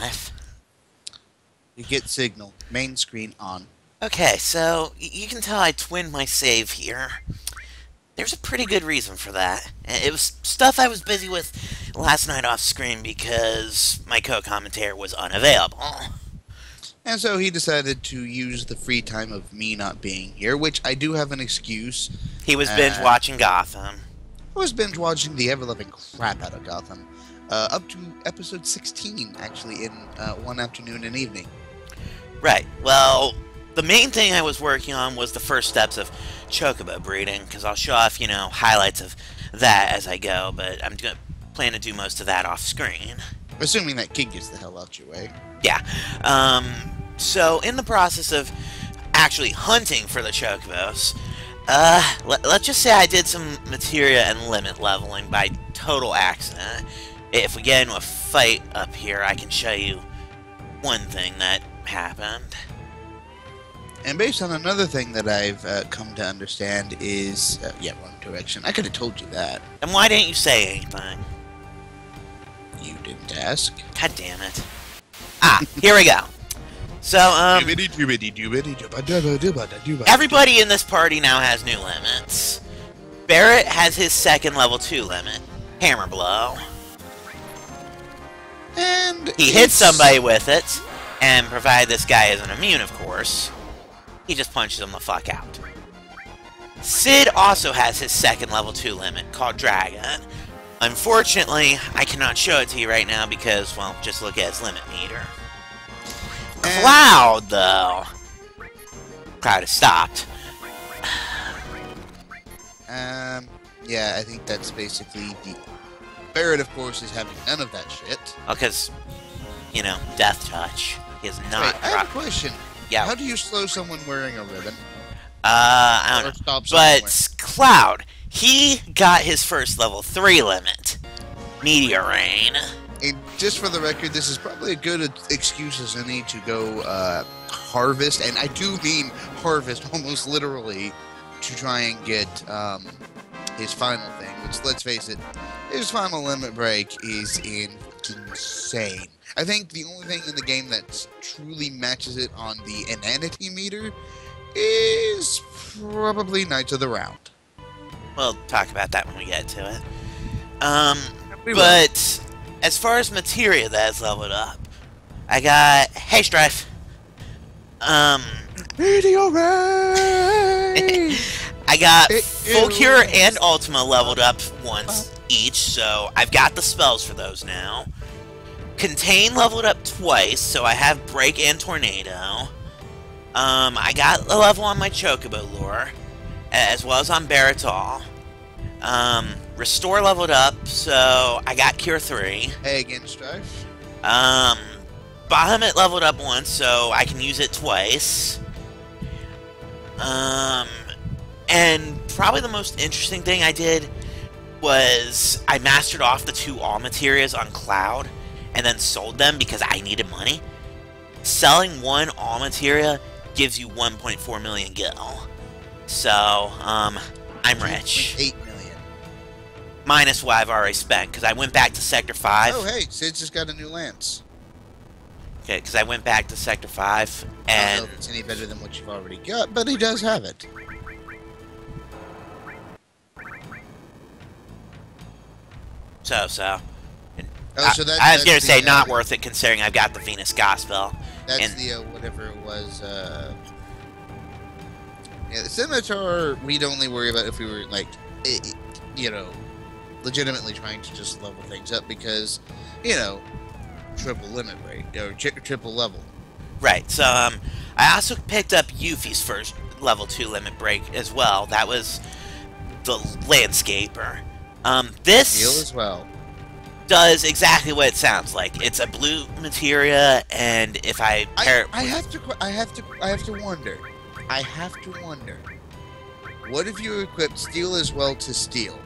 Strife? You get signal. Main screen on. Okay, so you can tell I twinned my save here. There's a pretty good reason for that. It was stuff I was busy with last night off screen because my co-commentator was unavailable. And so he decided to use the free time of me not being here, which I do have an excuse. He was binge watching Gotham. I was binge watching the ever-loving crap out of Gotham. Up to episode 16, actually, in one afternoon and evening. Right. Well, the main thing I was working on was the first steps of chocobo breeding, because I'll show off, highlights of that as I go, but I'm going to plan to do most of that off screen. Assuming that kid gets the hell out your way. Yeah. So in the process of actually hunting for the chocobos, let's just say I did some materia and limit leveling by total accident. If we get into a fight up here, I can show you one thing that happened. And based on another thing that I've come to understand is... yeah, wrong direction. I could have told you that. And why didn't you say anything? You didn't ask. God damn it. Ah, here we go. So, everybody in this party now has new limits. Barrett has his second level 2 limit, Hammer Blow. And he hits somebody with it, and provided this guy isn't immune, of course, he just punches him the fuck out. Sid also has his second level 2 limit, called Dragon. Unfortunately, I cannot show it to you right now because, well, just look at his limit meter. Cloud, though. Cloud has stopped. Yeah, I think that's basically the... Barrett, of course, is having none of that shit. Well, because, Death Touch. He is not... Wait, I have a question. Yeah. How do you slow someone wearing a ribbon? I don't know. But Cloud, he got his first level 3 limit. Meteor Rain. And just for the record, this is probably a good excuse as any to go harvest, and I do mean harvest almost literally, to try and get his final thing, which, let's face it, his final limit break is insane. I think the only thing in the game that truly matches it on the inanity meter is probably Knights of the Round. We'll talk about that when we get to it. But as far as materia that is leveled up, I got Hey Strife. Meteor Rain! I got Full Cure and Ultima leveled up once each, so I've got the spells for those now. Contain leveled up twice, so I have Break and Tornado. I got a level on my Chocobo lure, as well as on Baritol. Restore leveled up, so I got Cure 3. Hey again, Strife. Bahamut leveled up once, so I can use it twice. And probably the most interesting thing I did was I mastered off the 2 all materias on Cloud, and then sold them because I needed money. Selling 1 all materia gives you 1.4 million gil. So, I'm rich. 8 million. Minus what I've already spent, because I went back to Sector 5. Oh, hey, Sid's just got a new lance. Okay, because I went back to Sector 5, and... I don't know if it's any better than what you've already got, but he does have it. So. Oh, so I was going to say not worth it, considering I've got the Venus Gospel. That's and, the, whatever it was, yeah, the Scimitar, we'd only worry about if we were, like, legitimately trying to just level things up because, triple limit rate, or triple level. Right, so, I also picked up Yuffie's first level 2 limit break as well. That was the Landscaper. This... Heal as well. Does exactly what it sounds like. It's a blue materia, and if I pair I have to wonder. What if you equipped Steel as well to Steel?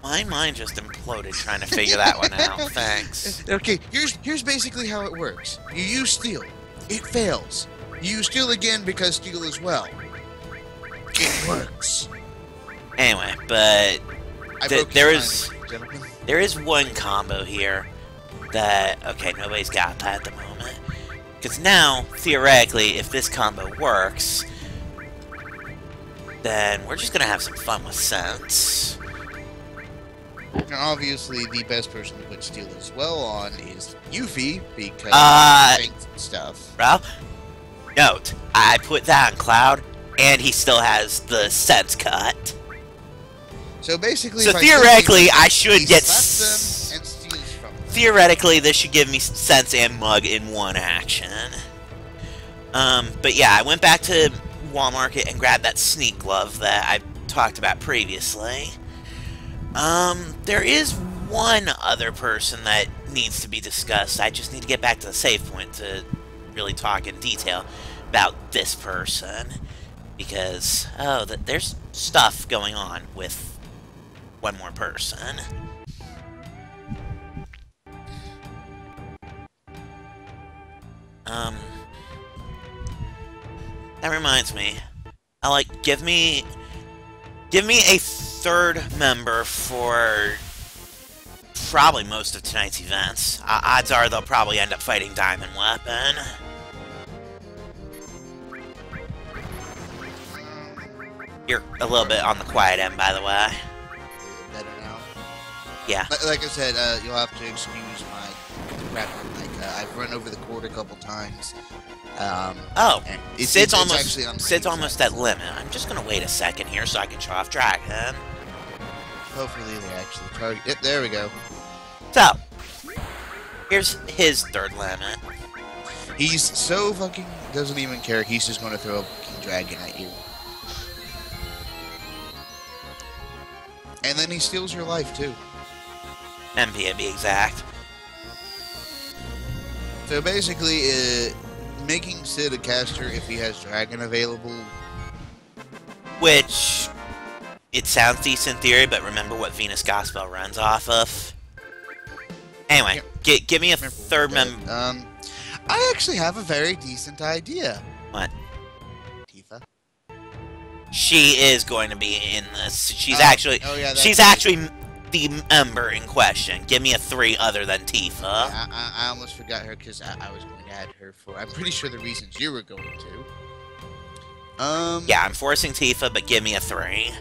My mind just imploded trying to figure that one out. Thanks. Okay, here's basically how it works. You use Steel. It fails. You use Steel again because Steel as well. It works. Anyway, but there is gentlemen. There is one combo here that... Okay, nobody's got that at the moment. Because now, theoretically, if this combo works, then we're just going to have some fun with sense. Now, obviously, the best person to put steel as well on is Yuffie, because strength and stuff. Well, note, I put that on Cloud, and he still has the sense cut. So basically, so theoretically, I should get... them and steals from them. Theoretically, this should give me sense and mug in one action. But yeah, I went back to Walmart and grabbed that sneak glove that I talked about previously. There is one other person that needs to be discussed. I just need to get back to the save point to really talk in detail about this person. Because, there's stuff going on with one more person. That reminds me. Give me a third member for probably most of tonight's events. Odds are they'll probably end up fighting Diamond Weapon. You're a little bit on the quiet end, by the way. Better now? Yeah. Like I said, you'll have to excuse my crap. I've run over the court a couple times. Sid's almost at limit. I'm just gonna wait a second here so I can show off Dragon. Hopefully they actually target. Yep, there we go. So, here's his third limit. He's so fucking doesn't even care. He's just gonna throw a fucking dragon at you. And then he steals your life, too. MP to be exact. So basically, making Sid a caster if he has Dragon available. Which, it sounds decent theory, but remember what Venus Gospel runs off of. Anyway, give me a third member. I actually have a very decent idea. What? Tifa. She is going to be in this. She's actually the member in question. Give me a 3 other than Tifa. Yeah, I almost forgot her because I was going to add her for. I'm pretty sure the reasons you were going to. Yeah, I'm forcing Tifa, but give me a 3.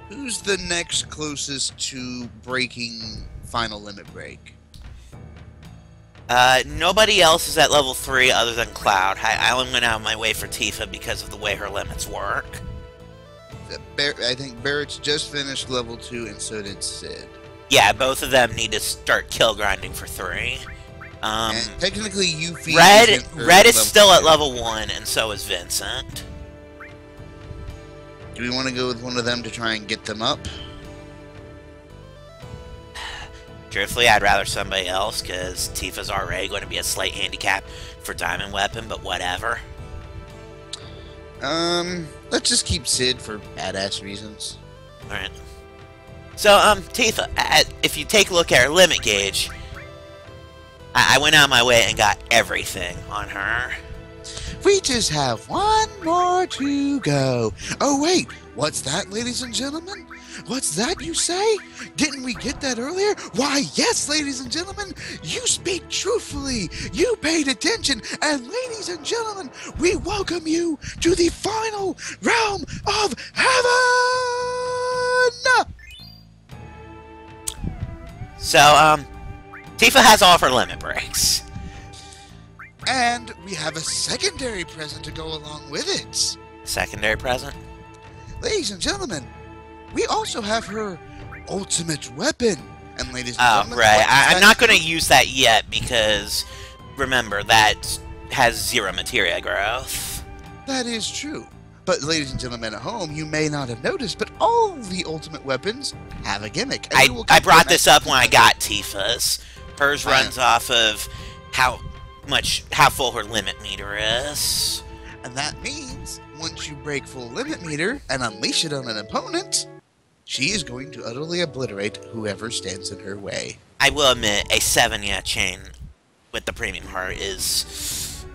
Who's the next closest to breaking final limit break? Nobody else is at level 3 other than Cloud. I only went out of my way for Tifa because of the way her limits work. I think Barrett's just finished level 2, and so did Sid. Yeah, both of them need to start kill grinding for 3. And technically, Yuffie. Red is still at level 1, and so is Vincent. Do we want to go with one of them to try and get them up? Truthfully, I'd rather somebody else, because Tifa's already going to be a slight handicap for Diamond Weapon, but whatever. Let's just keep Sid for badass reasons. Alright. So, Tifa, if you take a look at her limit gauge, I went out of my way and got everything on her. We just have one more to go. Oh, wait. What's that, ladies and gentlemen? What's that you say? Didn't we get that earlier? Why, yes, ladies and gentlemen, you speak truthfully. You paid attention. And ladies and gentlemen, we welcome you to the final realm of heaven. So, Tifa has all of her limit breaks. And we have a secondary present to go along with it. Secondary present? Ladies and gentlemen, we also have her ultimate weapon. And ladies and gentlemen... right. I'm not going to use that yet because, remember, that has 0 materia growth. That is true. But ladies and gentlemen at home, you may not have noticed, but all the ultimate weapons have a gimmick. I brought this up when I got Tifa's. Hers runs off of how full her limit meter is. And that means, once you break full limit meter and unleash it on an opponent, she is going to utterly obliterate whoever stands in her way. I will admit, a 7-yeah chain with the premium heart is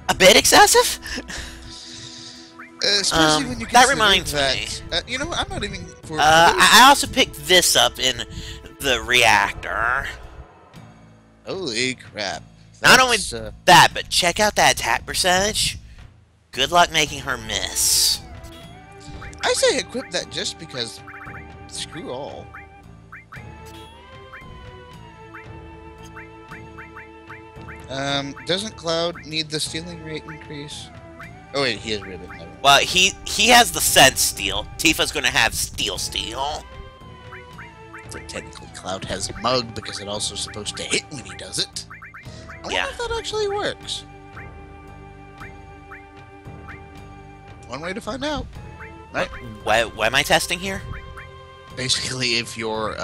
a bit excessive. Especially when you that consider reminds that, me. you know, I'm not even... I also picked this up in the reactor. Holy crap. Not only that, but check out that attack percentage. Good luck making her miss. I say equip that just because screw all. Doesn't Cloud need the stealing rate increase? Oh wait, he has ribbon. Never. Well, he has the sense steal. Tifa's gonna have steal. So technically Cloud has mug because it's also supposed to hit when he does it. I wonder if that actually works. One way to find out. Right? Why am I testing here? Basically, if your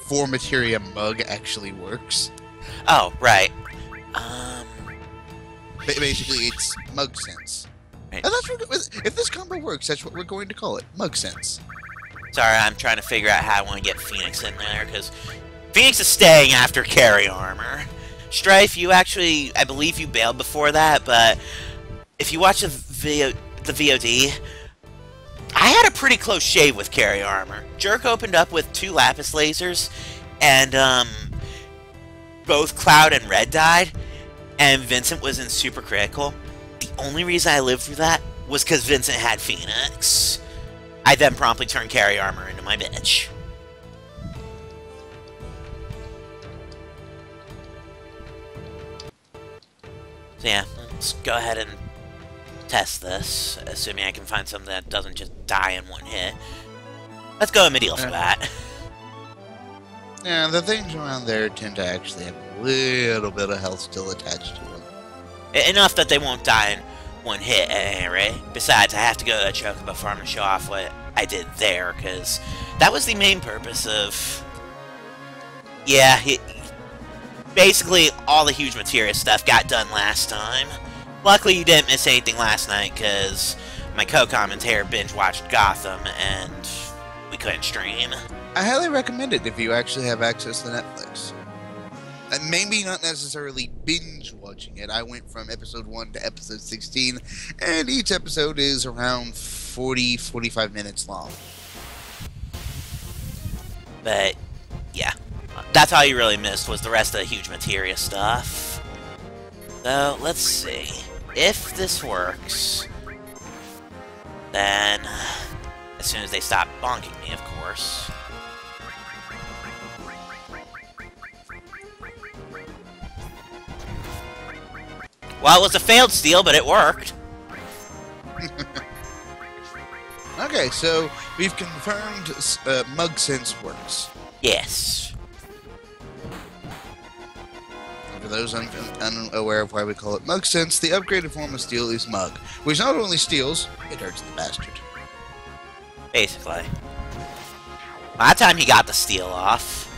for materia mug actually works. Oh, right. Basically, it's mug sense. Right. And that's what, if this combo works, that's what we're going to call it, mug sense. Sorry, I'm trying to figure out how I want to get Phoenix in there, because Phoenix is staying after carry armor. Strife, you actually, I believe you bailed before that, but if you watch the VOD, I had a pretty close shave with carry armor. Jerk opened up with 2 lapis lasers, and both Cloud and Red died, and Vincent was in super critical. The only reason I lived through that was because Vincent had Phoenix. I then promptly turned carry armor into my bitch. So yeah, let's go ahead and test this, assuming I can find something that doesn't just die in one hit. Let's go Medial for that. Yeah, the things around there tend to actually have a little bit of health still attached to them. Enough that they won't die in one hit at any rate. Besides, I have to go to the Chocobo farm to show off what I did there, because that was the main purpose of... Yeah, basically all the huge materia stuff got done last time. Luckily you didn't miss anything last night, because my co-commentator binge-watched Gotham, and we couldn't stream. I highly recommend it if you actually have access to Netflix. And maybe not necessarily binge-watching it. I went from episode 1 to episode 16, and each episode is around 40-45 minutes long. But, yeah. That's all you really missed, was the rest of the huge materia stuff. So, let's see. If this works, then as soon as they stop bonking me, of course. Well, it was a failed steal, but it worked. Okay, so we've confirmed Mug Sense works. Yes. For those unaware of why we call it Mug Sense, the upgraded form of steel is Mug, which not only steals, it hurts the bastard. Basically. By the time he got the steal off.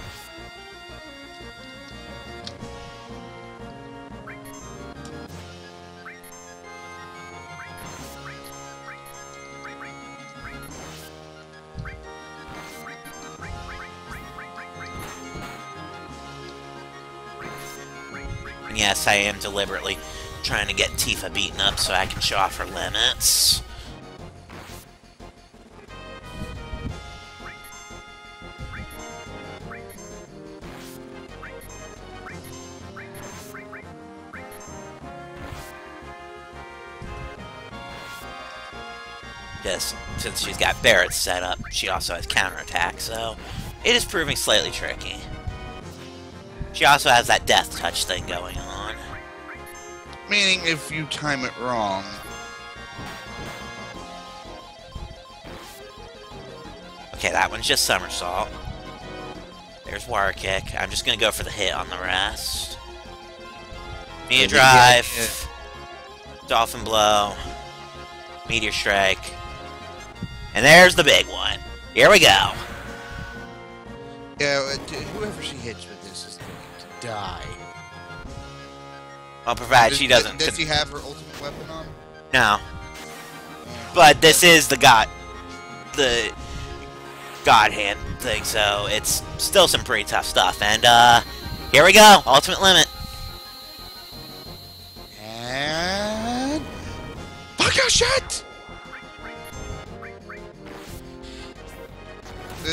And yes, I am deliberately trying to get Tifa beaten up so I can show off her limits. Because since she's got Barrett set up, she also has counterattack, so it is proving slightly tricky. She also has that death touch thing going on. Meaning, if you time it wrong... Okay, that one's just somersault. There's War Kick. I'm just gonna go for the hit on the rest. Meteor Drive. Dolphin Blow. Meteor Strike. And there's the big one. Here we go. Yeah, whoever she hits with this is going to die. Well, provided she doesn't... Does she have her ultimate weapon on? No. But this is the God hand thing, so it's still some pretty tough stuff. And, here we go. Ultimate limit. And... Fuck! Oh, shit!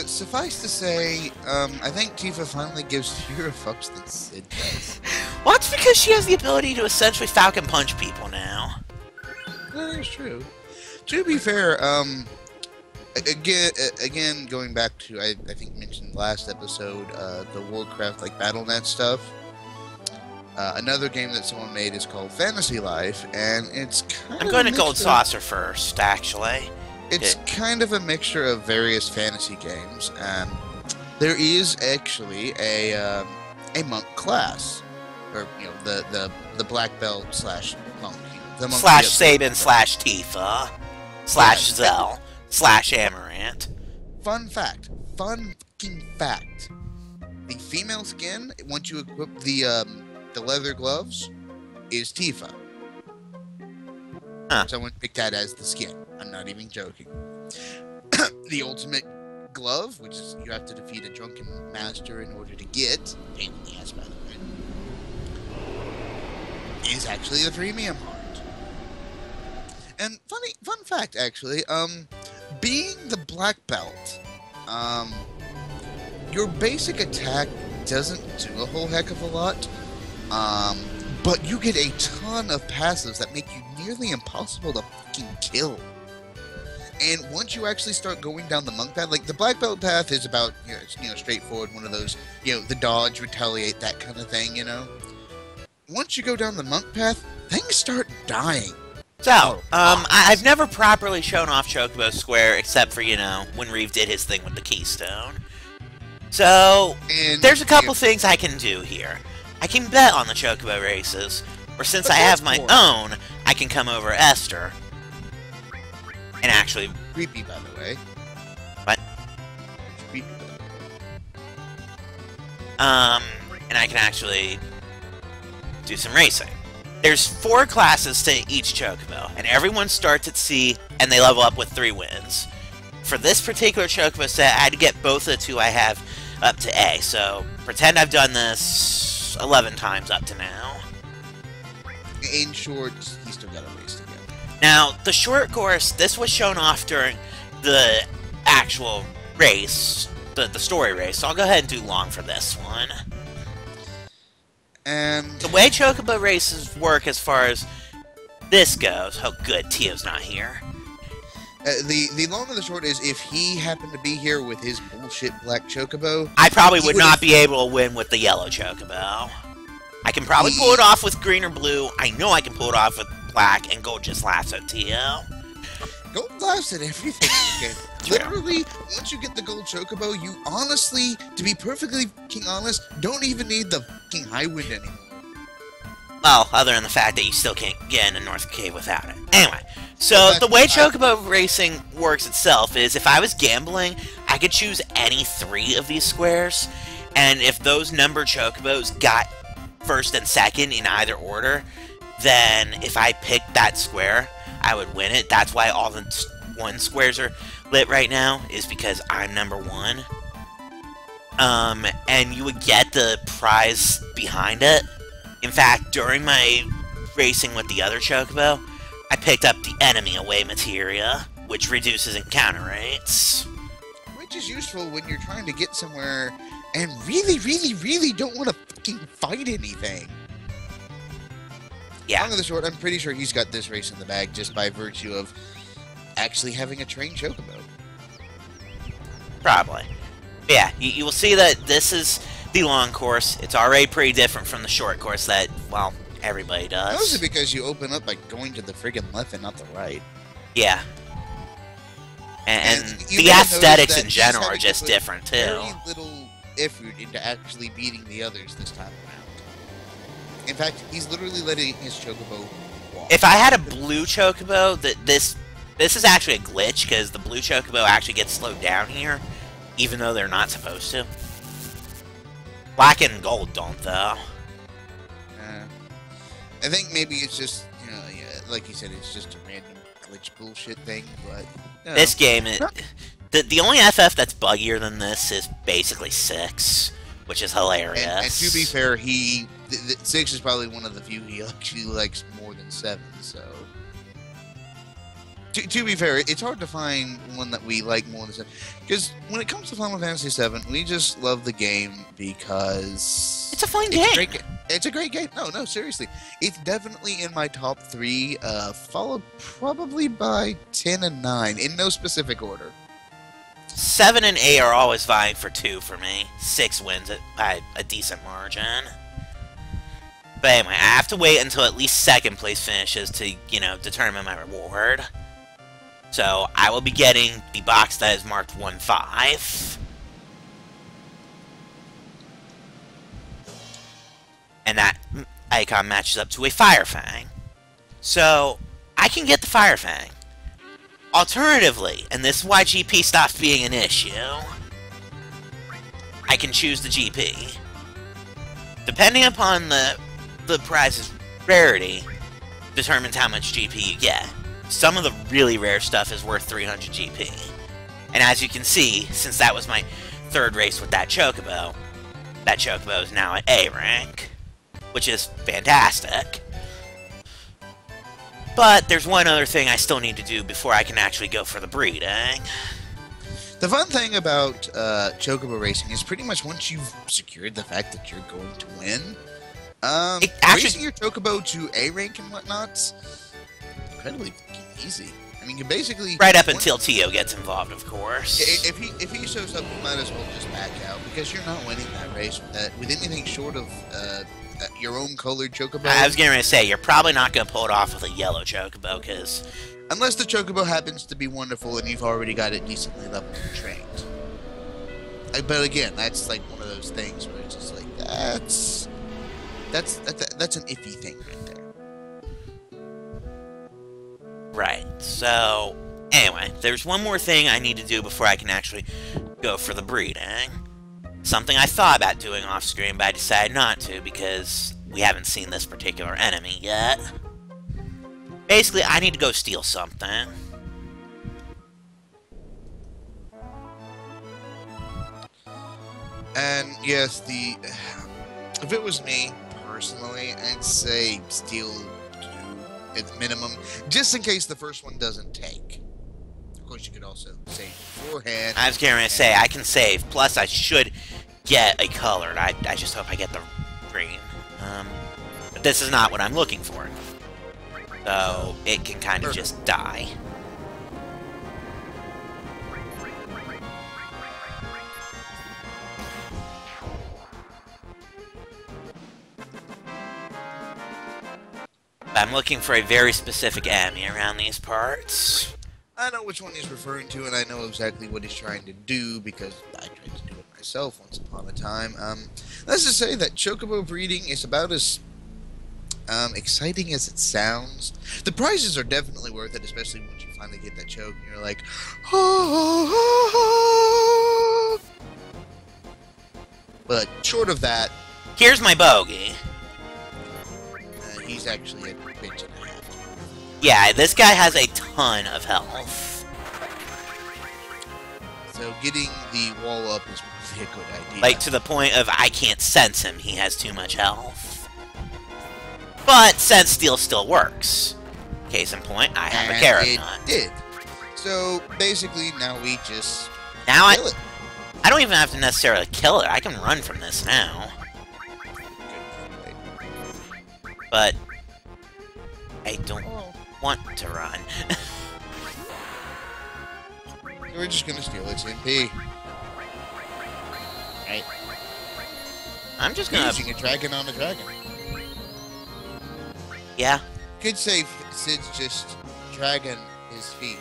Suffice to say, I think Tifa finally gives fewer fucks than Sid does. Well, it's because she has the ability to essentially Falcon Punch people now. That is true. To be fair, again, going back to I think mentioned last episode, the Warcraft like BattleNet stuff. Another game that someone made is called Fantasy Life, and it's kind I'm of going to Gold Saucer first, actually. It's kind of a mixture of various fantasy games. There is actually a monk class, or the black belt slash monk, the monk slash Sabin slash Tifa slash Zell slash Amaranth. Fun fucking fact. The female skin, once you equip the leather gloves, is Tifa. Huh. Someone picked that as the skin. I'm not even joking. The ultimate glove, which is you have to defeat a drunken master in order to get, pain in the ass by the way, is actually the premium heart. And fun fact actually, being the black belt, your basic attack doesn't do a whole heck of a lot. But you get a ton of passives that make you nearly impossible to fucking kill. And once you actually start going down the monk path, like the black belt path is about, straightforward, one of those, the dodge, retaliate, that kind of thing, Once you go down the monk path, things start dying. So, I've never properly shown off Chocobo Square except for, when Reeve did his thing with the Keystone. So, there's a couple things I can do here. I can bet on the Chocobo races, or since I have my own, I can come over Esther. And actually... Creepy, by the way. What? Creepy, and I can actually do some racing. There's 4 classes to each Chocobo, and everyone starts at C, and they level up with 3 wins. For this particular Chocobo set, I had to get both of the 2 I have up to A, so pretend I've done this 11 times up to now. In short, he's still got a race to go. Now, the short course, this was shown off during the actual race, the story race, so I'll go ahead and do long for this one. And the way Chocobo races work as far as this goes... Oh, good, Tio's not here. The long and the short is, if he happened to be here with his bullshit black Chocobo... I probably would not be able to win with the yellow Chocobo. I can probably pull it off with green or blue. I know I can pull it off with black, and Gold just laughs at Tio. Gold laughs at everything you get. Literally, once you get the Gold Chocobo, you honestly, to be perfectly fucking honest, don't even need the fucking High Wind anymore. Well, other than the fact that you still can't get into North Cave without it. Anyway, so the way Chocobo racing works itself is, if I was gambling, I could choose any 3 of these squares, and if those numbered Chocobos got first and second in either order, then if I picked that square, I would win it. That's why all the 1 squares are lit right now, is because I'm number 1. And you would get the prize behind it. In fact, during my racing with the other Chocobo, I picked up the enemy away materia, which reduces encounter rates. Which is useful when you're trying to get somewhere and really, really, really don't want to fucking fight anything. Yeah. Long and the short, I'm pretty sure he's got this race in the bag just by virtue of actually having a trained Chocobo. Probably. Yeah, you will see that this is the long course. It's already pretty different from the short course that, well, everybody does. Mostly because you open up by going to the friggin' left and not the right. Yeah. And the aesthetics in general are just different, too. Very little effort into actually beating the others this time around. In fact, he's literally letting his Chocobo walk. If I had a blue Chocobo, this is actually a glitch, because the blue Chocobo actually gets slowed down here, even though they're not supposed to. Black and gold don't, though. I think maybe it's just, like you said, it's just a random glitch bullshit thing, but... This game, the only FF that's buggier than this is basically 6, which is hilarious. And to be fair, 6 is probably one of the few he actually likes more than 7, so... To be fair, it's hard to find one that we like more than seven. Because when it comes to Final Fantasy VII, we just love the game because It's a fun game. It's a great game. No, seriously, it's definitely in my top 3. Followed probably by 10 and 9 in no specific order. 7 and 8 are always vying for 2 for me. 6 wins by a decent margin. But anyway, I have to wait until at least 2nd place finishes to, determine my reward. So, I will be getting the box that is marked 1-5. And that icon matches up to a Fire Fang. So, I can get the Fire Fang. Alternatively, and this is why GP stops being an issue, I can choose the GP. Depending upon the prize's rarity, determines how much GP you get. Some of the really rare stuff is worth 300 GP. And as you can see, since that was my 3rd race with that Chocobo is now at A rank, which is fantastic. But there's one other thing I still need to do before I can actually go for the breeding. The fun thing about Chocobo racing is pretty much once you've secured the fact that you're going to win, raising your Chocobo to A rank and whatnot, incredibly easy. I mean, you basically... Right up until Tio gets involved, of course. If he shows up, you might as well just back out, because you're not winning that race with anything short of your own colored Chocobo. I was going to say, you're probably not going to pull it off with a yellow Chocobo, because... Unless the Chocobo happens to be wonderful and you've already got it decently leveled and trained. But again, that's like one of those things where it's just like, that's an iffy thing right there. Right, so, anyway, there's one more thing I need to do before I can actually go for the breeding. Something I thought about doing off-screen, but I decided not to because we haven't seen this particular enemy yet. Basically, I need to go steal something. And yes, if it was me, personally, I'd say steal 2 at the minimum, just in case the first one doesn't take. Of course, you could also save beforehand. I was going to say, I can save, plus I should get a colored. I just hope I get the green. But this is not what I'm looking for. So, it can kind of just die. I'm looking for a very specific enemy around these parts. I know which one he's referring to, and I know exactly what he's trying to do, because I tried to do it myself once upon a time. Let's just say that Chocobo breeding is about as exciting as it sounds. The prizes are definitely worth it, especially once you finally get that choke, and you're like, oh. But short of that... Here's my bogey. He's actually a bitch and a half. Yeah, this guy has a ton of health. So getting the wall up is probably a good idea. Like, to the point of I can't sense him. He has too much health. But Sense Steal still works. Case in point, I have a carrot nut. It did. So, basically, now we just kill it. I don't even have to necessarily kill it. I can run from this now. But I don't want to run. We're just gonna steal its MP. Right. I'm just gonna... Using a dragon on a dragon. Yeah. Could say Sid's just dragging his feet.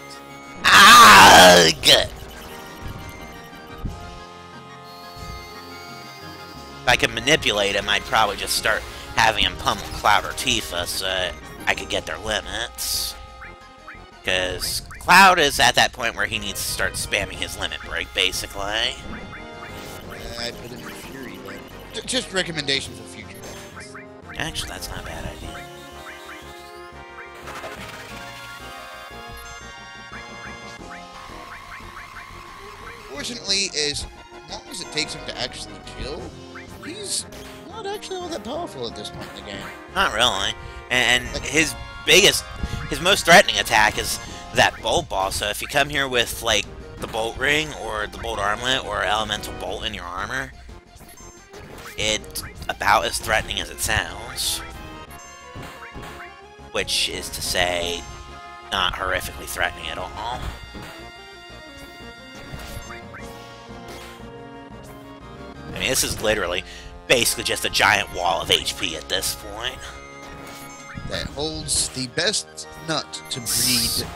Ah, good. If I could manipulate him, I'd probably just start having him pummel Cloud or Tifa so I could get their limits. Because Cloud is at that point where he needs to start spamming his limit break, basically. I put him in Fury then. Just recommendation for future games. Actually, that's not a bad idea. Fortunately, as long as it takes him to actually kill, he's not actually all that powerful at this point in the game. Not really. And his most threatening attack is that bolt ball. So if you come here with, like, the bolt ring or the bolt armlet or elemental bolt in your armor, it's about as threatening as it sounds. Which is to say, not horrifically threatening at all. I mean, this is literally basically just a giant wall of HP at this point. That holds the best nut to breed.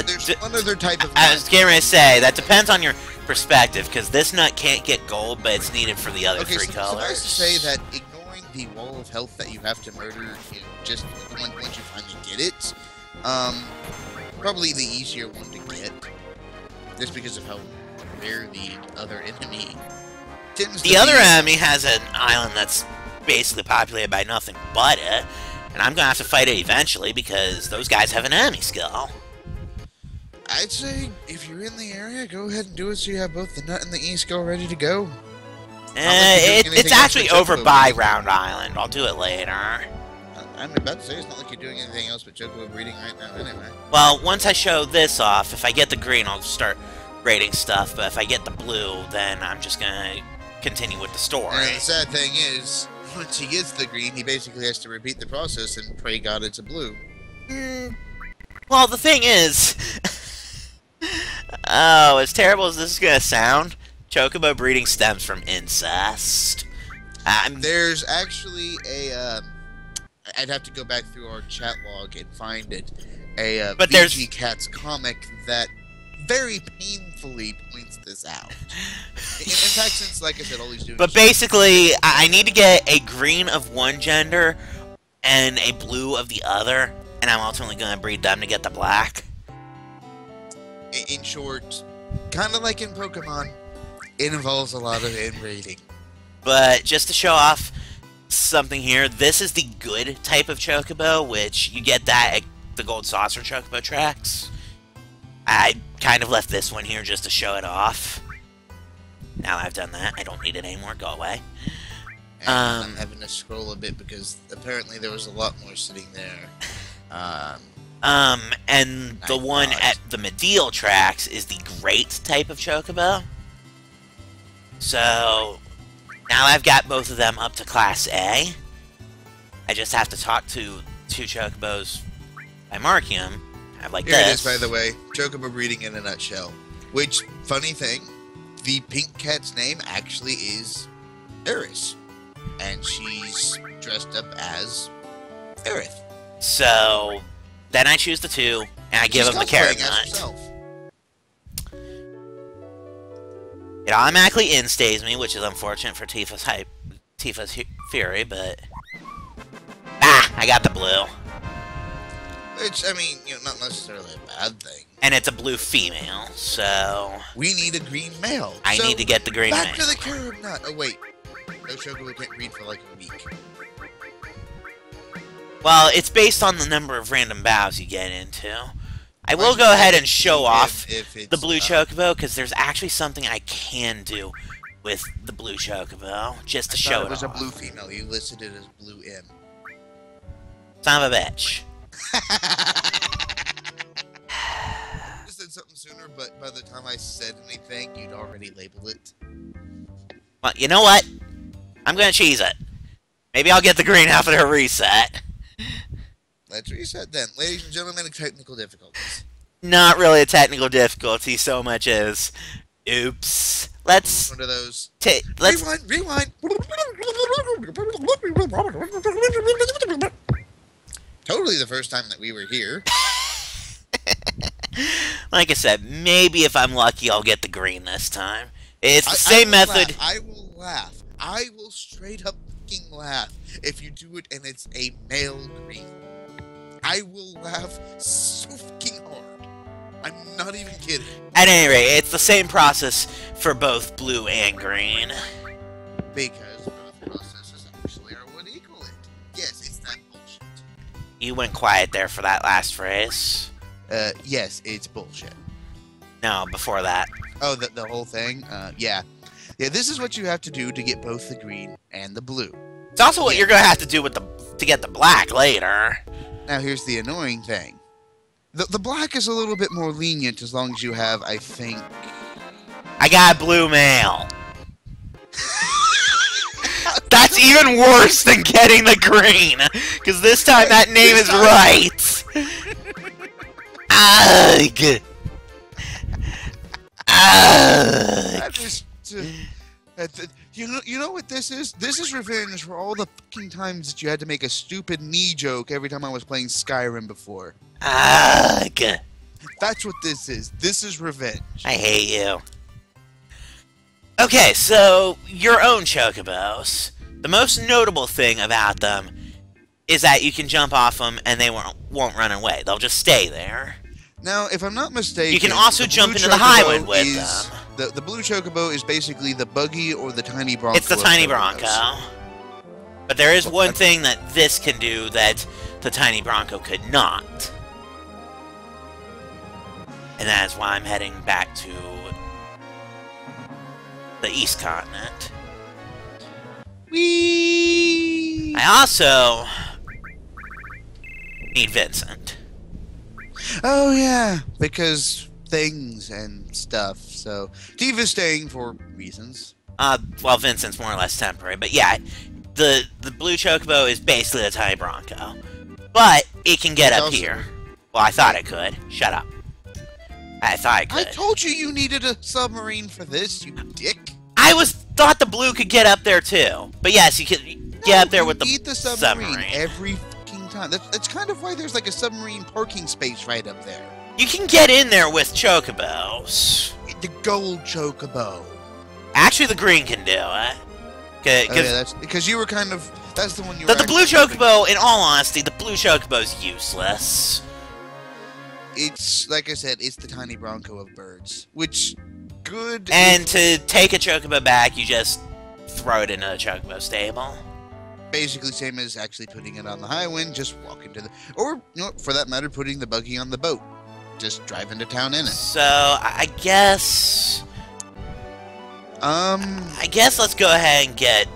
There's one other type of nut. I was getting ready to say, that depends on your perspective, because this nut can't get gold, but it's needed for the other three colors. Suffice to say that ignoring the wall of health that you have to murder, just once you finally get it, probably the easier one to get, just because of how rare the other enemy tends to be. The other enemy has an island that's basically populated by nothing but it, and I'm gonna have to fight it eventually because those guys have an enemy skill. I'd say if you're in the area, go ahead and do it so you have both the nut and the E skill ready to go. It's actually over by Round Island. I'll do it later. I'm about to say it's not like you're doing anything else but chocobo breeding right now anyway. Well, once I show this off, if I get the green, I'll start raiding stuff, but if I get the blue, then I'm just gonna continue with the story. And the sad thing is, once he gets the green, he basically has to repeat the process and pray God it's a blue. Well, the thing is... oh, as terrible as this is gonna sound, chocobo breeding stems from incest. There's actually a... I'd have to go back through our chat log and find it. A VG Cats comic that very painfully points this out. In fact, since, like I said, all he's doing... But basically, I need to get a green of one gender and a blue of the other, and I'm ultimately going to breed them to get the black. In short, kind of like in Pokemon, it involves a lot of inbreeding. But just to show off something here, this is the good type of chocobo, which you get that at the Gold Saucer Chocobo tracks. I kind of left this one here just to show it off. Now that I've done that, I don't need it anymore. Go away. And I'm having to scroll a bit because apparently there was a lot more sitting there. And the one at the Medial tracks is the great type of chocobo. So, now I've got both of them up to Class A. I just have to talk to two chocobos by Markium. Like Here it is, by the way. Chocobo breeding in a nutshell. Which, funny thing, the pink cat's name actually is Eris. And she's dressed up as Aerith. So, then I choose the two, and I give them the carrot nut. It automatically instays me, which is unfortunate for Tifa's Fury, but... ah! I got the blue. Which, I mean, not necessarily a bad thing. And it's a blue female, so... we need a green male. I need to get the green male. Back to the carrot nut. Oh, wait. No chocobo can't breed for like a week. Well, it's based on the number of random bows you get into. I will go ahead and show off the blue chocobo, because there's actually something I can do with the blue chocobo, just to show it off. It was a blue female. You listed it as blue M. Son of a bitch. I said something sooner, but by the time I said anything, you'd already labeled it. Well, you know what? I'm gonna cheese it. Maybe I'll get the green after a reset. Let's reset then. Ladies and gentlemen, technical difficulties. Not really a technical difficulty so much as... oops. Let's... one of those... let's... Rewind! Totally the first time that we were here. Like I said, maybe if I'm lucky, I'll get the green this time. It's the same method. I will laugh. I will straight up fucking laugh if you do it and it's a male green. I will laugh so fucking hard. I'm not even kidding. At any rate, it's the same process for both blue and green. Because both processes actually are what equal it. Yes, it's that bullshit. You went quiet there for that last phrase. Yes, it's bullshit. No, before that. Oh, the whole thing? Yeah. Yeah, this is what you have to do to get both the green and the blue. It's also what you're gonna have to do with to get the black later. Now here's the annoying thing. The black is a little bit more lenient as long as you have, I think. I got blue mail. That's even worse than getting the green, because this time that name is right. Ugh. You know what this is? This is revenge for all the fucking times that you had to make a stupid knee joke every time I was playing Skyrim before. Ugh. That's what this is. This is revenge. I hate you. Okay, so your own chocobos. The most notable thing about them is that you can jump off them and they won't run away. They'll just stay there. Now, if I'm not mistaken, you can also jump into the highwind with them. The blue chocobo is basically the buggy or the tiny bronco. It's the tiny bronco. But there is one thing that this can do that the tiny bronco could not. And that is why I'm heading back to the East Continent. Whee! I also need Vincent. Oh yeah, because things and stuff. So Tifa's staying for reasons. Well, Vincent's more or less temporary, but yeah, the blue chocobo is basically a tiny bronco, but it can get up here. Well, I thought it could. Shut up. I thought I could. I told you you needed a submarine for this, you dick. I thought the blue could get up there too, but yes, you could get up there with the submarine every fucking time. That's kind of why there's like a submarine parking space right up there. You can get in there with chocobos. The gold chocobo. Actually, the green can do it. Yeah, that's because you were kind of. That's the one you. The blue chocobo, in all honesty, the blue chocobo's useless. It's like I said, it's the tiny bronco of birds, which good. And to take a chocobo back, you just throw it into the chocobo stable. Basically, same as actually putting it on the highwind. Just walk into the, or you know, for that matter, putting the buggy on the boat. Just drive into town in it. So I guess. I guess let's go ahead and get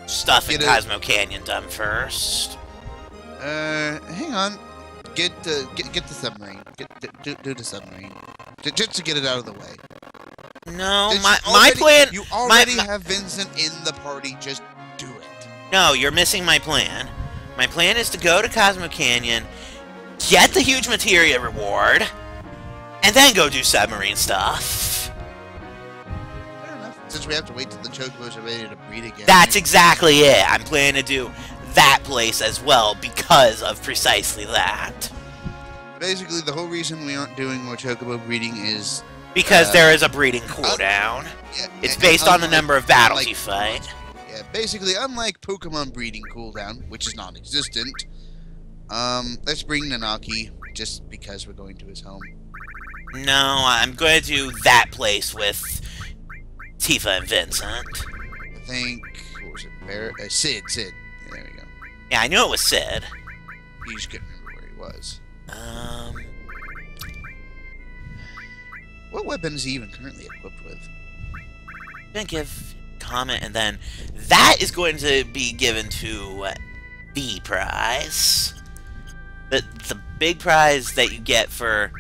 stuff in Cosmo Canyon done first. Hang on. Get the submarine. Do the submarine. Just to get it out of the way. No, my plan. You already have Vincent in the party. Just do it. No, you're missing my plan. My plan is to go to Cosmo Canyon, get the huge materia reward, and then go do submarine stuff. Fair enough. Since we have to wait till the chocobos are ready to breed again. That's exactly it. I'm planning to do that place as well because of precisely that. Basically, the whole reason we aren't doing more chocobo breeding is because there is a breeding cooldown. Yeah, it's based on the number of battles you fight. Yeah, basically, unlike Pokemon breeding cooldown, which is non-existent, let's bring Nanaki just because we're going to his home. No, I'm going to do that place with Tifa and Vincent. I think, what was it? Sid. Yeah, there we go. Yeah, I knew it was Sid. You just couldn't remember where he was. What weapon is he even currently equipped with? I'm gonna give comment, and then that is going to be given to the prize. The big prize that you get for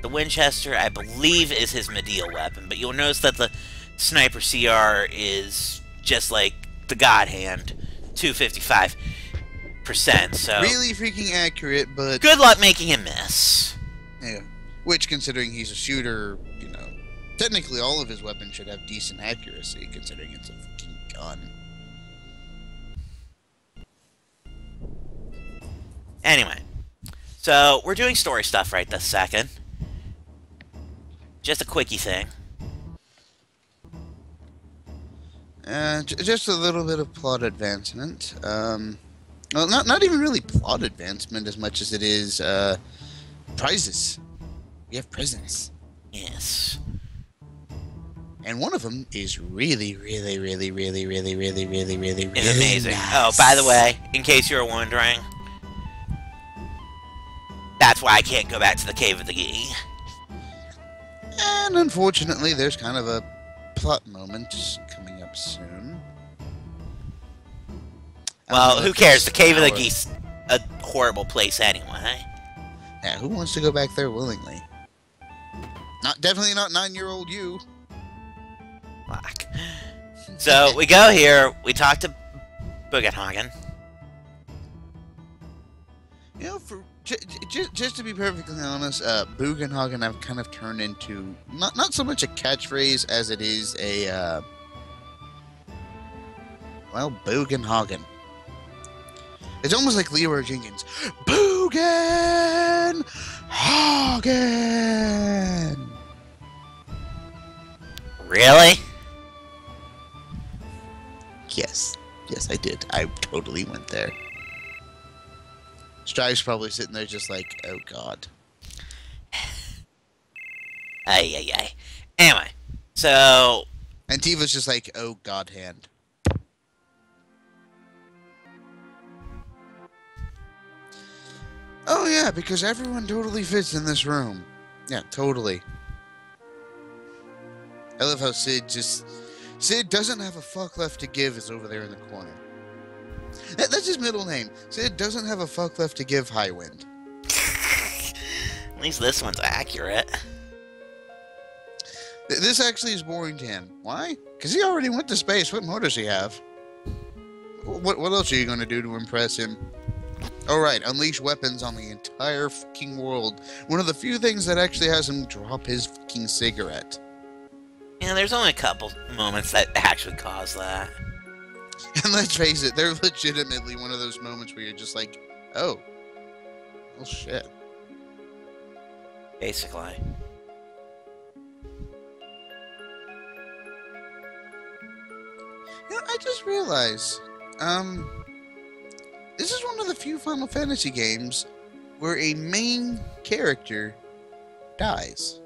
the Winchester, I believe, is his medial weapon. But you'll notice that the Sniper CR is just like the God Hand, 255%. So really freaking accurate, but good luck making him miss. Yeah, which, considering he's a shooter, you know, technically all of his weapons should have decent accuracy, considering it's a fucking gun. Anyway, so we're doing story stuff right this second. Just a quickie thing. Just a little bit of plot advancement. Well, not even really plot advancement as much as it is prizes. We have presents. Yes. And one of them is really amazing. Nice. Oh, by the way, in case you were wondering, that's why I can't go back to the Cave of the Gee. And unfortunately, there's kind of a plot moment coming up soon. Well, who cares? The Cave of the Gee's a horrible place anyway. Yeah, who wants to go back there willingly? Definitely not 9-year-old you. Fuck. So we go here. We talk to Bugenhagen. You know, just to be perfectly honest, Bugenhagen I've kind of turned into not so much a catchphrase as it is a well, Bugenhagen. It's almost like Leroy Jenkins. Bugenhagen. Really? Yes, I did. I totally went there. Strive's probably sitting there just like, oh god. Ay. Anyway, so... And Tifa's just like, oh god hand. Oh yeah, because everyone totally fits in this room. Yeah, totally. I love how Sid doesn't have a fuck left to give is over there in the corner. That's his middle name. Sid doesn't have a fuck left to give Highwind. At least this one's accurate. This actually is boring to him. Why? Because he already went to space. What more does he have? What else are you going to do to impress him? Oh, right. Unleash weapons on the entire fucking world. One of the few things that actually has him drop his fucking cigarette. Yeah, there's only a couple moments that actually cause that. And let's face it, they're legitimately one of those moments where you're just like, oh. Well, shit. Basically. You know, I just realized, this is one of the few Final Fantasy games where a main character dies.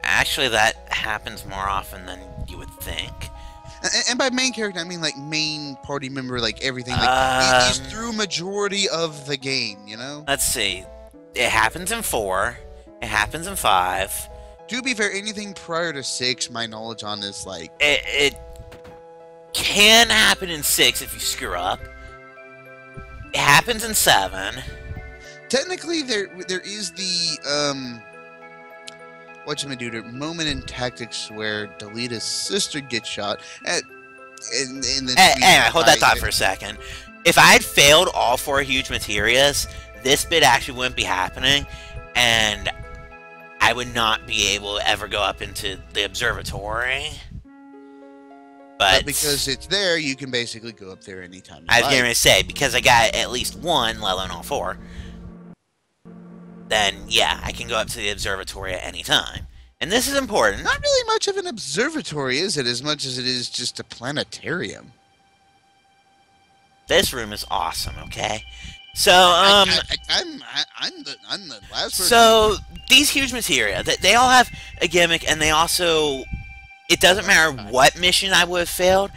Actually, that happens more often than you would think. And by main character, I mean like main party member, like everything. Like he's through majority of the game, you know? Let's see. It happens in 4. It happens in 5. To be fair, anything prior to 6, my knowledge on this, like... It can happen in 6 if you screw up. It happens in 7. Technically, there is the, whatchamacallit, moment in Tactics where Delita's sister gets shot. Anyway, hold that thought for a second. If I had failed all 4 huge materias, this bit actually wouldn't be happening, and I would not be able to ever go up into the observatory. But because it's there, you can basically go up there anytime you I was like. going to say, because I got at least 1, let alone all 4, then yeah, I can go up to the observatory at any time. And this is important. Not really much of an observatory, is it? As much as it is just a planetarium. This room is awesome, okay? So, I'm the last person. So, these huge materia, they all have a gimmick, and they also... It doesn't matter what mission I would have failed.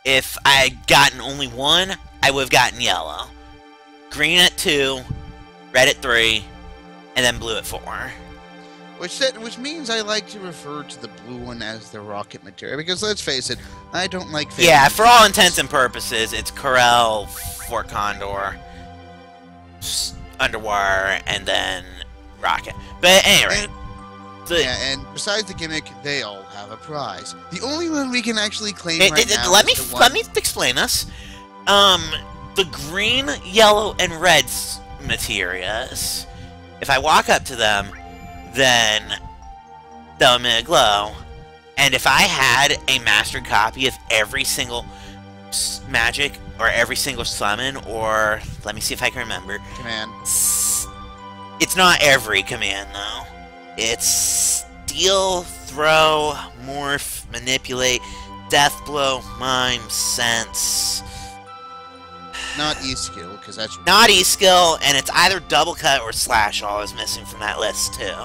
If I had gotten only 1, I would have gotten yellow. Green at 2, red at 3, and then blue at 4. Which means I like to refer to the blue one as the rocket material, because let's face it, I don't like... Yeah, for all intents and purposes, it's Corel, Fort Condor, Underwire, and then Rocket. But at any rate... and besides the gimmick, they all have a prize. The only one we can actually claim now let me explain this. The green, yellow, and red materias, if I walk up to them, then they'll emit a glow. And if I had a mastered copy of every single magic, or every single summon, or... Let me see if I can remember. Command. It's not every command, though. It's Steal, Throw, Morph, Manipulate, Death Blow, Mime, Sense. Not E-Skill, because that's... Not E-Skill, and it's either Double Cut or Slash all is missing from that list, too.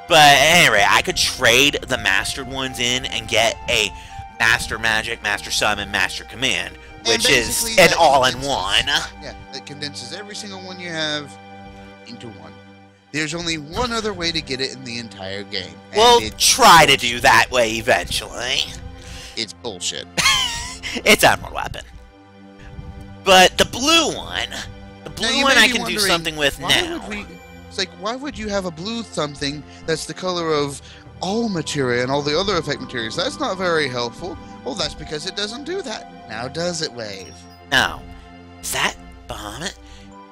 But anyway, I could trade the mastered ones in and get a Master Magic, Master Summon, Master Command, which is an all-in-one. Yeah, that condenses every single one you have into one. There's only one other way to get it in the entire game. We'll try to do that way eventually. It's bullshit. It's Emerald Weapon. But the blue one, The blue one I can do something with now. It's like, why would you have a blue something that's the color of all materia and all the other effect materials? That's not very helpful. Well, that's because it doesn't do that. Now does it, Wave? No. Is that Bahamut?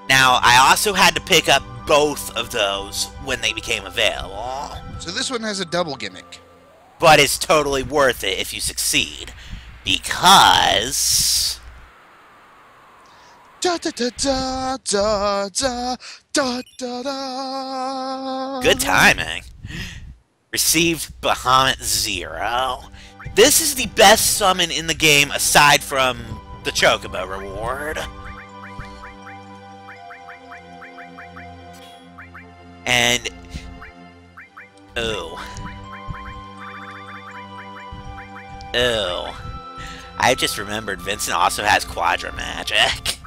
Now, I also had to pick up both of those when they became available. So this one has a double gimmick. But it's totally worth it if you succeed. Because... Da da da da da da da da da. Good timing. Received Bahamut 0. This is the best summon in the game aside from the Chocobo reward. And... Ooh. Ooh. I just remembered Vincent also has Quadra Magic.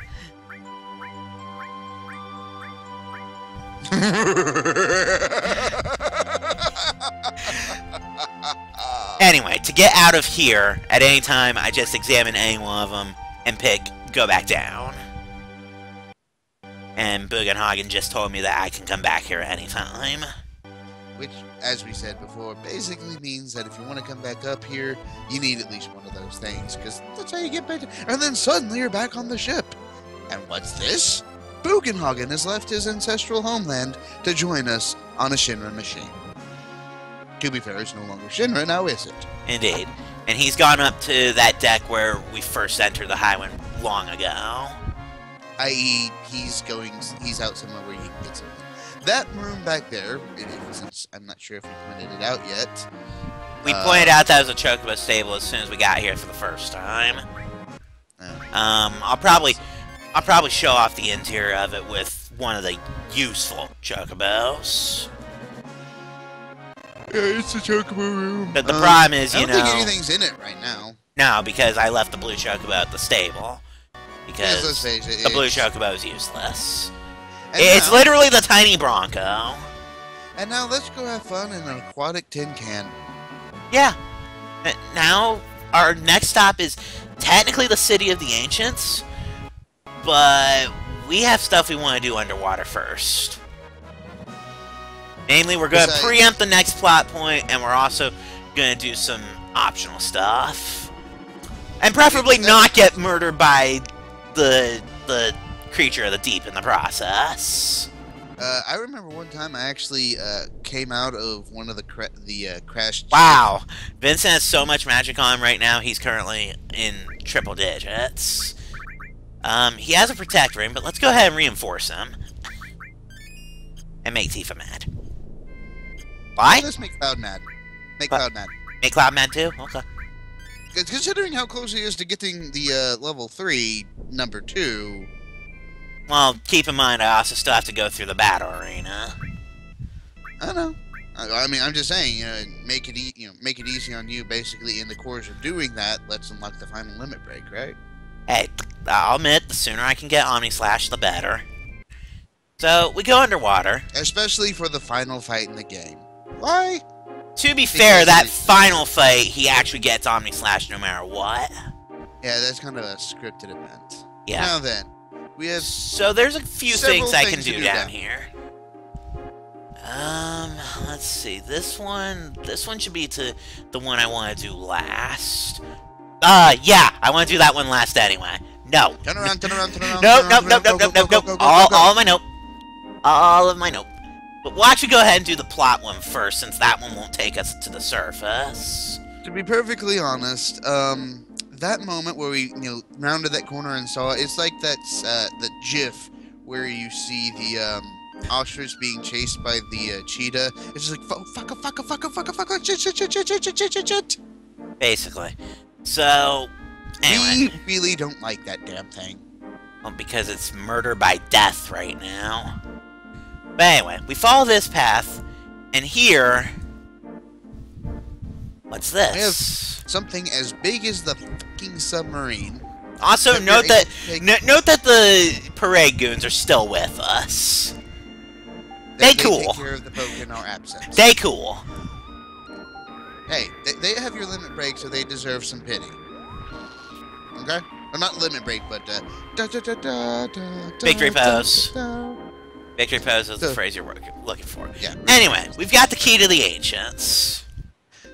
Anyway, to get out of here, at any time, I just examine any one of them and pick go back down. And Bugenhagen just told me that I can come back here at any time. Which, as we said before, basically means that if you want to come back up here, you need at least one of those things, because that's how you get back to... And then suddenly you're back on the ship. And what's this? Bugenhagen has left his ancestral homeland to join us on a Shinra machine. To be fair, it's no longer Shinra, now is it? Indeed. And he's gone up to that deck where we first entered the Highwind long ago. I.e., he's out somewhere where you can get something. That room back there, since I'm not sure if we pointed it out yet. We pointed out that was a Chocobo stable as soon as we got here for the first time. I'll probably show off the interior of it with one of the useful Chocobos. Yeah, it's a Chocobo room. But the problem is, I don't think anything's in it right now. No, because I left the blue Chocobo at the stable. Because let's face it, the blue Chocobo is useless. It's literally the tiny Bronco. And now let's go have fun in an aquatic tin can. Yeah. Now, our next stop is technically the City of the Ancients, but we have stuff we want to do underwater first. Namely, we're going to preempt the next plot point, and we're also going to do some optional stuff. And preferably not get murdered by the creature of the deep in the process. I remember one time I actually came out of one of the crashed... Wow! Vincent has so much magic on him right now, he's currently in triple digits. He has a Protect Ring, but let's go ahead and reinforce him. And make Tifa mad. Why? Let's make Cloud mad. Make Cloud mad. Make Cloud mad too? Okay. Considering how close he is to getting the level 3, number 2... Well, keep in mind, I also still have to go through the battle arena. I know. I mean, I'm just saying, make it easy on you. Basically, in the course of doing that, let's unlock the final limit break, right? Hey, I'll admit, the sooner I can get Omni Slash, the better. So we go underwater. Especially for the final fight in the game. Why? To be fair, that final fight, he actually gets Omni Slash no matter what. Yeah, that's kind of a scripted event. Yeah. Now then. We have so there's a few things I can do down here. Let's see. This one should be to the one I want to do last. Yeah, I want to do that one last anyway. No. Turn around, turn around, turn around. Nope. All of my nope. All of my nope. But we'll actually go ahead and do the plot one first, since that one won't take us to the surface. To be perfectly honest, that moment where we, rounded that corner and saw it, it's like that's the GIF where you see the ostrich being chased by the cheetah. It's just like fuck. Basically. So, anyway. We really don't like that damn thing. Well, because it's murder by death right now. But anyway, we follow this path, and here... What's this? We have something as big as the fucking submarine. Also, note that the parade goons are still with us. They cool. Take care of the folk in our absence. They cool. Hey, they have your limit break, so they deserve some pity. Okay? Or not limit break, but Victory pose. Victory pose is the phrase you're looking for. Yeah. Anyway, we've got the key to the ancients.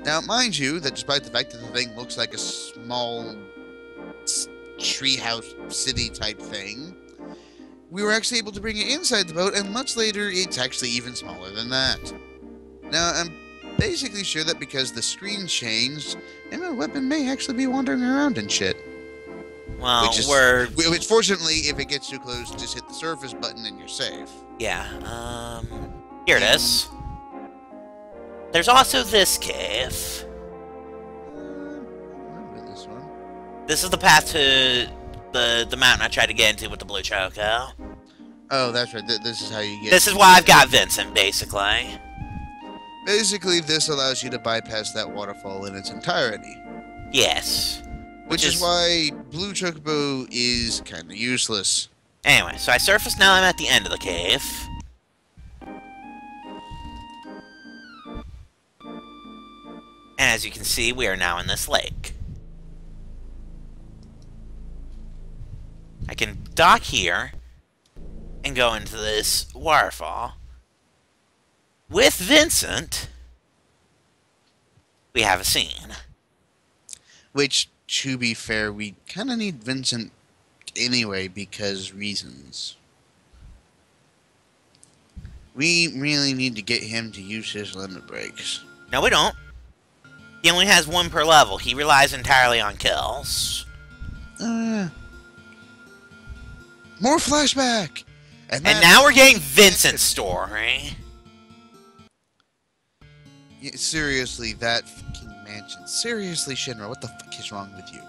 Now, mind you, that despite the fact that the thing looks like a small treehouse city type thing, we were actually able to bring it inside the boat, and much later, it's actually even smaller than that. Now, I'm basically sure that because the screen changed, and my weapon may actually be wandering around and shit. Well, which fortunately, if it gets too close, just hit the surface button and you're safe. Yeah, here it is. There's also this cave. Remember this one. This is the path to the mountain I tried to get into with the blue choco. Oh, that's right. This is how you get... This is why I've got Vincent, basically. Basically, this allows you to bypass that waterfall in its entirety. Yes. Which is why blue chocobo is kind of useless. Anyway, so I surfaced, now I'm at the end of the cave. And as you can see, we are now in this lake. I can dock here and go into this waterfall. With Vincent, we have a scene. Which, to be fair, we kind of need Vincent anyway because reasons. We really need to get him to use his limit breaks. No, we don't. He only has one per level. He relies entirely on kills. More flashback! And now we're getting Vincent's story. Yeah, seriously, that fucking mansion. Seriously, Shinra, what the fuck is wrong with you?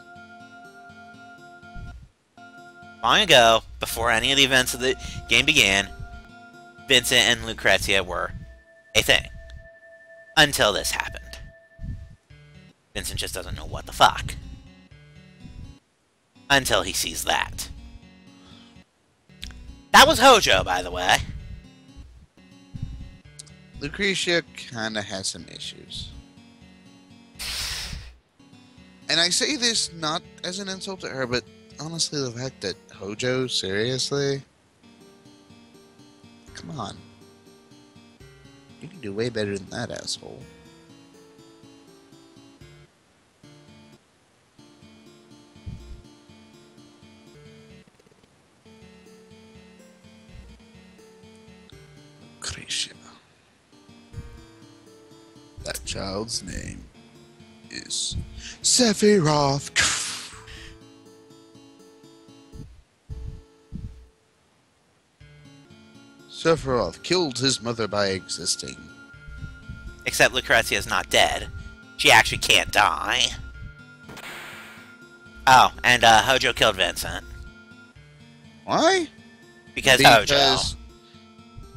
Long ago, before any of the events of the game began, Vincent and Lucrezia were a thing. Until this happened. Vincent just doesn't know what the fuck. Until he sees that. That was Hojo, by the way. Lucretia kinda has some issues. And I say this not as an insult to her, but honestly, the fact that Hojo, seriously? Come on. You can do way better than that, asshole. Lucretia. That child's name is Sephiroth. Sephiroth killed his mother by existing. Except Lucrezia is not dead. She actually can't die. Oh, and Hojo killed Vincent. Why? Because Hojo.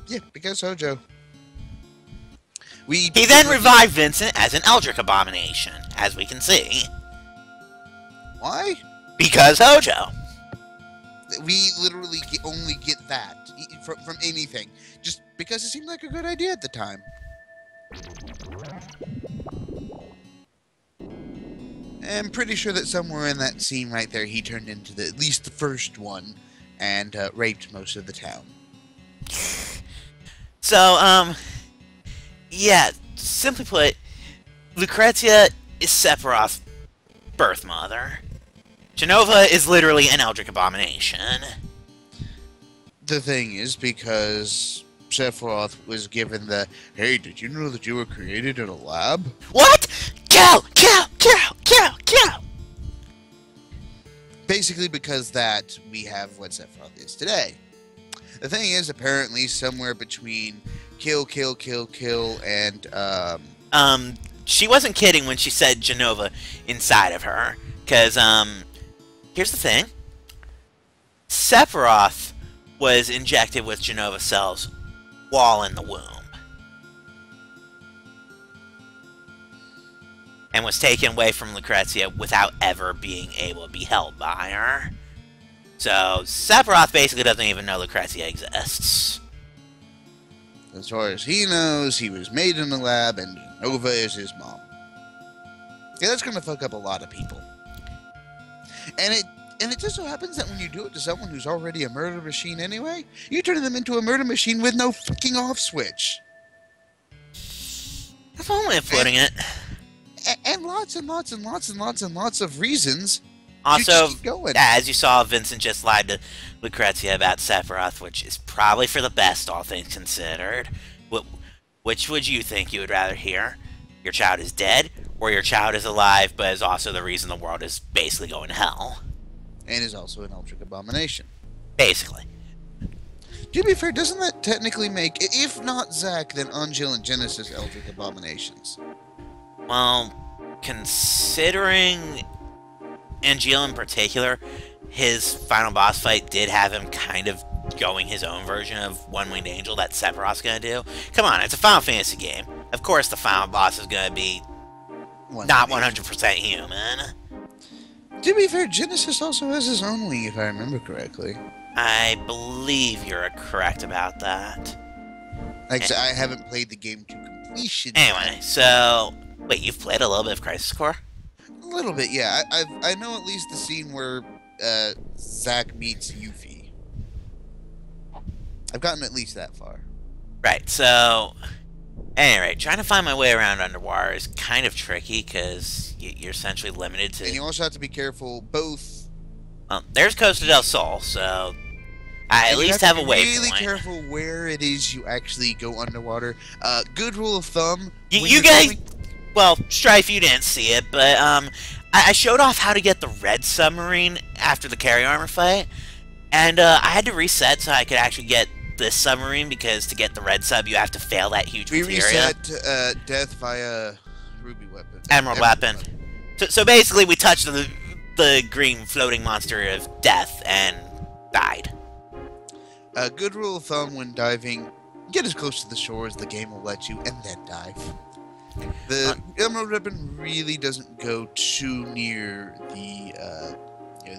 Yeah, because Hojo. He then revived Vincent as an Eldritch abomination, as we can see. Why? Because Hojo. We literally only get that from anything, just because it seemed like a good idea at the time. I'm pretty sure that somewhere in that scene right there, he turned into at least the first one and raped most of the town. So, yeah, simply put, Lucrezia is Sephiroth's birth mother. Genova is literally an Eldritch abomination. The thing is, because Sephiroth was given the, hey, did you know that you were created in a lab? What? Kill! Kill! Kill! Kill! Kill! Basically because that, we have what Sephiroth is today. The thing is, apparently, somewhere between kill, kill, kill, kill, and, she wasn't kidding when she said Genova inside of her. Because, here's the thing. Sephiroth was injected with Genova cells while in the womb. And was taken away from Lucrezia without ever being able to be held by her. So, Sephiroth basically doesn't even know Lucrezia exists. As far as he knows, he was made in a lab and Nova is his mom. Yeah, that's gonna fuck up a lot of people. And it And it just so happens that when you do it to someone who's already a murder machine anyway, you turn them into a murder machine with no fucking off switch. That's one way of putting it. And lots and lots and lots and lots and lots of reasons. Also, keep going. as you saw, Vincent just lied to Lucrezia about Sephiroth, which is probably for the best, all things considered. Which would you think you would rather hear? Your child is dead, or your child is alive, but is also the reason the world is basically going to hell? And is also an Eldritch Abomination. Basically. To be fair, doesn't that technically make, if not Zack, then Angel and Genesis Eldritch Abominations? Well, considering Angeal in particular, his final boss fight did have him kind of going his own version of One-Winged Angel that Sephiroth's gonna do. Come on, it's a Final Fantasy game. Of course the final boss is gonna be not 100% human. To be fair, Genesis also has his own wing, if I remember correctly. I believe you're correct about that. Like I said, I haven't played the game to completion. Anyway, so... Wait, you've played a little bit of Crisis Core? A little bit, yeah. I know at least the scene where Zack meets Yuffie. I've gotten at least that far. Right, so... Anyway, trying to find my way around underwater is kind of tricky, because you're essentially limited to... And you also have to be careful, both... Well, there's Costa del Sol, so... I at least have a waypoint. Be really careful where it is you actually go underwater. Good rule of thumb... You guys... Well, Strife, you didn't see it, but I showed off how to get the red submarine after the carry armor fight, and I had to reset so I could actually get this submarine, because to get the red sub, you have to fail that huge materia. We reset death via ruby weapon. Emerald weapon. So basically, we touched the green floating monster of death and died. A good rule of thumb when diving, get as close to the shore as the game will let you, and then dive. The Emerald Weapon really doesn't go too near the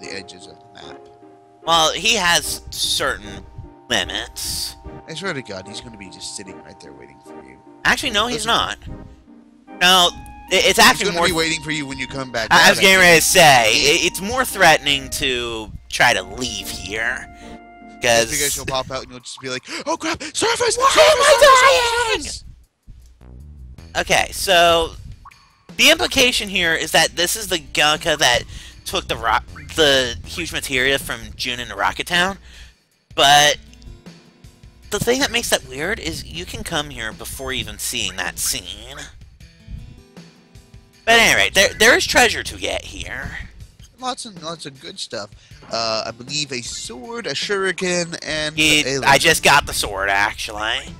the edges of the map. Well, he has certain limits. I swear to God, he's going to be just sitting right there waiting for you. Actually, no, he's not. No, it's actually more... He's going to be waiting for you when you come back. I was getting ready to say, it's more threatening to try to leave here. Because... You guys will pop out and you'll just be like, oh crap, surface! Why am I dying? Okay, so the implication here is that this is the Gunka that took the huge materia from June into Rocket Town, but the thing that makes that weird is you can come here before even seeing that scene. But anyway, there is treasure to get here. Lots and lots of good stuff. I believe a sword, a shuriken, and I just got the sword, actually.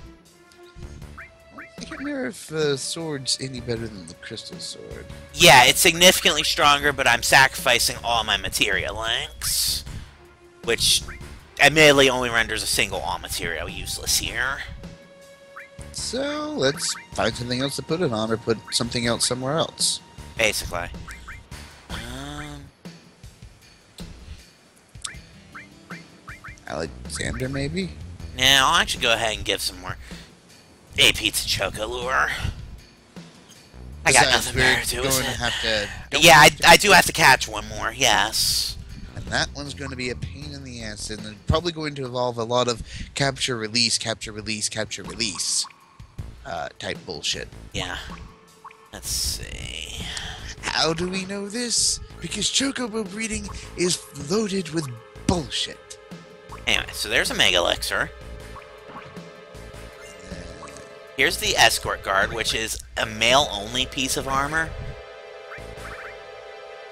I can't remember if sword's any better than the crystal sword. Yeah, it's significantly stronger, but I'm sacrificing all my materia links, which admittedly only renders a single all material useless here. So let's find something else to put it on, or put something else somewhere else. Basically. Alexander, maybe? Yeah, I'll actually go ahead and give some more A Pizza Choco Lure. I got nothing better to do with it. Yeah, I do have to catch one more, yes. And that one's going to be a pain in the ass, and they're probably going to involve a lot of capture, release, capture, release, capture, release type bullshit. Yeah. Let's see. How do we know this? Because Chocobo breeding is loaded with bullshit. Anyway, so there's a Mega Elixir. Here's the Escort Guard, which is a male-only piece of armor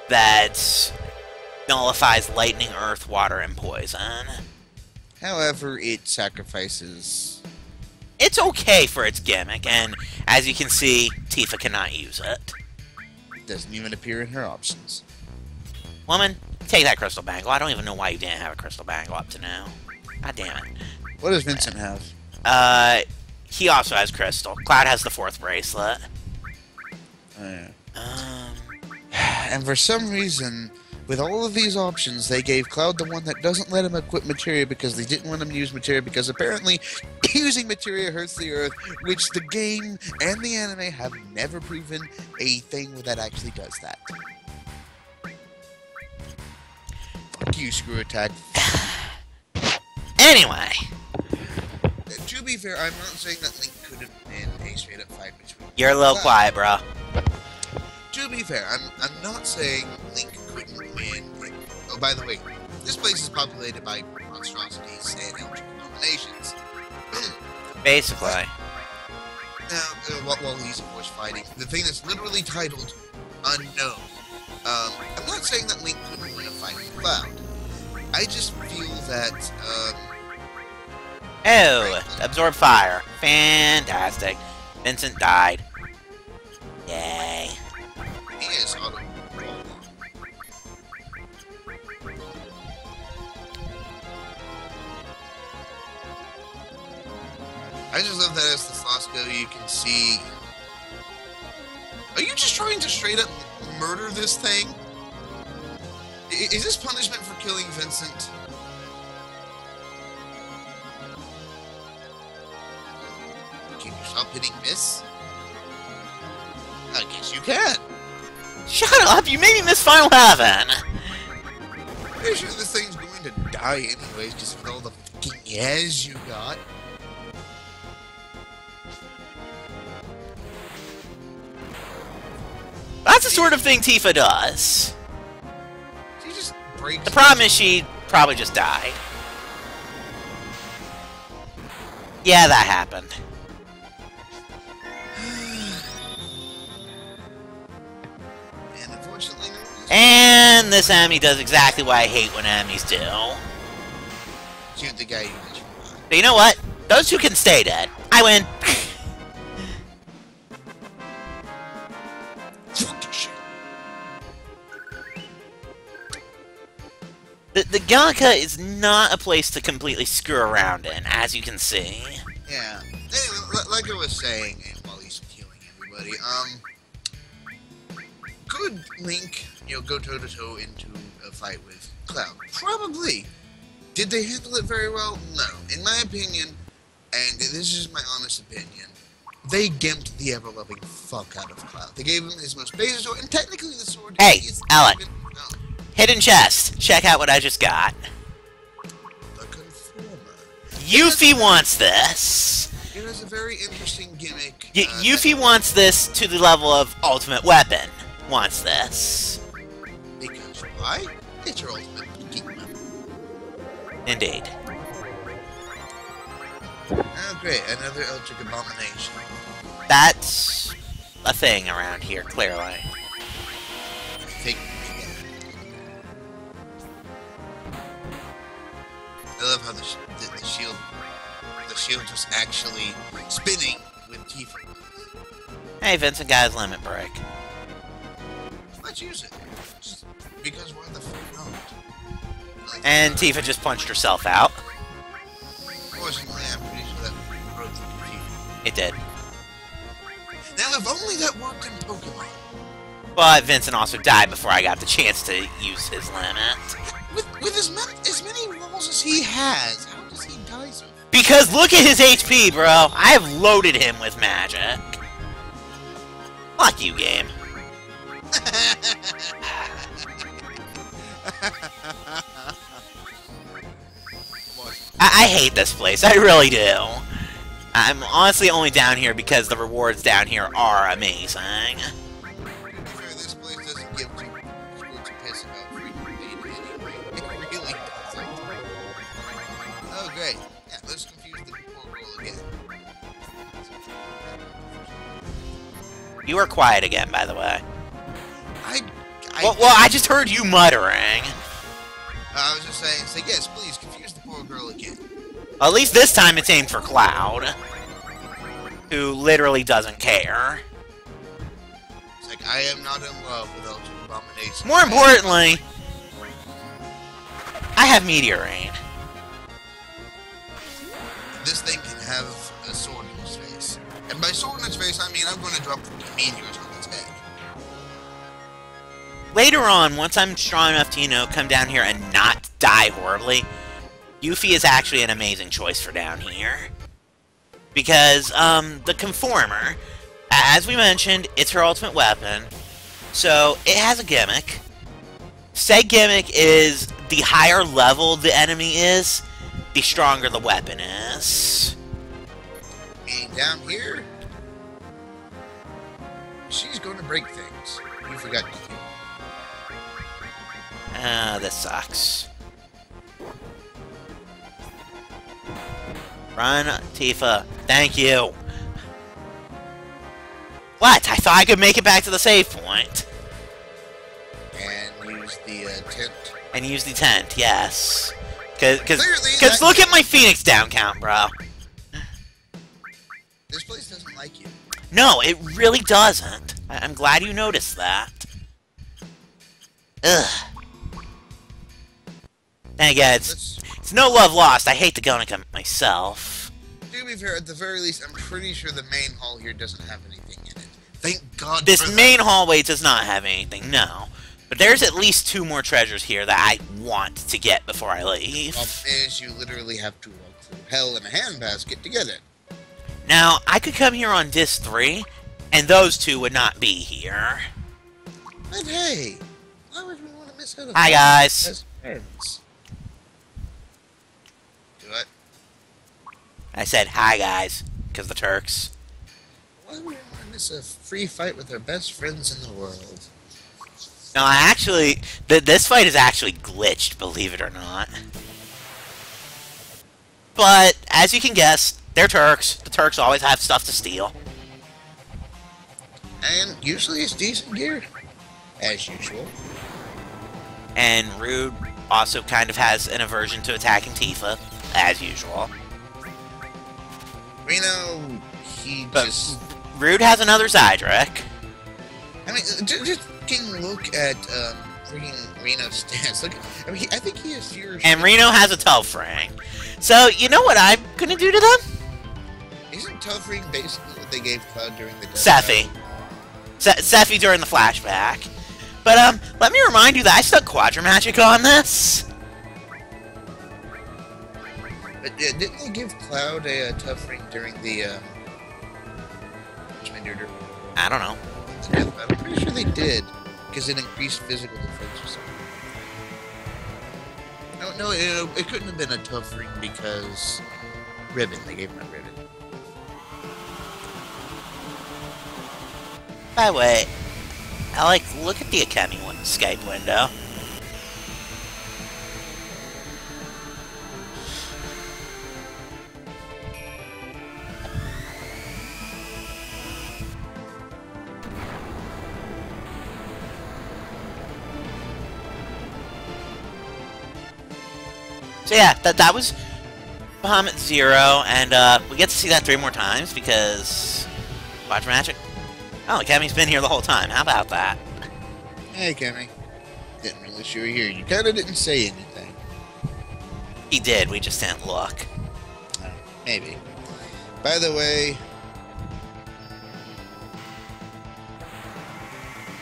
that nullifies lightning, earth, water, and poison. However, it sacrifices... It's okay for its gimmick, and as you can see, Tifa cannot use it. It doesn't even appear in her options. Woman, take that crystal bangle. I don't even know why you didn't have a crystal bangle up to now. God damn it. What does Vincent have? He also has crystal. Cloud has the 4th bracelet. Oh, yeah. And for some reason, with all of these options, they gave Cloud the one that doesn't let him equip materia because they didn't want him to use materia because apparently using materia hurts the earth, which the game and the anime have never proven a thing that actually does that. you, Screw Attack. Anyway. To be fair, I'm not saying that Link couldn't win a straight-up fight between... You're a little quiet, bro. To be fair, I'm not saying Link couldn't win. Oh, by the way, this place is populated by monstrosities and eldritch abominations. Basically. Now, while he's, of course, fighting, the thing that's literally titled Unknown. I'm not saying that Link couldn't win a fight with Cloud. I just feel that, Oh, absorb fire. Fantastic. Vincent died. Yay. he is auto. I just love that as the slots go, you can see... Are you just trying to straight up murder this thing? Is this punishment for killing Vincent? Can you stop hitting miss? I guess you can. Shut up! You made me miss Final Heaven! Pretty sure this thing's going to die anyways, just with all the fucking yes you got. That's the sort of thing Tifa does. She just breaks. The problem is she probably just died. Yeah, that happened. And unfortunately, And this enemy does exactly what I hate when enemies do. shoot the guy you mentioned. But you know what? Those two can stay dead. I win. The Gaka is not a place to completely screw around in, as you can see. Yeah. Anyway, like I was saying, and while he's healing everybody, could Link, go toe-to-toe into a fight with Cloud? Probably. Did they handle it very well? No. In my opinion, and this is my honest opinion, they gimped the ever-loving fuck out of Cloud. They gave him his most basic sword, and technically the sword Hey, is Alec. even... No. Hidden chest. Check out what I just got. The Conformer. Yuffie wants this. It is a very interesting gimmick. Yuffie wants this to the level of Ultimate Weapon. Wants this. Because why? It's your ultimate geek weapon. Indeed. Oh great, another eldritch abomination. That's a thing around here, clearly. I think I love how the shield was actually spinning with Tifa. Hey, Vincent got his limit break. Let's use it. Just because why the fuck not? Like, And Tifa just punched herself out. Fortunately, I'm pretty sure that broke the computer. It did. Now, if only that worked in Pokemon. But Vincent also died before I got the chance to use his limit. With as many rolls as he has, how does he die so fast? Because look at his HP, bro! I have loaded him with magic. Fuck you, game. I hate this place, I really do. I'm honestly only down here because the rewards down here are amazing. To be fair, this place doesn't give two squirts of piss about freaking data anyway. It really doesn't. Oh, great. Yeah, let's confuse the poor girl again. You are quiet again, by the way. Well, I just heard you muttering. I was just saying, say yes, please, confuse the poor girl again. At least this time it's aimed for Cloud, who literally doesn't care. It's like, I am not in love with Ultra Abomination. More importantly, I have Meteor Rain. This thing can have a sword in its face. And by sword in its face, I mean I'm going to drop meteors on its head. Later on, once I'm strong enough to, come down here and not die horribly, Yuffie is actually an amazing choice for down here. Because, the Conformer, as we mentioned, it's her ultimate weapon, so it has a gimmick. Said gimmick is the higher level the enemy is, the stronger the weapon is. And down here, she's going to break things. You forgot to do. This sucks. Run, Tifa. Thank you. What? I thought I could make it back to the save point. And use the tent. And use the tent, yes. Because look at my Phoenix down count, bro. This place doesn't like you. No, it really doesn't. I'm glad you noticed that. Ugh. And again, it's no love lost. I hate the Gonica myself. To be fair, at the very least, I'm pretty sure the main hall here doesn't have anything in it. Thank God. This main hallway does not have anything, no. But there's at least 2 more treasures here that I want to get before I leave. Problem is, you literally have to walk through hell in a handbasket to get it. Now, I could come here on Disc 3, and those 2 would not be here. But hey, why would we want to miss out on Hi, guys. as friends? Do it. I said, hi, guys, because the Turks. Why would we want to miss a free fight with our best friends in the world? No, I actually... this fight is actually glitched, believe it or not. But, as you can guess, they're Turks. The Turks always have stuff to steal. And usually it's decent gear. As usual. And Rude also kind of has an aversion to attacking Tifa, as usual. Reno, Rude has another Zydrek. I mean, just taking a look at freaking Reno's stance. Look, I mean, I think he is furious. And Reno has a Telfrang. So, you know what I'm gonna do to them? Isn't Telfrang basically what they gave Cloud during the Sephi. Sephi during the flashback. But, let me remind you that I stuck Quadra Magic on this. But didn't they give Cloud a Telfrang during the, I don't know. I'm pretty sure they did, because it increased physical defense or something. No, it couldn't have been a Telfrang because Ribbon. They gave him a Ribbon. By the way, look at the Akemi Skype window. So yeah, that was Bahamut 0, and we get to see that 3 more times because Watch Magic. Oh, Kemi's been here the whole time. How about that? Hey, Kemi. Didn't realize you were here. You kind of didn't say anything. He did. We just didn't look. Maybe. By the way,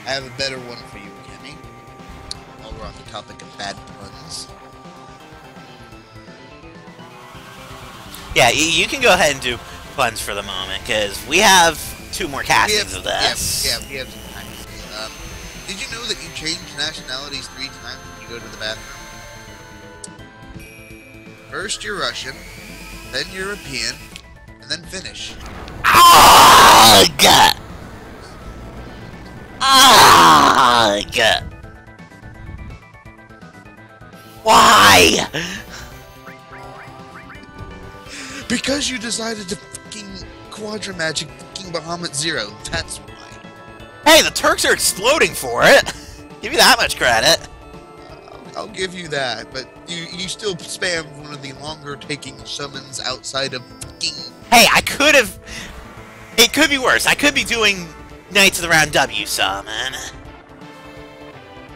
I have a better one for you, Kemi. While we're on the topic of bad puns. Yeah, you can go ahead and do puns for the moment, because we have 2 more castings of this. We have some time. Did you know that you change nationalities 3 times when you go to the bathroom? First you're Russian, then European, and then Finnish. Ugh! Ugh! Why? Because you decided to fucking Quadra Magic fucking Bahamut 0. That's why. Hey, the Turks are exploding for it. Give you that much credit. I'll give you that, but you still spammed one of the longer taking summons outside of fucking... Hey, I could have... It could be worse. I could be doing Knights of the Round W summon.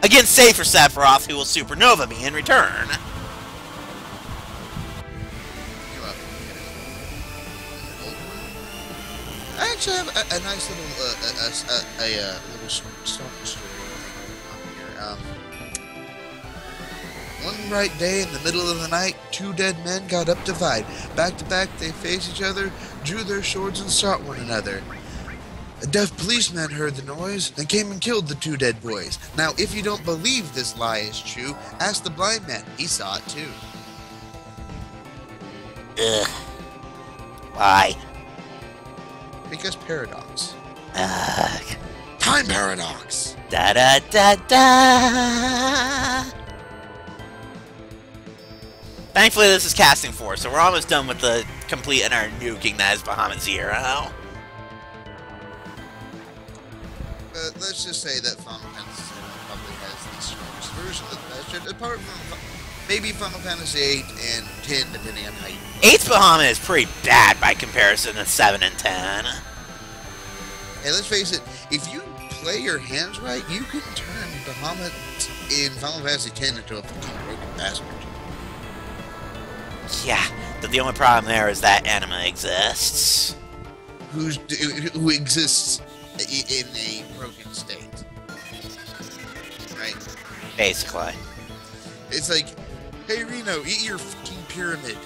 Against Safer Sephiroth, who will Supernova me in return. I actually have a nice little little song story here. One bright day in the middle of the night, 2 dead men got up to fight. Back to back, they faced each other, drew their swords, and shot one another. A deaf policeman heard the noise and came and killed the 2 dead boys. Now, if you don't believe this lie is true, ask the blind man. He saw it too. Ugh. Why? Because paradox. Ugh. Time paradox! Da da da da! Thankfully, this is Casting 4, so we're almost done with the complete and utter nuking that is Bahamut Zero. Let's just say that Final Fantasy VII probably has the strongest version of the best, apart from maybe Final Fantasy 8 and 10, depending on how you... 8's Bahamut is pretty bad by comparison to 7 and 10. Hey, let's face it, if you play your hands right, you can turn Bahamut in Final Fantasy X into a fucking broken bastard. Yeah, but the only problem there is that anima exists. Who exists in a broken state. Right? Basically. It's like, hey Reno, eat your fucking pyramid.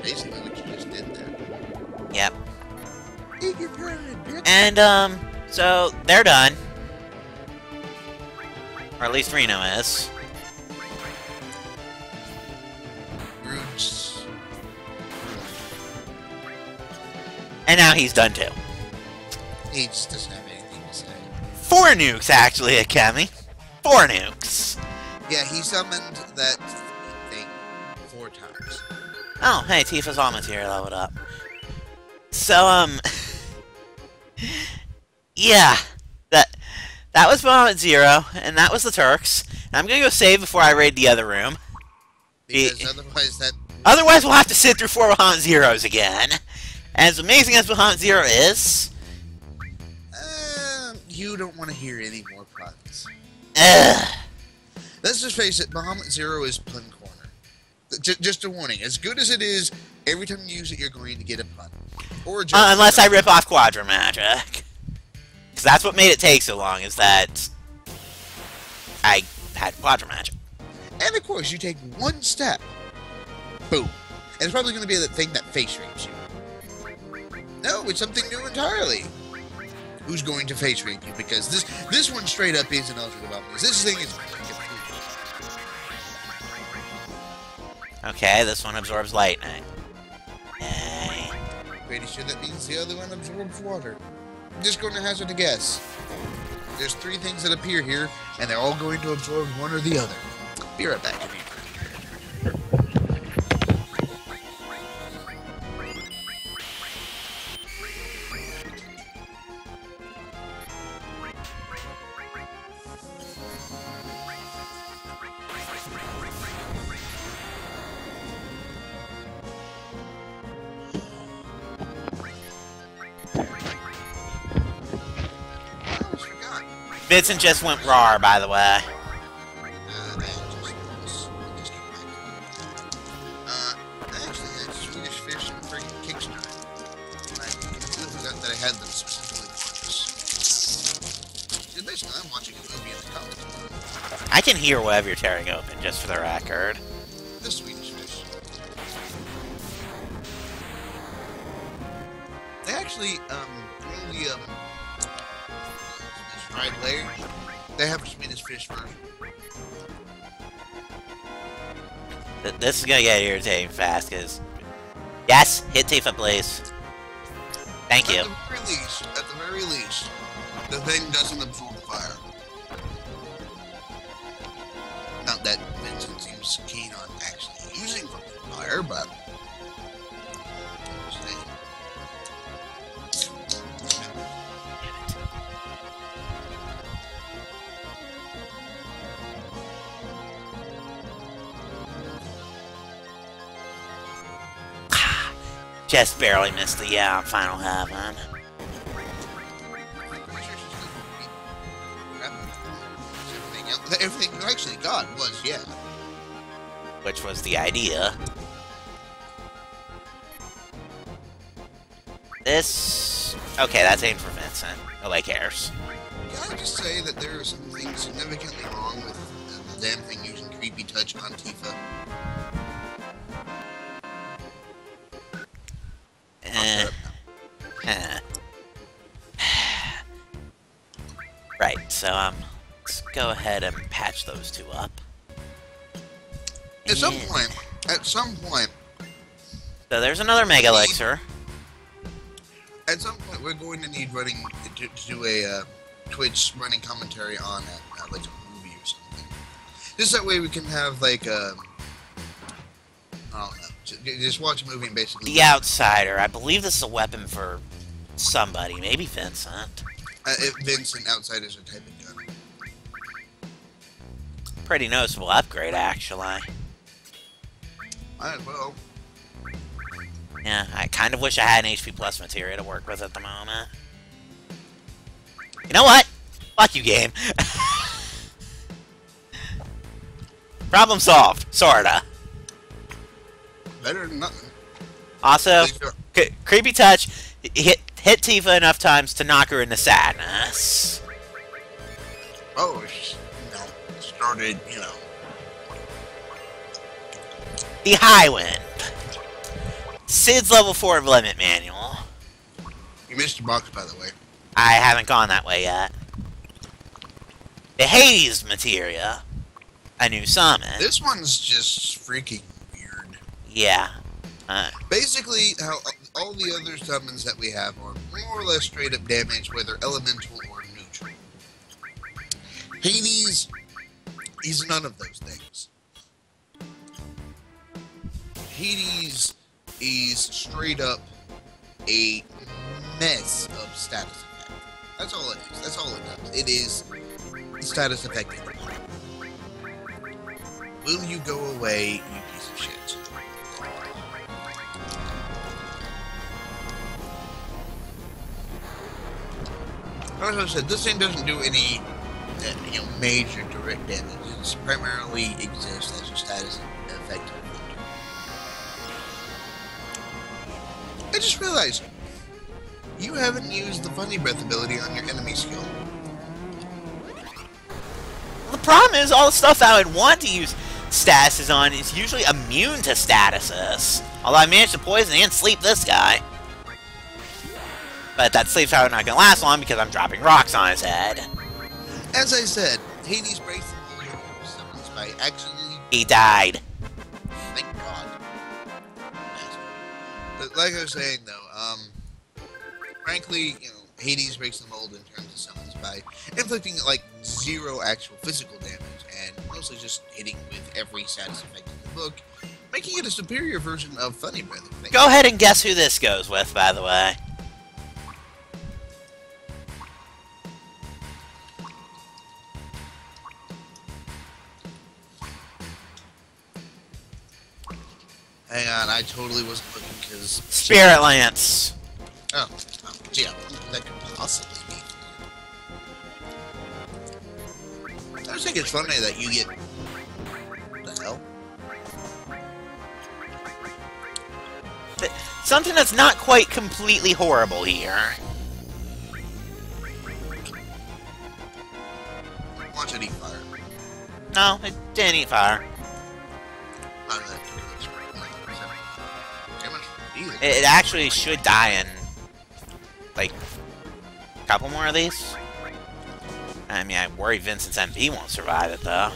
Basically what you just did there. Yep. Eat your pyramid, bitch. And, so, they're done. Or at least Reno is. Roots. And now he's done too. He just doesn't have anything to say. 4 nukes, actually, Akemi. 4 nukes. Yeah, he summoned that thing 4 times. Oh, hey, Tifa's almost here, leveled up. So, yeah, that was Bahamut Zero, and that was the Turks. And I'm gonna go save before I raid the other room. Because Otherwise, we'll have to sit through 4 Bahamut Zeros again. As amazing as Bahamut Zero is... you don't want to hear any more puns. Ugh. Let's just face it, Bahamut Zero is pun corner. Just a warning, as good as it is, every time you use it, you're going to get a pun. Or a joke. Unless I rip off Quadra Magic. Because that's what made it take so long, is that I had Quadra Magic. And of course, you take one step. Boom. And it's probably going to be that thing that face rapes you. No, it's something new entirely. Who's going to face rape you? Because this one straight up is an alternate about this. This thing is... Okay, this one absorbs lightning. Yay. Pretty sure that means the other one absorbs water. I'm just going to hazard a guess. There's 3 things that appear here, and they're all going to absorb one or the other. Be right back. Vincent just went raw, by the way. Actually, had Swedish Fish and freaking Kickstarter. I completely forgot that I had them specifically for this. Basically, I'm watching a movie in the college. I can hear whatever you're tearing open, just for the record. The Swedish Fish. They actually, really, fried layer, they have a Swedish Fish version. This is gonna get irritating fast, because... Yes, hit Tifa, please. Thank you. At the very least, the thing doesn't absorb fire. Not that Vincent seems keen on actually using fire, but... Just barely missed the final heaven. Everything you actually got was, yeah. Which was the idea. This... Okay, that's aimed for Vincent. Nobody cares. Can I just say that there are some things significantly wrong with the damn thing using Creepy Touch on Tifa? Right, so, let's go ahead and patch those two up. At some point... So there's another Mega Elixir. At some point, we're going to need to do a Twitch running commentary on like a movie or something. Just that way we can have like I don't know, just watch a movie and basically. The Outsider. I believe this is a weapon for somebody, maybe Vincent. Vincent, Outsiders are type of gun. Pretty noticeable upgrade, actually. Well. Yeah, I kind of wish I had an HP Plus materia to work with at the moment. You know what? Fuck you, game. Problem solved. Sorta. Better than nothing. Also, creepy touch. Hit Tifa enough times to knock her into sadness. Oh, started, The High Wind. Sid's level 4 of Limit Manual. You missed your box, by the way. I haven't gone that way yet. The Hades Materia. A new summon. This one's just freaking weird. Yeah. Basically, how all the other summons that we have are more or less straight up damage, whether elemental or neutral. Hades, he's none of those things. Hades is straight up a mess of status effect. That's all it is. That's all it does. It is status effect. Will you go away, you piece of shit? As I said, this thing doesn't do any major direct damage. It primarily exists as a status effect. I just realized you haven't used the Funny Breath ability on your enemy skill. The problem is all the stuff that I would want to use statuses on is usually immune to statuses. Although I managed to poison and sleep this guy. But that sleep's probably not going to last long because I'm dropping rocks on his head. As I said, Hades breaks the illusion of summons by accidentally... He died. Thank God. But like I was saying, though, frankly, Hades breaks the mold in terms of summons by inflicting, like, 0 actual physical damage, and mostly just hitting with every status effect in the book, making it a superior version of Funny Breath. Go ahead and guess who this goes with, by the way. Hang on, I totally wasn't looking because... Spirit Lance. Oh, yeah, that could possibly be. I just think it's funny that you get... What the hell? Something that's not quite completely horrible here. Watch it eat fire. No, it didn't eat fire. It actually should die in, like, a couple more of these. I mean, I worry Vincent's MP won't survive it, though.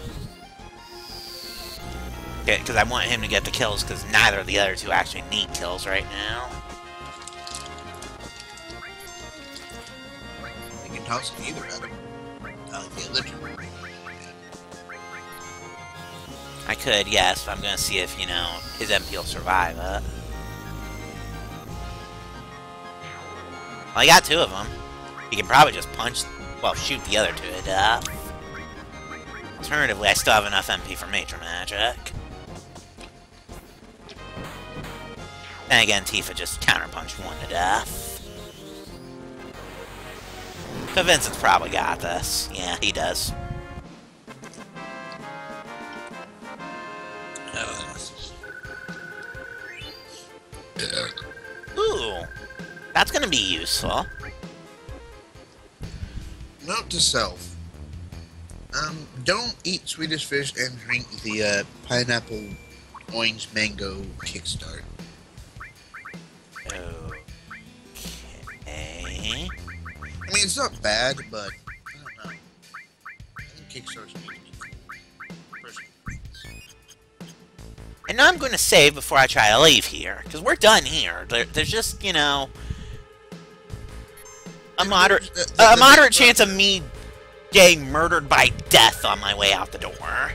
Because I want him to get the kills, because neither of the other two actually need kills right now. You can toss it either at him. The other two. I could, yes, but I'm going to see if, his MP will survive it. Well, I got 2 of them. He can probably just shoot the other 2 to death. Alternatively, I still have enough MP for Major Magic. Then again, Tifa just counterpunched 1 to death. But Vincent's probably got this. Yeah, he does. Ooh. That's gonna be useful. Note to self. Don't eat Swedish fish and drink the pineapple orange mango kickstart. Okay. I mean, it's not bad, but I don't know. kickstarts me. Personally. And now I'm going to save before I try to leave here, because we're done here. There's just, you know, a moderate chance of me getting murdered by death on my way out the door.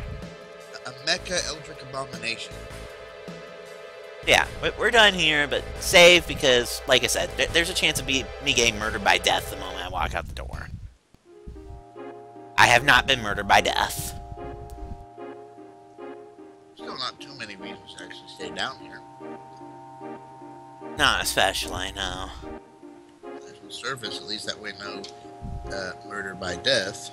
A mecha eldritch abomination. Yeah, we're done here, but save because, like I said, there's a chance of me getting murdered by death the moment I walk out the door. I have not been murdered by death. Still not too many reasons to actually stay down here. Not especially, no. Actual surface, at least that way no murder by death.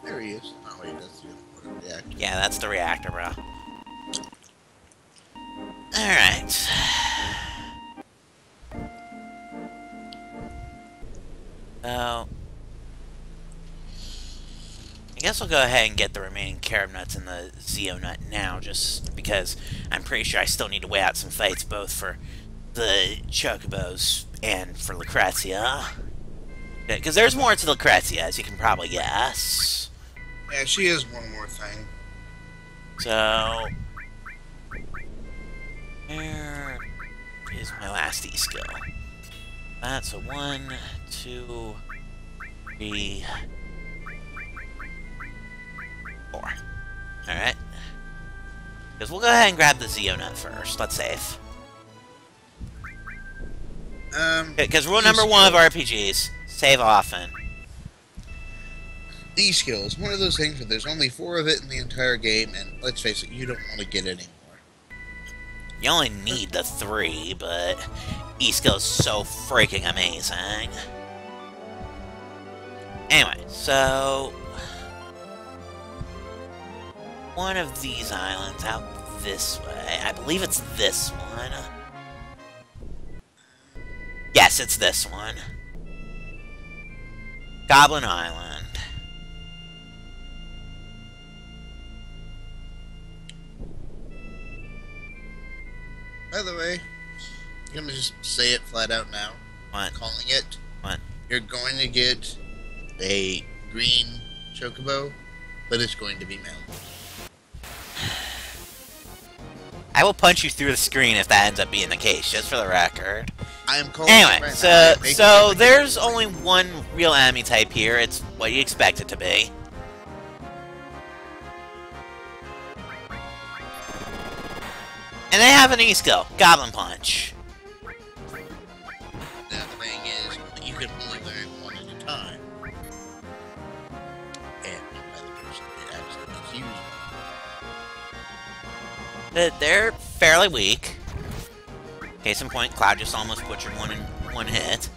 There he is. Oh wait, that's the reactor. Yeah, that's the reactor, bro. Alright. So... I guess I'll go ahead and get the remaining carob nuts and the Zeo nut now, just because I'm pretty sure I still need to wait out some fights, both for the Chocobos and for Lucrezia. Because there's more to Lucrezia, as you can probably guess. Yeah, she is one more thing. So... where is my last E-skill? That's a 1, 2, 3... 4. Alright. Because we'll go ahead and grab the Zeo nut first. Let's save. Because rule number 1 of RPGs, save often. E-skill is one of those things where there's only 4 of it in the entire game, and let's face it, you don't want to get any more. You only need the 3, but E-skill is so freaking amazing. Anyway, so... one of these islands out this way. I believe it's this one. Yes, it's this one. Goblin Island. By the way, I'm gonna just say it flat out now. What? I'm calling it. What? You're going to get a green chocobo, but it's going to be male. I will punch you through the screen if that ends up being the case, just for the record. I am calling anyway, it right so there's only one real enemy type here. It's what you expect it to be. And they have an E-skill, Goblin Punch. Now the thing is, you can only learn one at a time. And another person can actually use But they're fairly weak. Case in point, Cloud just almost butchered one in one hit.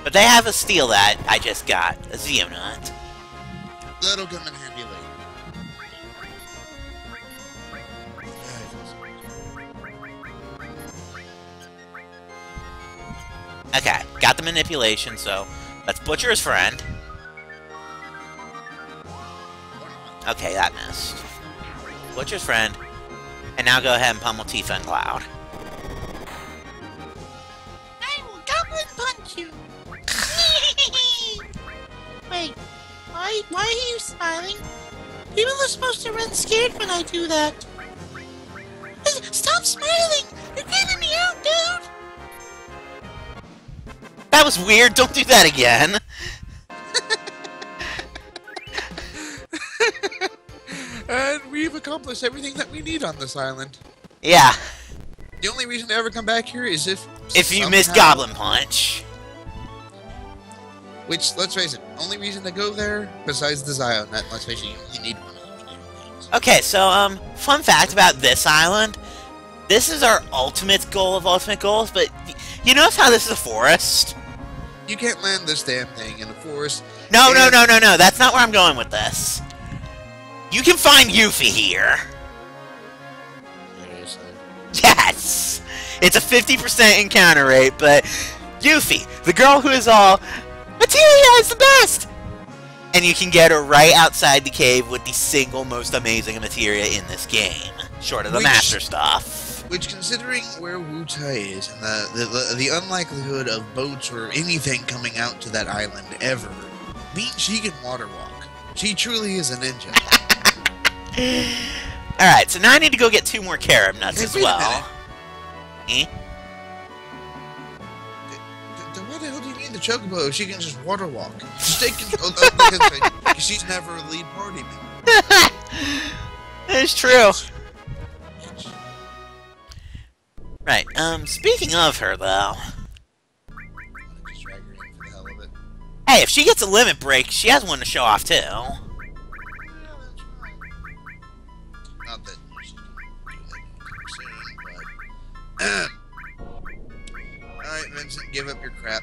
But they have a steal that I just got, a Zeo nut. That'll come in handy later. Okay, got the manipulation, so let's butcher his friend. Okay, that missed. Butcher's friend. And now go ahead and pummel Tifa and Cloud. I will goblin punch you! Wait, why are you smiling? People are supposed to run scared when I do that. Stop smiling! You're getting me out, dude! That was weird, don't do that again! And we've accomplished everything that we need on this island. Yeah. The only reason to ever come back here is if you miss Goblin Punch. Which, let's face it, only reason to go there, besides the Zio Nut, let's face it, you only need one of those damn things. Okay, so, fun fact about this island. This is our ultimate goal of ultimate goals, but you notice how this is a forest? You can't land this damn thing in a forest. No, that's not where I'm going with this. You can find Yuffie here. Seriously? Yes! It's a 50% encounter rate, but Yuffie, the girl who is all, Materia is the best! And you can get her right outside the cave with the single most amazing materia in this game. Short of the master stuff. Which, considering where Wu-Tai is, and the unlikelihood of boats or anything coming out to that island ever, means she can water walk. She truly is a ninja. Alright, so now I need to go get 2 more carob nuts as well. Eh? What the hell do you mean the chocobo if she can just water walk? Just take control because she's never a lead party member. It's true. Right, speaking of her, though. Just drag her in for the hell of it. Hey, if she gets a limit break, she has one to show off, too. Not that she's gonna do that anytime soon, but... Alright, Vincent, give up your crap.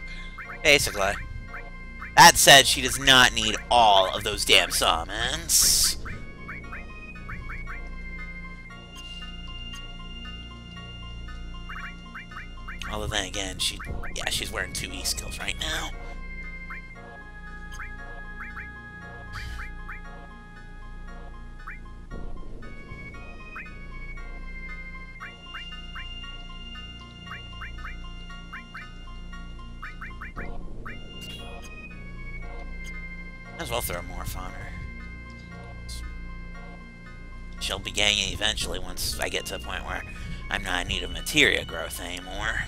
Basically. That said, she does not need all of those damn summons. Although then again, she's wearing 2 E-skills right now. Might as well throw Morph on her. She'll be ganging eventually once I get to a point where I'm not in need of materia growth anymore.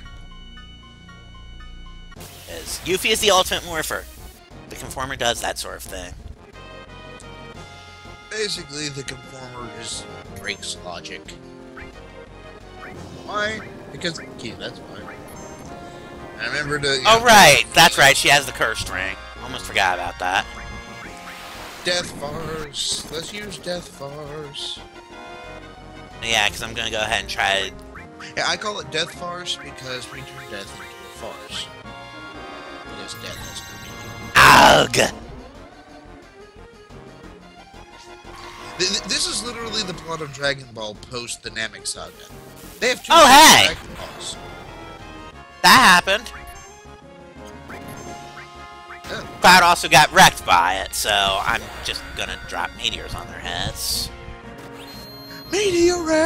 Because Yuffie is the ultimate morpher. The Conformer does that sort of thing. Basically, the Conformer just breaks logic. Why? Because, yeah, that's why. I remember to... Oh, right! That's right, she has the cursed ring. Almost forgot about that. Death farce. Let's use death farce. Yeah, because I'm going to go ahead and try to... Yeah, I call it death farce because we turn death into a farce. Because death has to be. Ugh! This is literally the plot of Dragon Ball post the Namek Saga. They have 2 hey! Dragon Balls. That happened. Yeah. Cloud also got wrecked by it, so I'm just gonna drop meteors on their heads. Meteor rain!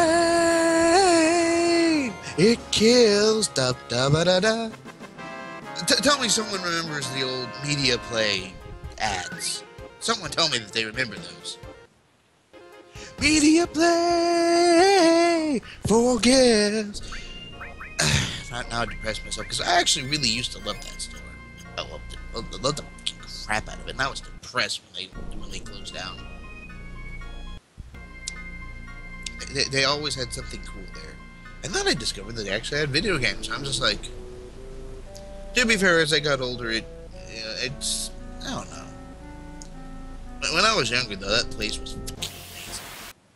It kills. Da da da da da. Tell me someone remembers the old media play ads. Someone tell me that they remember those. Media play forgives. Now I depressed myself because I actually really used to love that store. I loved it. I loved the crap out of it. And I was depressed when they closed down. They always had something cool there. And then I discovered that they actually had video games. I'm just like, to be fair, as I got older, it's, I don't know. When I was younger, though, that place was fucking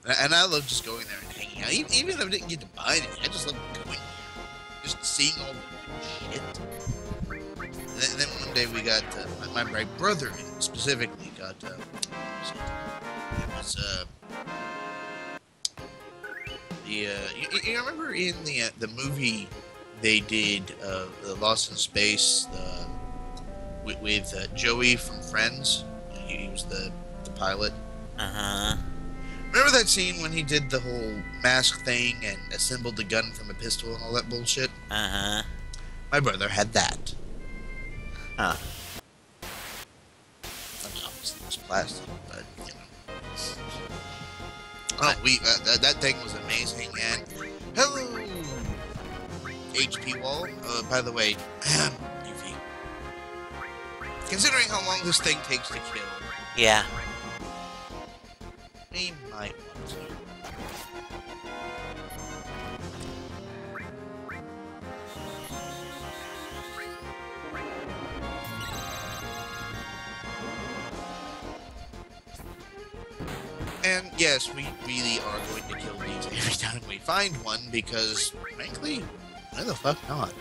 amazing. And I loved just going there and hanging out. Even if I didn't get to buy anything, I just loved going there. Just seeing all the shit. And then one day we got, my brother specifically got, it was, you remember in the movie they did the Lost in Space with Joey from Friends? He was the pilot. Uh-huh. Remember that scene when he did the whole mask thing and assembled the gun from a pistol and all that bullshit? Uh-huh. My brother had that. Huh. I mean, obviously it was plastic, but, you know. Oh, that thing was amazing, and hello, HP wall. By the way, Yuffie. Considering how long this thing takes to kill, Yeah. we might want to. And yes, we really are going to kill these every time we find one because, frankly, why the fuck not?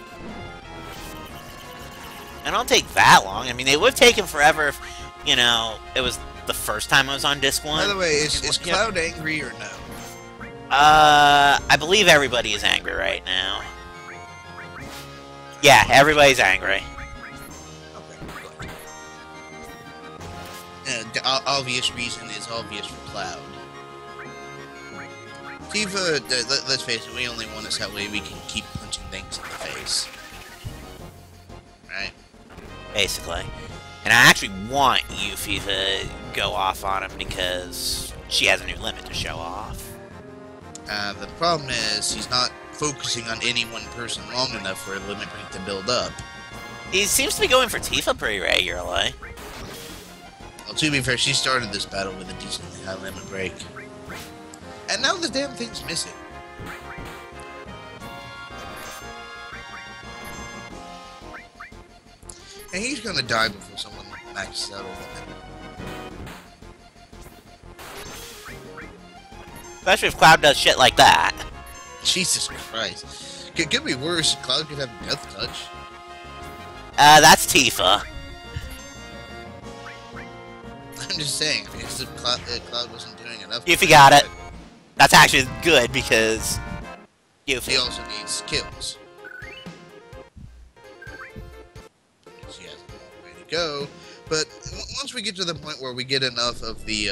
It don't take that long. I mean, it would have taken forever if, you know, it was the first time I was on Disc 1. By the way, is Cloud angry or no? I believe everybody is angry right now. Yeah, everybody's angry. Okay, good. the obvious reason is obvious for Cloud. Tifa, let's face it, we only want us that way we can keep punching things in the face. Right? Basically. And I actually want Yuffie to go off on him because she has a new limit to show off. The problem is he's not focusing on any one person long enough for a limit break to build up. He seems to be going for Tifa pretty regularly. Well, to be fair, she started this battle with a decently high limit break. And now the damn thing's missing. And he's gonna die before someone maxes out over him. Especially if Cloud does shit like that. Jesus Christ. Could be worse. Cloud could have Death Touch. That's Tifa. I'm just saying, I mean, if Cloud wasn't doing enough... Yuffie got it. That's actually good because... Yuffie. He also needs kills. She has a long way to go. But once we get to the point where we get enough of the...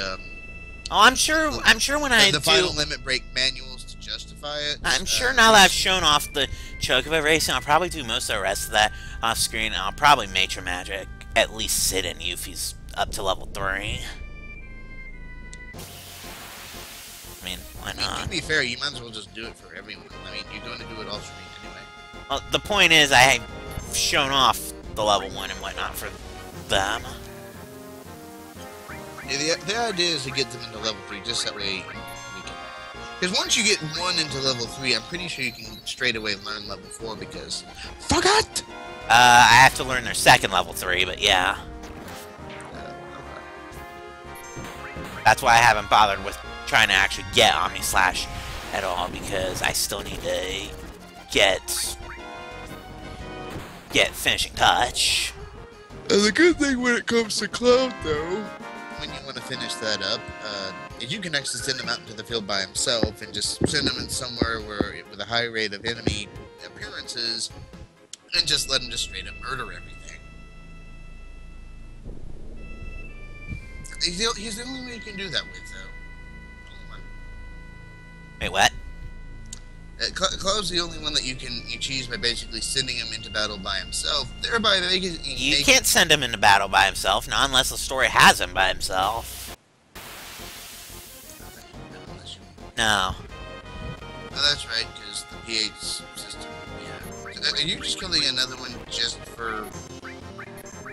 Oh, I'm sure when I the do... final limit break manuals to justify it. I'm sure now that I've shown off the Chocobo racing, I'll probably do most of the rest of that off screen, and I'll probably Matrix Magic at least sit in Yuffie's up to level 3. I mean, why not? To be fair, you might as well just do it for everyone. I mean, you're going to do it off screen anyway. Well, the point is, I have shown off the level 1 and whatnot for them. Yeah, the idea is to get them into level 3, just that way we can... Because once you get one into level 3, I'm pretty sure you can straight away learn level 4, because... Forgot! I have to learn their second level 3, but yeah. That's why I haven't bothered with trying to actually get Omni Slash at all, because I still need to get Finishing Touch. And the good thing when it comes to Cloud, though, when you want to finish that up, is you can actually send him out into the field by himself and just send him in somewhere where with a high rate of enemy appearances, and just let him just straight up murder everything. He's the only one you can do that with, though. Wait, what? Cloud's the only one that you can cheese by basically sending him into battle by himself, thereby making... You can't send him into battle by himself, not unless the story has him by himself. No. No, that's right, because the PH system, yeah. So, are you just killing another one just for...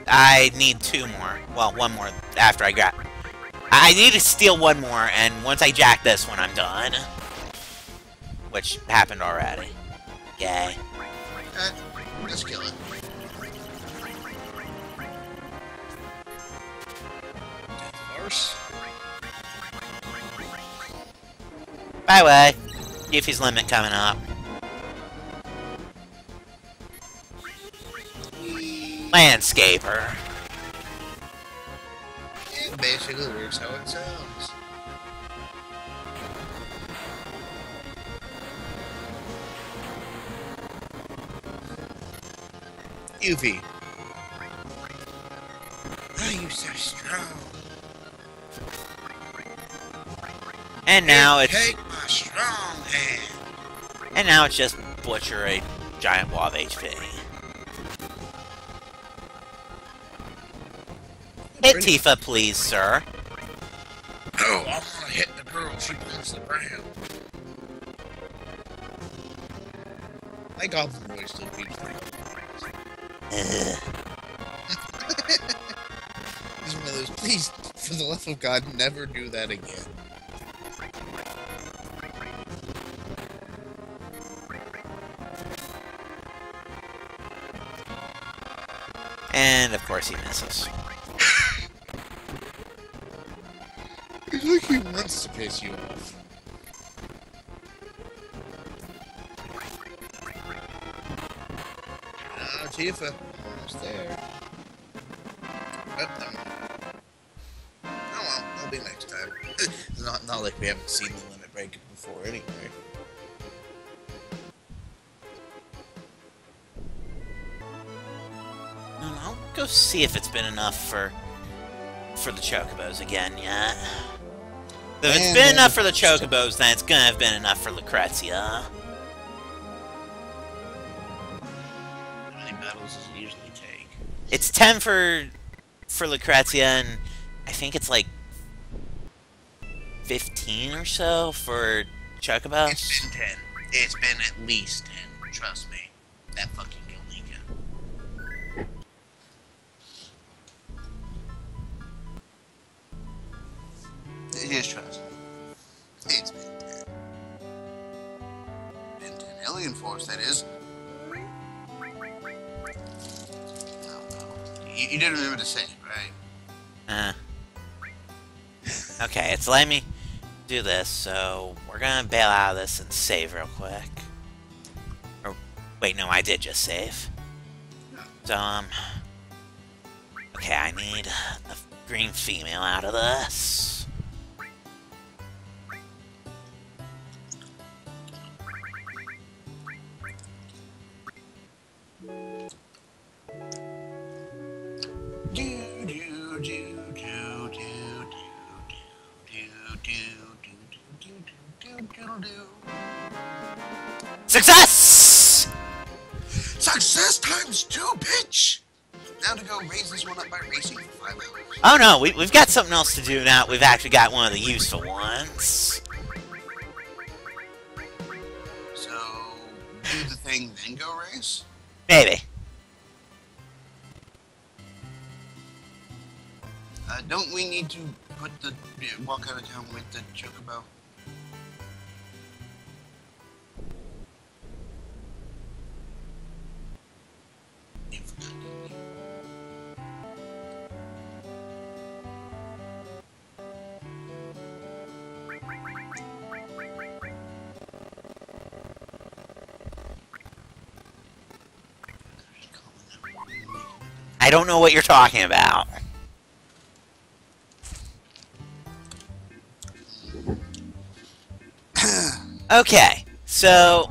I need 2 more. Well, 1 more after I grab... I need to steal 1 more, and once I jack this one, I'm done. Which happened already. Yay. Just kill it. Farce. By the way, Yuffie's limit coming up. Landscaper. It basically works how it sounds. Yuffie. Why are you so strong? And now it's... Take my strong hand. And now it's just butcher a giant wall of HP. Hit Tifa, please, sir. No, I want to hit the girl. She wins the round. My goblin boy still keeps me. This is one of those, please, for the love of God, never do that again. And, of course, he misses. It's like he wants to piss you off. Oh, Tifa. Almost there. Oh well, that'll be next time. It's not like we haven't seen the limit break before anyway. I'll go see if it's been enough for the chocobos again yet. If it's been enough for the chocobos, then it's gonna have been enough for Lucrezia. How many battles does it usually take? It's 10 for Lucrezia, and I think it's like 15 or so for chocobos. It's been 10. It's been at least 10. Trust me. That fucking Galika. Just trust me. It's been 10. Been 10. Alien Force, that is. No. You didn't remember to say it, right? Okay, it's letting me do this, so we're gonna bail out of this and save real quick. Or, wait, no, I did just save. So, okay, I need a green female out of this. Success! Success times 2, bitch! Now to go raise this one up by racing for 5 hours. Oh no, we've got something else to do now. We've actually got one of the useful ones. So, do the thing, then go race? Maybe. Don't we need to put the walk out of town with the chocobo? You forgot, didn't you? I don't know what you're talking about. Okay, so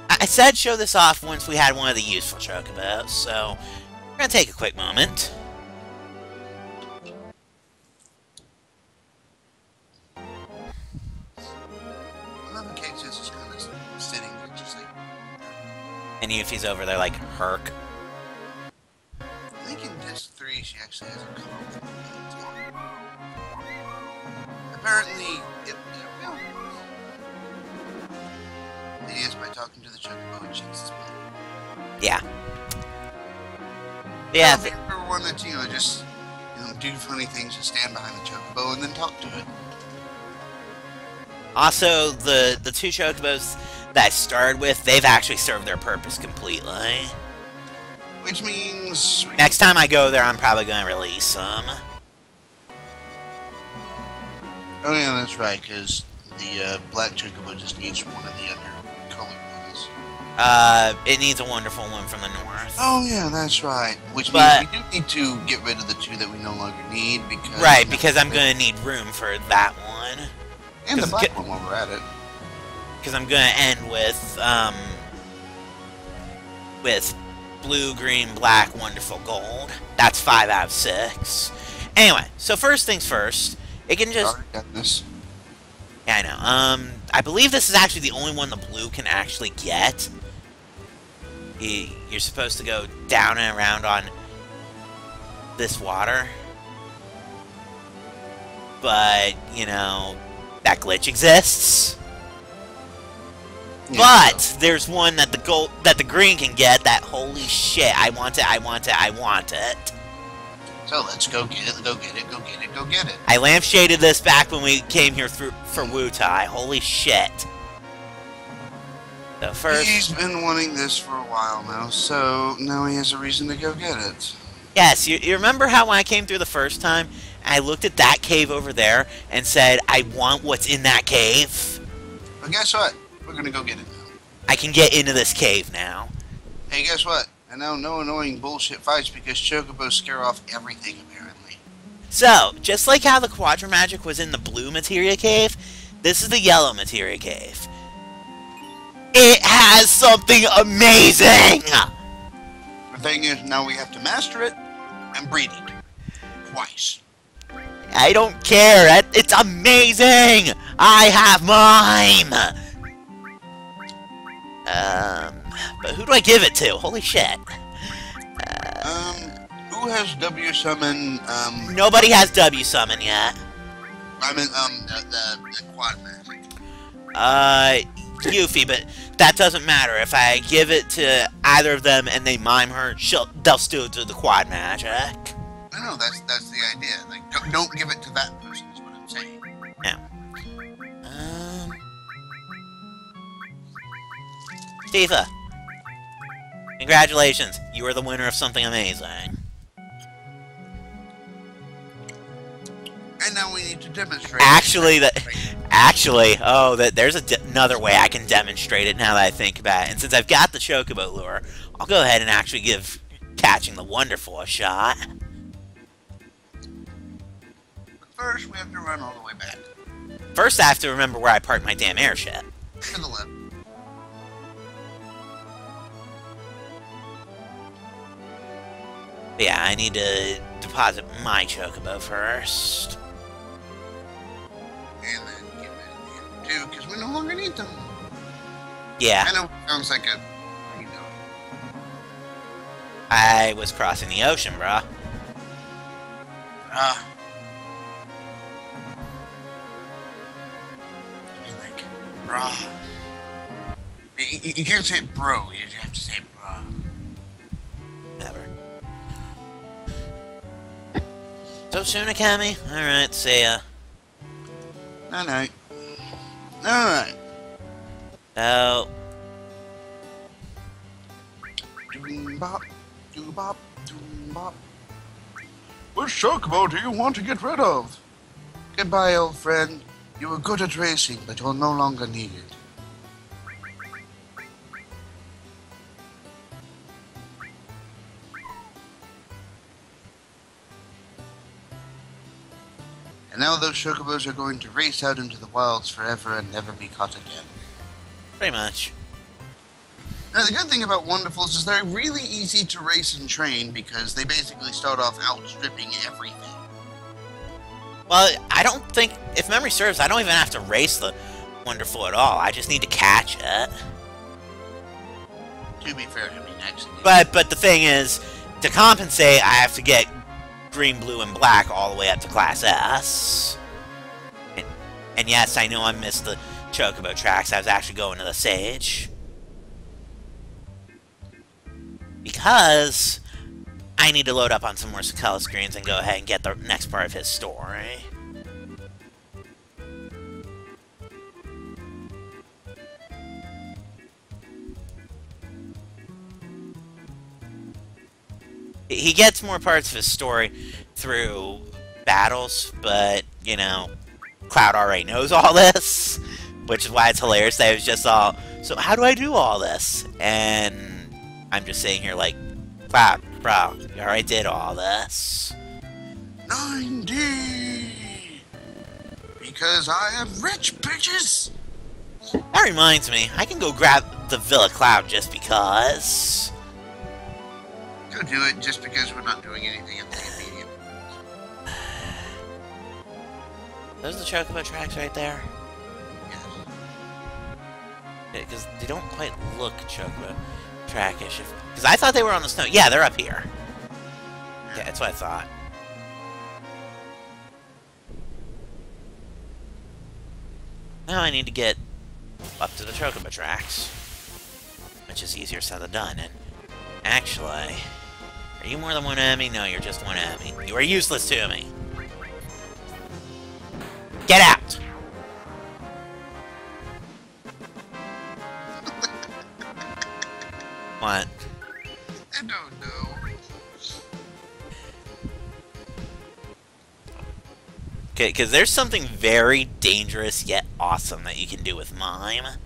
I said show this off once we had one of the useful chocobos, so we're gonna take a quick moment. Case is kind of sitting there, just like. And Yuffie's over there like Herc. I think in disc 3 she actually has a comment. Apparently, it is by talking to the chocobo and shits its mouth. Yeah. Yeah. If you're one that, just do funny things, just stand behind the chocobo and then talk to it. Also, the two chocobos that I started with, they've actually served their purpose completely. Which means... Next time I go there, I'm probably going to release them. Oh yeah, that's right, because the black chocobo just needs one of the other colored ones. It needs a wonderful one from the north. Oh yeah, that's right. Which means we do need to get rid of the two that we no longer need, because... Right, because I'm going to need room for that one. And the black one while we're at it. Because I'm going to end with blue, green, black, wonderful, gold. That's 5 out of 6. Anyway, so first things first, it can just... Got this. Yeah, I know. I believe this is actually the only one the blue can actually get. You're supposed to go down and around on this water. But, that glitch exists. Yeah. But there's one that the green can get that, holy shit, I want it. So let's go get it, go get it, go get it, go get it. I lampshaded this back when we came here for Wutai. Holy shit. So first... He's been wanting this for a while now, so now he has a reason to go get it. Yes, you remember how when I came through the first time, I looked at that cave over there and said, I want what's in that cave? But guess what? We're gonna go get it now. I can get into this cave now. Hey, guess what? And now no annoying bullshit fights because chocobos scare off everything, apparently. So, just like how the Quadra Magic was in the blue materia cave, this is the yellow materia cave. It has something amazing! The thing is, now we have to master it and breed it. Twice. I don't care. It's amazing. I have mime. But who do I give it to? Holy shit. Who has W summon? Nobody has W summon yet. I mean, the quad magic. Yuffie, but that doesn't matter. If I give it to either of them and they mime her, they'll still do the quad magic. I know, that's the idea. Like, don't give it to that person, is what I'm saying. Yeah. Tifa, congratulations. You are the winner of something amazing. And now we need to demonstrate. Actually, there's another way I can demonstrate it now that I think about it. And since I've got the Chocobo lure, I'll go ahead and actually give catching the Wonderful a shot. But first, we have to run all the way back. First, I have to remember where I parked my damn airship. To the left. But yeah, I need to deposit my Chocobo first. And then get rid of the other two, because we no longer need them. Yeah. I know it sounds like a... you know. I was crossing the ocean, bruh. Like, brah. You can't say it bro, you have to say it brah. Never. So soon, Akemi? Alright, see ya. Night-night. Alright. Oh. Doom-bop, doom-bop, doom-bop. Which Chocobo do you want to get rid of? Goodbye, old friend. You were good at racing, but you're no longer needed. And now those Chocobos are going to race out into the wilds forever and never be caught again. Pretty much. Now, the good thing about Wonderfuls is they're really easy to race and train because they basically start off outstripping everything. Well, I don't think, if memory serves, I don't even have to race the Wonderful at all. I just need to catch it. To be fair to me, actually. But the thing is, to compensate, I have to get green, blue, and black all the way up to Class S. And yes, I know I missed the Chocobo tracks. I was actually going to the Sage. Because I need to load up on some more Sakella screens and go ahead and get the next part of his story. He gets more parts of his story through battles, but, you know, Cloud already knows all this, which is why it's hilarious that it was just all, so how do I do all this? And I'm just sitting here like, Cloud, bro, you already did all this. 90! Because I am rich, bitches! That reminds me, I can go grab the Villa Cloud just because. Go do it just because we're not doing anything at the immediate. Those are the Chocobo tracks right there? Yes. Because they don't quite look Chocobo trackish. Because I thought they were on the snow. Yeah, they're up here. Yeah, that's what I thought. Now I need to get up to the Chocobo tracks. Which is easier said than done. And actually, are you more than one enemy? No, you're just one enemy. You are useless to me. Get out! What? I don't know. Okay, because there's something very dangerous yet awesome that you can do with Mime.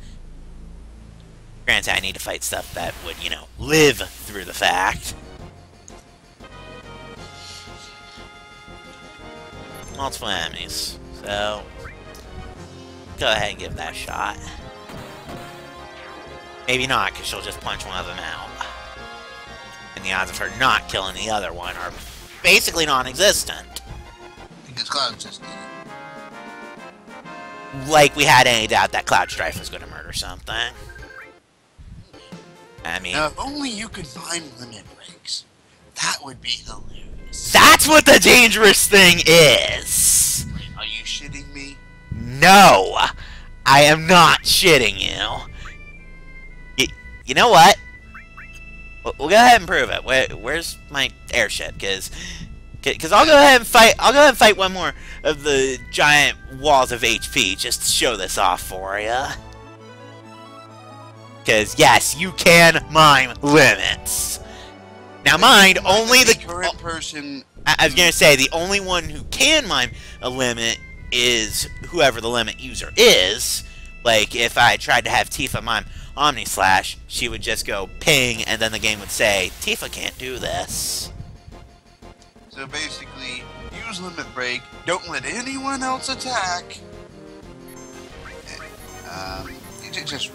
Granted, I need to fight stuff that would, you know, live through the fact. Multiple enemies. So, go ahead and give that a shot. Maybe not, because she'll just punch one of them out. And the odds of her not killing the other one are basically non-existent. because Cloud just did it. Like we had any doubt that Cloud Strife was going to murder something. I mean... Now, if only you could find limit breaks. That would be hilarious. That's what the dangerous thing is! Wait, are you shitting me? No! I am not shitting you. You know what? We'll go ahead and prove it. Where's my airship? Because I'll go ahead and fight. I'll go ahead and fight one more of the giant walls of HP just to show this off for you. Because yes, you can mime limits. Now, mind only the current person. I was gonna say the only one who can mime a limit is whoever the limit user is. Like if I tried to have Tifa mime Omni Slash, she would just go ping, and then the game would say, Tifa can't do this. So basically, use limit break, don't let anyone else attack. Just.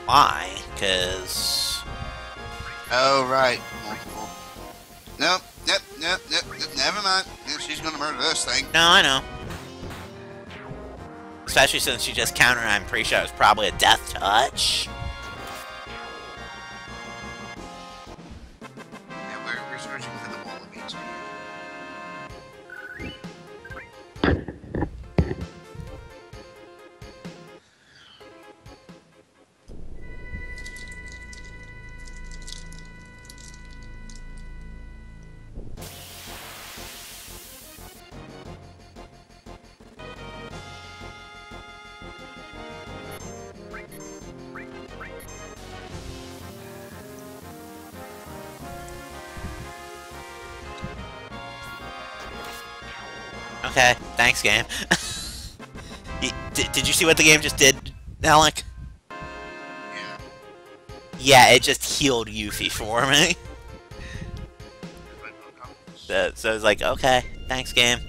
Why? Because... Oh, right. Multiple. Nope, never mind. She's gonna murder this thing. No, I know. Especially since she just countered, I'm pretty sure it was probably a death touch. Yeah, we're searching for the wall of HP. Okay, thanks, game. Did you see what the game just did, Alec? Yeah. Yeah, it just healed Yuffie for me. So I was like, okay, thanks, game.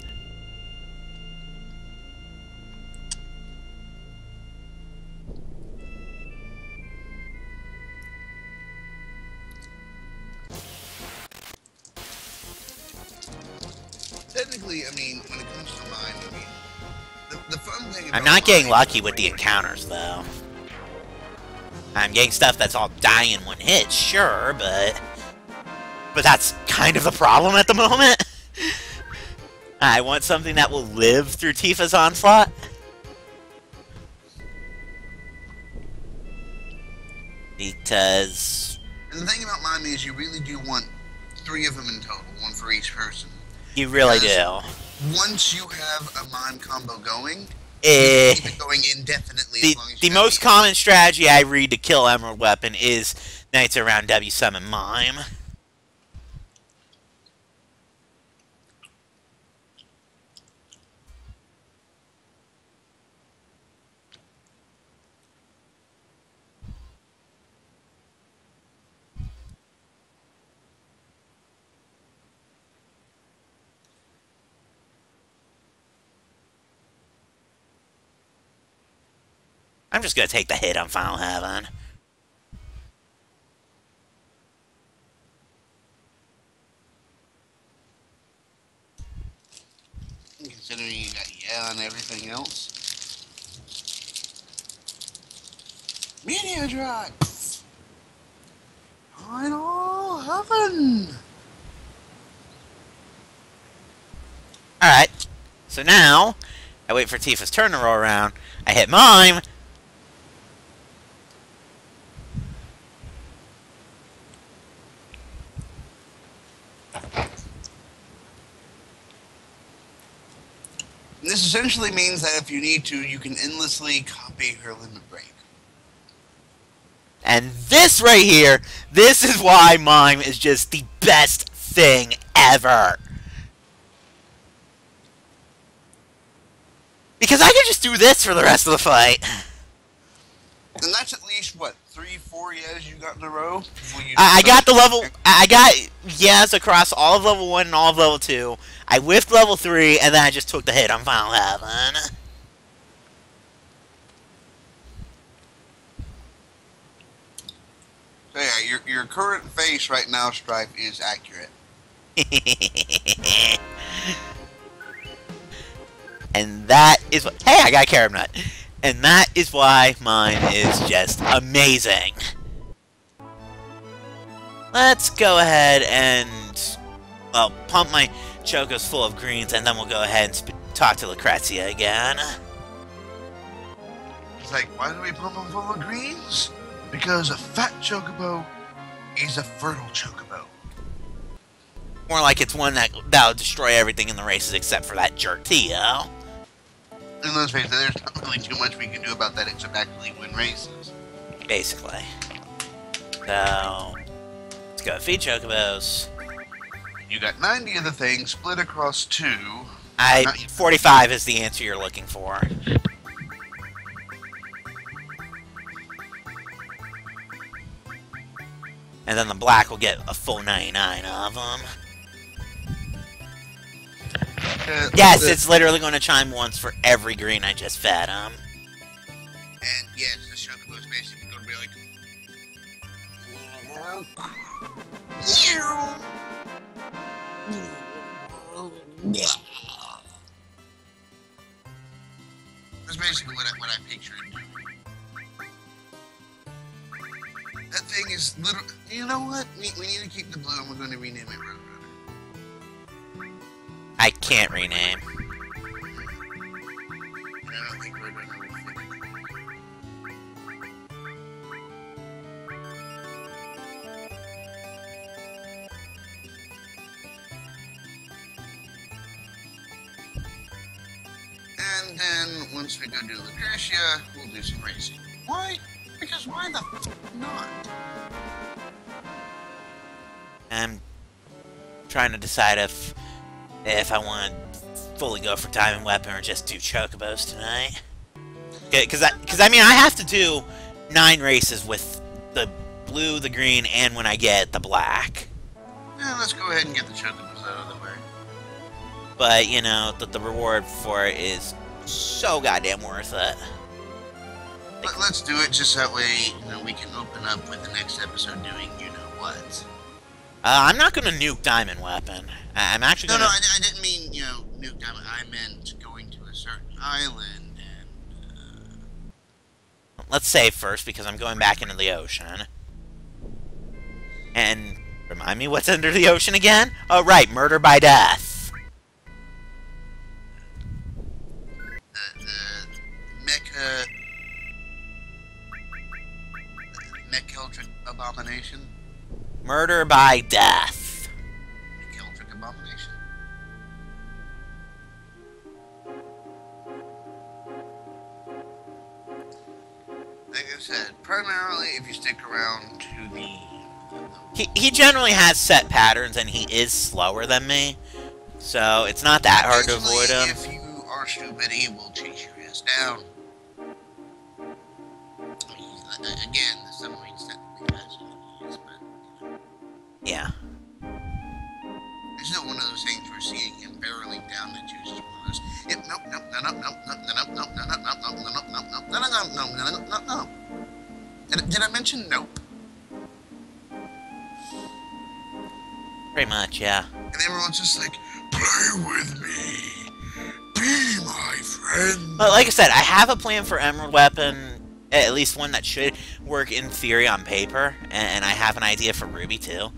Technically, I mean, when it comes to mine, I mean, the fun thing about I'm not getting mine lucky is with the range. encounters, though. I'm getting stuff that's all dying in one hit, sure, but that's kind of the problem at the moment. I want something that will live through Tifa's onslaught. Because... And the thing about mine is you really do want 3 of them in total, 1 for each person. You really do. Once you have a mime combo going, you Keep keep it going indefinitely. The, as long as the you most have common strategy I read to kill Emerald Weapon is Knights around W summon Mime. I'm just gonna take the hit on Final Heaven. considering you got yeah and everything else. Media Drive! Final Heaven! Alright, so now, I wait for Tifa's turn to roll around, I hit Mime, And this essentially means that if you need to, you can endlessly copy her limit break. and this right here, this is why Mime is just the best thing ever. Because I can just do this for the rest of the fight. And that's at least, what, 3-4 yes you got in a row? I got the level, I got yes across all of level 1 and all of level 2. I whiffed level 3, and then I just took the hit on Final Heaven. So yeah, your current face right now, Strife, is accurate. And that is what... Hey, I got a carob nut. And that is why mine is just amazing. Let's go ahead and... well, pump my chocos full of greens, and then we'll go ahead and talk to Lucrezia again. It's like, why do we pump them full of greens? Because a fat chocobo is a fertile chocobo. More like it's one that'll destroy everything in the races except for that jerk Tio. And let's face it, there's not really too much we can do about that except actually win races. Basically. So, let's go feed chocobos. You got 90 of the thing split across 2. 45 is the answer you're looking for. And then the black will get a full 99 of them. Yes, it's literally going to chime once for every green I just fed him. And yes, the chocobo is basically going to be like... That's basically what I pictured. That thing is literally... You know what? We need to keep the blue and we're going to rename it Roadrunner. I can't rename. I don't think Roadrunner will fit. And then, once we go do Lucretia, we'll do some racing. Why? Because why the f*** not? I'm trying to decide if I want to fully go for Diamond Weapon or just do Chocobos tonight. Because I mean, I have to do 9 races with the blue, the green, and when I get the black. Yeah, let's go ahead and get the Chocobos out of the way. But, you know, the reward for it is so goddamn worth it. Let's do it just that way, you know, we can open up with the next episode doing you-know-what. I'm not going to nuke Diamond Weapon. I'm actually going to... No, I didn't mean, you know, nuke Diamond. I meant going to a certain island and, Let's save first, because I'm going back into the ocean. And remind me what's under the ocean again? Oh, right, murder by death. McEldrick Abomination? Murder by death. McEldrick Abomination. Like I said, primarily if you stick around to the... He generally has set patterns, and he is slower than me. So it's not that hard to avoid him. If you are stupid, he will chase your ass down. Again, the submarine's technically faster than he is, but... You know. Yeah. It's not one of those things we're seeing him barreling down the juice. No. Did I mention nope? Pretty much, yeah. And everyone's just like, play with me. Be my friend. But like I said, I have a plan for Emerald Weapon, at least one that should work in theory on paper, and I have an idea for Ruby too.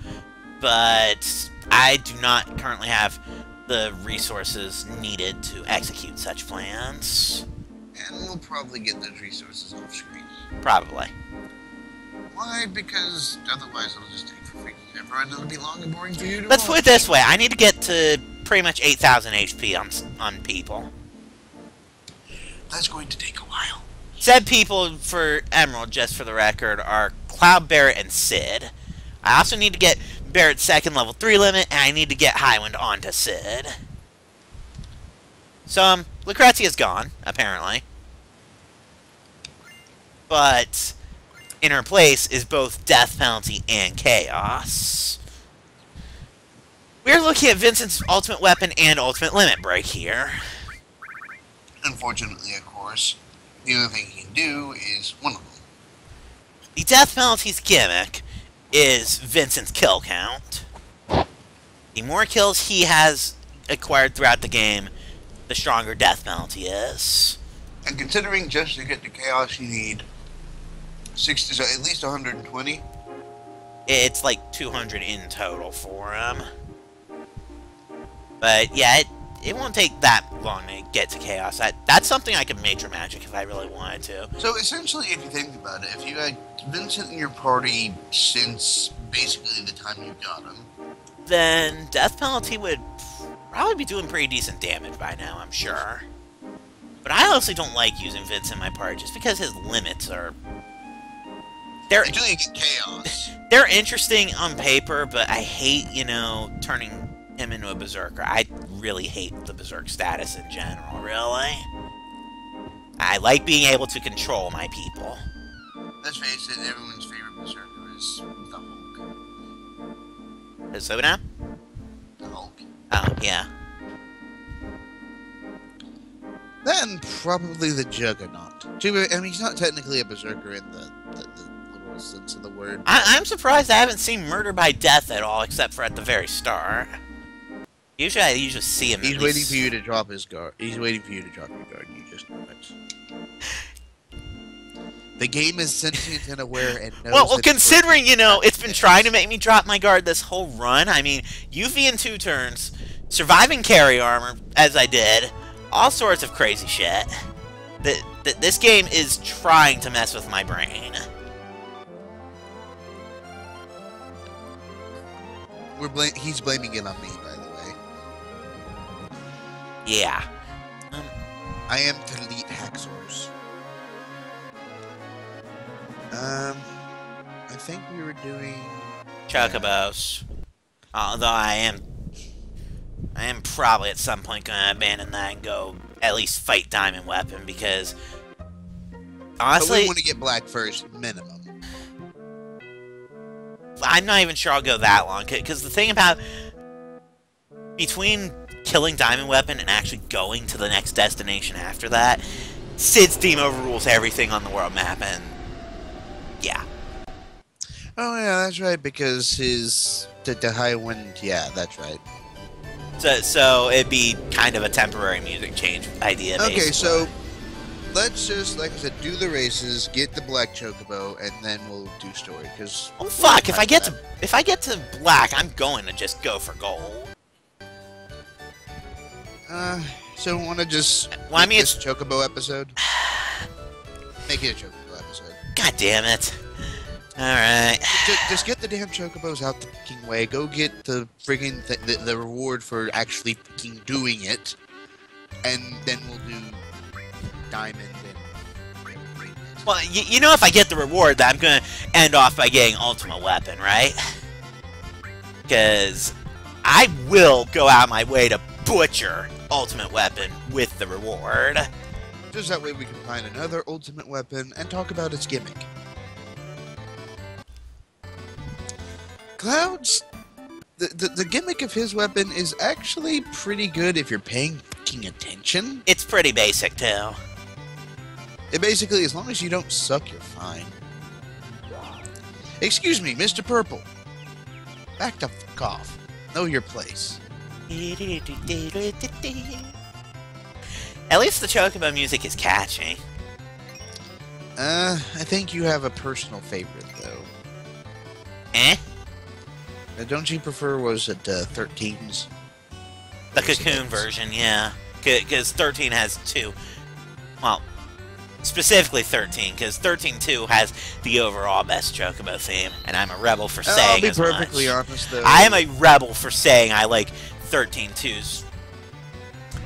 But I do not currently have the resources needed to execute such plans. And we'll probably get those resources off screen. Probably. Why? Because otherwise it'll just take for free forever and it'll be long and boring for you to Let's put watch. it this way, I need to get to pretty much 8,000 HP on people. That's going to take a while. Said people for Emerald, just for the record, are Cloud, Barret, and Sid. I also need to get Barret's second level 3 limit, and I need to get Highwind onto Sid. So, Lucrezia's gone, apparently. But in her place is both Death Penalty and Chaos. We're looking at Vincent's Ultimate Weapon and Ultimate Limit Break here. Unfortunately, of course, the other thing he can do is one of them. The Death Penalty's gimmick is Vincent's kill count. The more kills he has acquired throughout the game, the stronger death penalty is. And considering just to get to chaos, you need 60, so at least 120. It's like 200 in total for him. But yeah, it won't take that long to get to chaos. That's something I could major magic if I really wanted to. So essentially, if you think about it, if you had Vincent in your party since basically the time you got him, then death penalty would probably be doing pretty decent damage by now, I'm sure. But I honestly don't like using Vince in my party just because his limits are... until you get chaos. They're interesting on paper, but I hate, you know, turning him into a berserker. I really hate the berserk status in general, really. I like being able to control my people. Let's face it, everyone's favorite berserker is the Hulk. So now? The Hulk. Oh, yeah. Then probably the Juggernaut. I mean, he's not technically a berserker in the literal sense of the word. I'm surprised I haven't seen Murder by Death at all, except for at the very start. Usually I see him. He's waiting for you to drop his guard. He's waiting for you to drop your guard, and you just know it. The game is sentient and aware and knows. Well, considering, you know, it's been trying to make me drop my guard this whole run. I mean, UV in 2 turns, surviving carry armor, as I did, all sorts of crazy shit. This game is trying to mess with my brain. He's blaming it on me, by the way. Yeah. I am to delete Haxors. I think we were doing Chocobos. Although I am probably at some point gonna abandon that and go at least fight Diamond Weapon because honestly, but we want to get Black first, minimum. I'm not even sure I'll go that long because the thing about between killing Diamond Weapon and actually going to the next destination after that, Sid's team overrules everything on the world map and yeah. Oh yeah, that's right, because the high wind, yeah, that's right. So it'd be kind of a temporary music change idea. Okay, basically. so let's just, like I said, do the races, get the Black Chocobo, and then we'll do story. Cause oh fuck! If I get to Black, I'm going to just go for gold. So want to just well, I mean, this Chocobo episode? Make it a Chocobo episode. God damn it! All right. Just get the damn Chocobos out the fucking way. Go get the friggin' the reward for actually fucking doing it, and then we'll do Diamond and. Well, you know, if I get the reward, that I'm gonna end off by getting Ultimate Weapon, right? Because I will go out my way to butcher Ultimate Weapon with the reward. Just that way we can find another Ultimate Weapon and talk about its gimmick. Cloud's the gimmick of his weapon is actually pretty good if you're paying fucking attention. It's pretty basic too. It basically, as long as you don't suck, you're fine. Excuse me, Mr. Purple. Back the fuck off. Know your place. At least the Chocobo music is catchy. I think you have a personal favorite, though. Eh? Don't you prefer, was it 13's? The Cocoon version, yeah. Because 13 has 2. Well, specifically 13, because 13-2 has the overall best Chocobo theme, and I'm a rebel for saying as much. I'll be perfectly honest, though. I am a rebel for saying I like 13-2's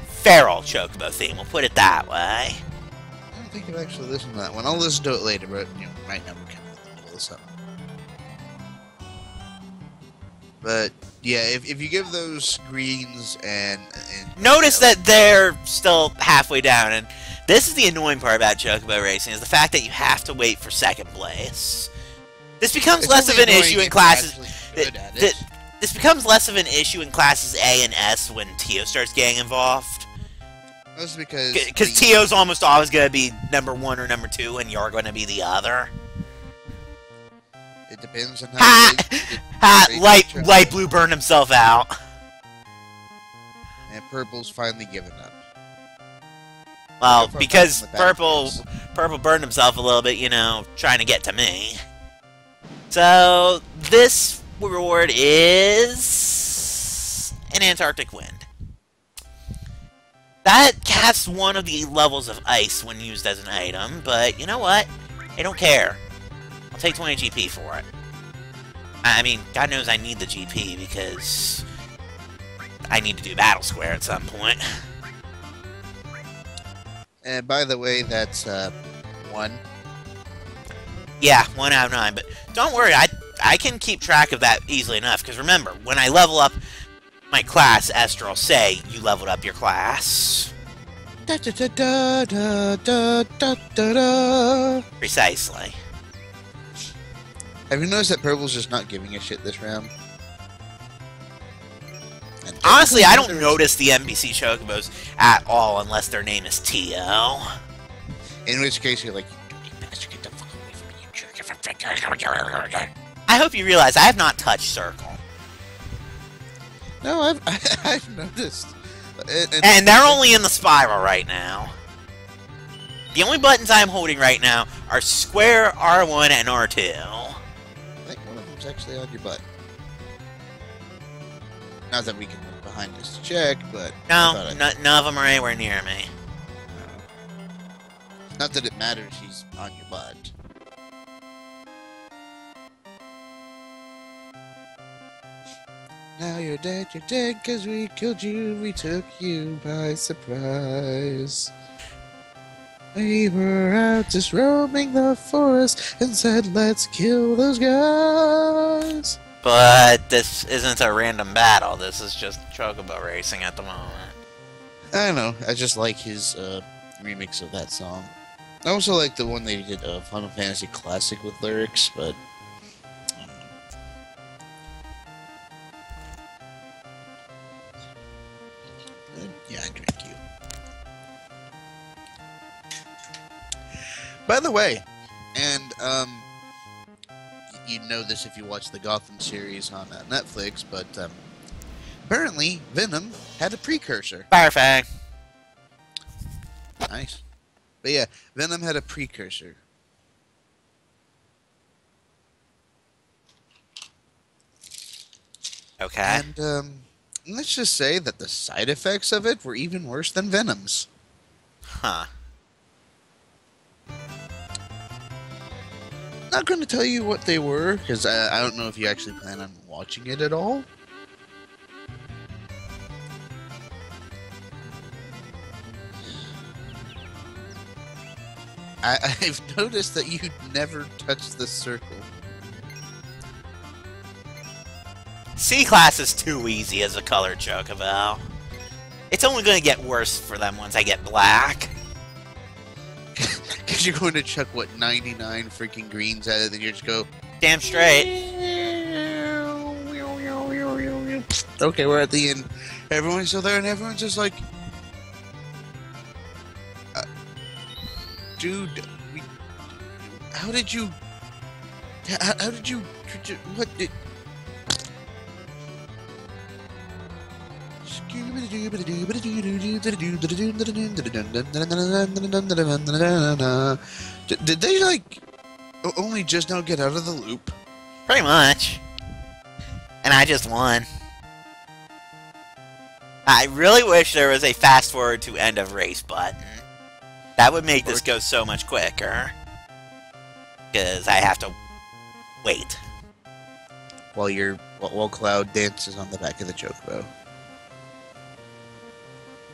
feral Chocobo theme, we'll put it that way. I don't think I've actually listened to that one. I'll listen to it later, but, you know, right now we're kind of in the middle of something. But, yeah, if you give those greens and notice that they're still halfway down, and this is the annoying part about Chocobo racing, is the fact that you have to wait for second place. This becomes less of an issue in classes... This becomes less of an issue in classes A and S when Tio starts getting involved. That's because... Because Tio's almost always going to be number 1 or number 2, and you're going to be the other. It depends on how... Light Blue burned himself out. And Purple's finally given up. Well, So far, because back on the Purple battlefields. burned himself a little bit, you know, trying to get to me. So, this reward is an Antarctic Wind. That casts one of the levels of ice when used as an item, but you know what? I don't care. I'll take 20 GP for it. I mean, God knows I need the GP because I need to do Battle Square at some point. And by the way, that's 1. Yeah, 1 out of 9, but don't worry, I can keep track of that easily enough, because remember, when I level up my class, Esther will say, you leveled up your class. Da, da, da, da, da, da, da, da, da. Precisely. Have you noticed that Purple's just not giving a shit this round? And Honestly, I don't there's- notice the NPC Chocobos at all unless their name is Tio. In which case, you're like, you bastard, get the fuck away from me, you jerk. I hope you realize I have not touched Circle. No, I've noticed. And they're only in the spiral right now. The only buttons I'm holding right now are Square, R1, and R2. I think one of them's actually on your butt. Not that we can look behind us to check, but... No, I thought none of them are anywhere near me. Not that it matters, he's on your butt. Now you're dead, cause we killed you, we took you by surprise. We were out just roaming the forest and said, let's kill those guys. But this isn't a random battle, this is just Chocobo racing at the moment. I don't know, I just like his remix of that song. I also like the one they did of Final Fantasy Classic with lyrics, but... Yeah, I drink you. By the way, and you know this if you watch the Gotham series on Netflix, but apparently Venom had a precursor. Perfect. Nice. But yeah, Venom had a precursor. Okay. And let's just say that the side effects of it were even worse than Venom's. Huh. Not going to tell you what they were, because I don't know if you actually plan on watching it at all. I've noticed that you never touch the circle. C-Class is too easy as a colored Chocobo. It's only going to get worse for them once I get black. Because you're going to chuck, what, 99 freaking greens at it, then you just go... Damn straight. Okay, we're at the end. Everyone's still there, and everyone's just like... dude, how did you... How did you... What did... Did they, like, only just now get out of the loop? Pretty much. And I just won. I really wish there was a fast forward to end of race button. That would make this go so much quicker. Because I have to wait. While Cloud dances on the back of the chocobo.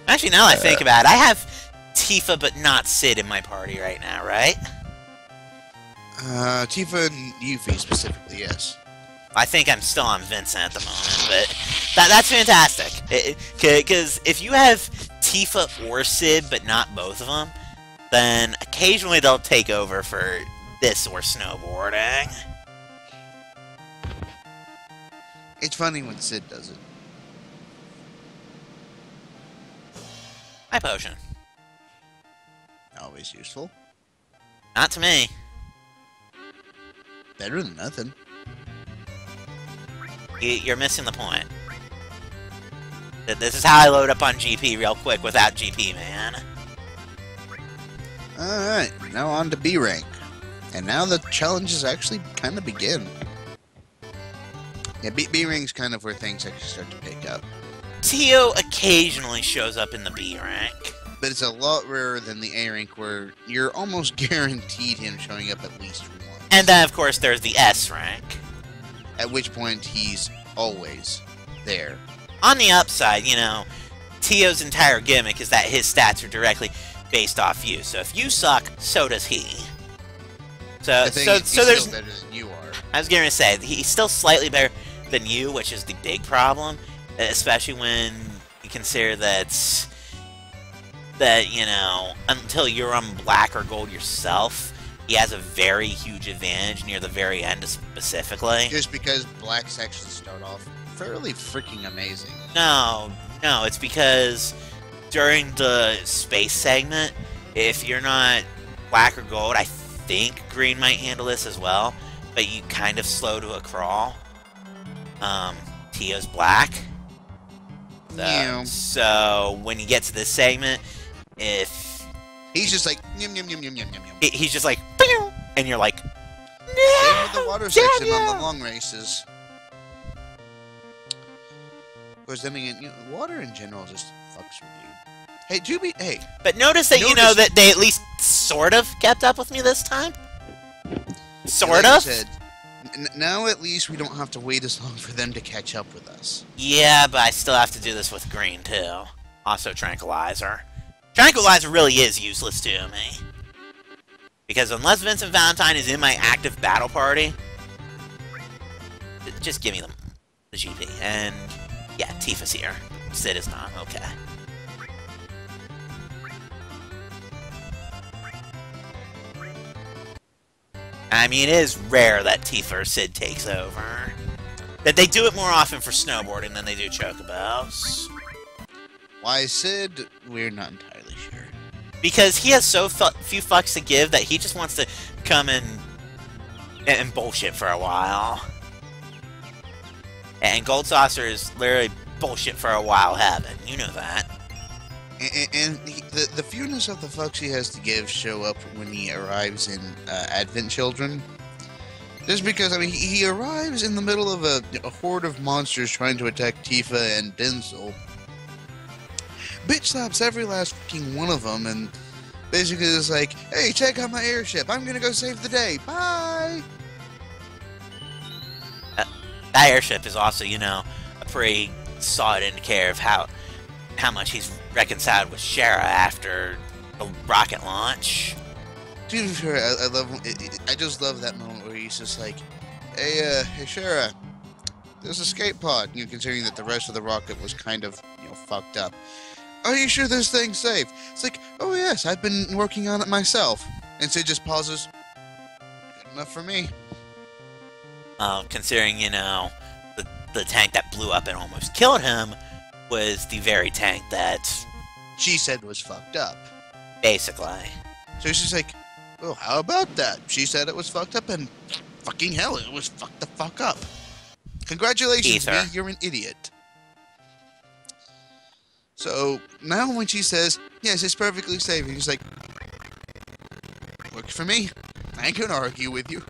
Actually, now that I think about it, I have Tifa but not Sid in my party right now, right? Tifa and Yuffie specifically, yes. I think I'm still on Vincent at the moment, but that's fantastic. Because if you have Tifa or Sid, but not both of them, then occasionally they'll take over for this or snowboarding. It's funny when Sid does it. My potion. Always useful. Not to me. Better than nothing. You're missing the point. This is how I load up on GP real quick without GP, man. Alright, now on to B rank. And now the challenges actually kind of begin. Yeah, B rank's kind of where things actually start to pick up. Tio occasionally shows up in the B rank. But it's a lot rarer than the A rank, where you're almost guaranteed him showing up at least once. And then, of course, there's the S rank. At which point, he's always there. On the upside, you know, Tio's entire gimmick is that his stats are directly based off you. So if you suck, so does he. So He's there's still better than you are. I was going to say, he's still slightly better than you, which is the big problem, especially when you consider that, you know, until you're on black or gold yourself, he has a very huge advantage near the very end specifically. Just because blacks actually start off fairly freaking amazing. No, it's because during the space segment, if you're not black or gold, I think green might handle this as well, but you kind of slow to a crawl. Tio's black. So when you get to this segment, if he's just like yum yum yum yum yum yum, he's just like, and you're like, no, same with the water section on the long races. Of course, then again, you know, water in general just fucks with you. Hey, Juby, hey. But notice that you know that they at least sort of kept up with me this time. Sort of. Said, now at least we don't have to wait as long for them to catch up with us. Yeah, but I still have to do this with green too. Also, Tranquilizer. Tranquilizer really is useless to me. Because unless Vincent Valentine is in my active battle party, just give me the GP. And yeah, Tifa's here. Sid is not. Okay. I mean, it is rare that Tifa or Sid takes over. That they do it more often for snowboarding than they do chocobos. Why Sid? We're not entirely sure. Because he has so few fucks to give that he just wants to come and bullshit for a while. And Gold Saucer is literally bullshit for a while heaven. You know that. And the fewness of the fucks he has to give show up when he arrives in Advent Children. Just because, I mean, he arrives in the middle of a horde of monsters trying to attack Tifa and Denzel. Bitch slaps every last fucking one of them, and basically is like, hey, check out my airship. I'm gonna go save the day. Bye! That airship is also, you know, a pretty solid indicator of how much he's reconciled with Shara after the rocket launch. Dude, I love. I just love that moment where he's just like, "Hey, Shara, there's a escape pod." You know, considering that the rest of the rocket was kind of, you know, fucked up. Are you sure this thing's safe? It's like, oh yes, I've been working on it myself. And Sid just pauses. Good enough for me. Considering, you know, the tank that blew up and almost killed him was the very tank that she said was fucked up. Basically. So she's like, oh, how about that? She said it was fucked up, and fucking hell, it was fucked the fuck up. Congratulations, me, you're an idiot. So now when she says, yes, it's perfectly safe, he's like, works for me. I ain't gonna argue with you.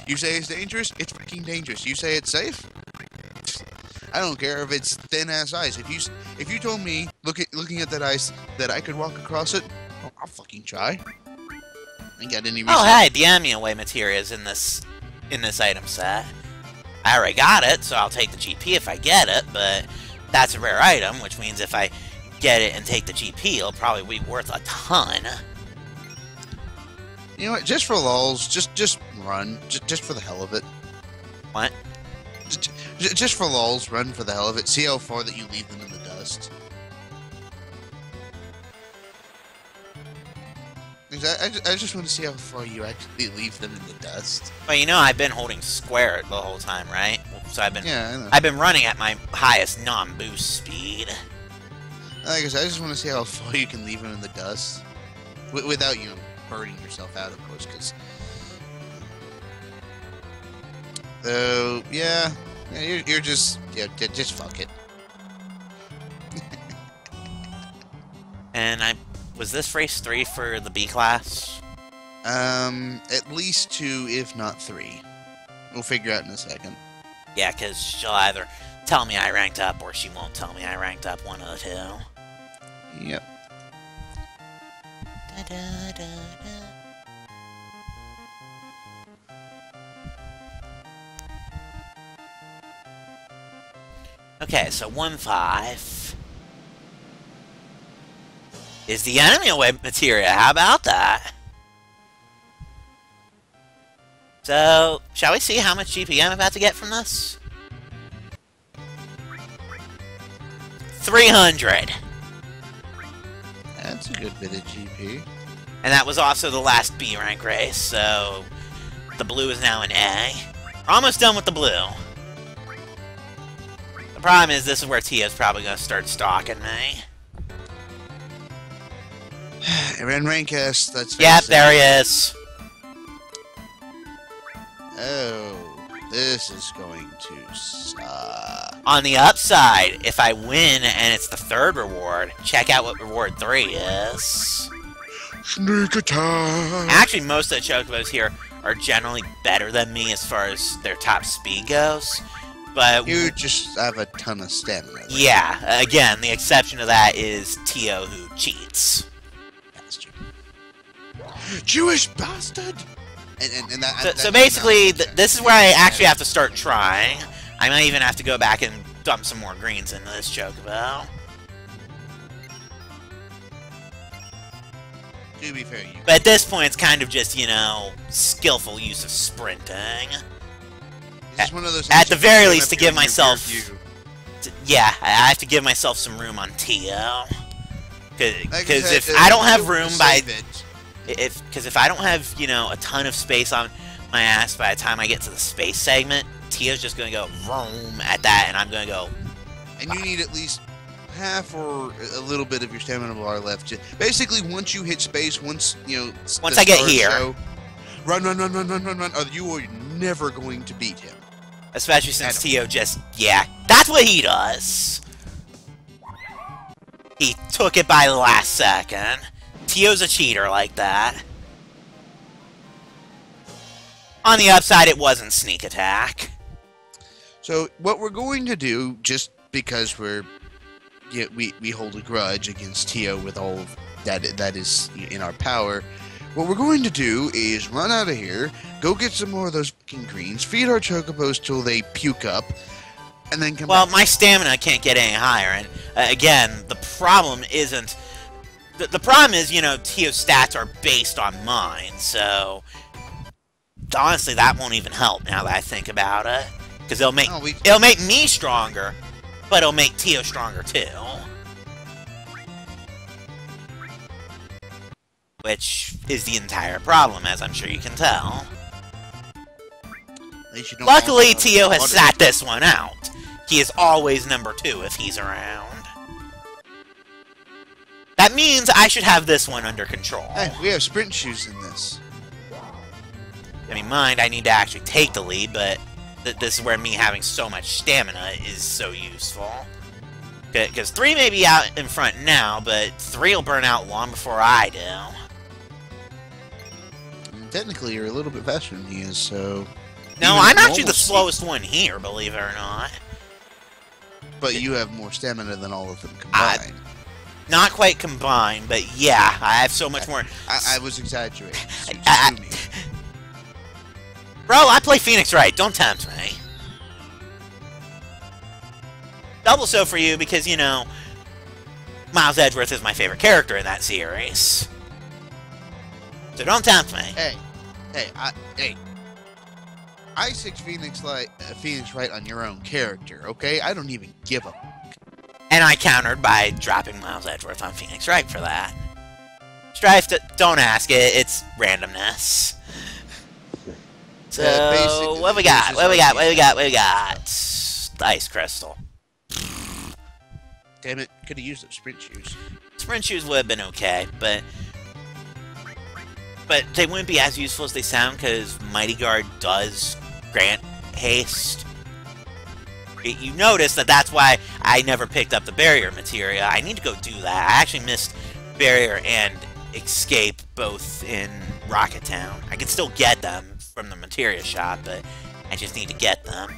You say it's dangerous, it's fucking dangerous. You say it's safe, I don't care if it's thin-ass ice. If you told me, looking at that ice, that I could walk across it, oh, I'll fucking try. I ain't got any reason. Oh, hey, the Amia materia is in this item set. I already got it, so I'll take the GP if I get it, but that's a rare item, which means if I get it and take the GP, it'll probably be worth a ton. You know what? Just for lulz, just run, just for the hell of it. What? Just for lulz, run for the hell of it. See how far that you leave them in the dust. I just want to see how far you actually leave them in the dust. Well, you know, I've been holding square the whole time, right? So I've been, yeah, I know. I've been running at my highest non-boost speed. Like I said, I just want to see how far you can leave them in the dust, without you burning yourself out, of course. Because, though, yeah, you're just fuck it. And was this race 3 for the B class? At least 2, if not 3. We'll figure out in a second. Yeah, because she'll either tell me I ranked up or she won't tell me I ranked up, one of the two. Yep. Da, da, da, da. Okay, so 1-5 is the enemy away materia. How about that? So, shall we see how much GP I'm about to get from this? 300. That's a good bit of GP. And that was also the last B rank race, so the blue is now an A. We're almost done with the blue. The problem is this is where Tia's probably going to start stalking me. Ren Rankus, that's Yep, there he is. Oh, this is going to suck. On the upside, if I win and it's the third reward, check out what reward 3 is. Sneak attack! Actually, most of the chocobos here are generally better than me as far as their top speed goes. But You just have a ton of stamina. yeah, again, the exception to that is Tio, who cheats. Bastard. Jewish bastard! And that, So basically, this is where I actually have to start trying. I might even have to go back and dump some more greens into this chocobo. To be fair, you... But at this point, it's kind of just, you know, skillful use of sprinting. It's one of those At the things very you least, to appear give in your myself... rear view. Yeah, I have to give myself some room on Tio. Because said, if I don't have room by... save it. Because if I don't have, you know, a ton of space on my ass by the time I get to the space segment, Tio's just going to go vroom at that, and I'm going to go... And you need at least half or a little bit of your stamina bar left. Basically, once you hit space, once, you know... Once I get here... Run, or you are never going to beat him. Especially since Tio just... Yeah, that's what he does! He took it by the last second. Tio's a cheater like that. On the upside, it wasn't sneak attack. So, what we're going to do, just because we hold a grudge against Tio with all of that is in our power, what we're going to do is run out of here, go get some more of those fucking greens, feed our chocobos till they puke up, and then come Well, back. my stamina can't get any higher, and again, the problem isn't... The problem is, you know, Tio's stats are based on mine, so... Honestly, that won't even help now that I think about it. Because it'll make me stronger, but it'll make Tio stronger too. Which is the entire problem, as I'm sure you can tell. Luckily, Tio has sat this one out. He is always number 2 if he's around. That means I should have this one under control. Hey, we have sprint shoes in this. I mean, mind, I need to actually take the lead, but this is where me having so much stamina is so useful. Because 3 may be out in front now, but 3 will burn out long before I do. Technically, you're a little bit faster than he is, so... No, I'm actually the slowest one here, believe it or not. But you have more stamina than all of them combined. Not quite combined, but yeah, I have so much more... I was exaggerating. So Bro, I play Phoenix right. Don't tempt me. Double so for you because, you know, Miles Edgeworth is my favorite character in that series. So don't tempt me. Hey. I 6 Phoenix right on your own character, okay? I don't even give a... And I countered by dropping Miles Edgeworth on Phoenix Wright for that. Strife, don't ask it. It's randomness. So, what we got? What we got? Ice Crystal. Damn it, could have used those sprint shoes. Sprint shoes would have been okay, but they wouldn't be as useful as they sound because Mighty Guard does grant haste. You notice that's why I never picked up the barrier materia. I need to go do that. I actually missed barrier and escape both in Rocket Town. I can still get them from the materia shop, but I just need to get them.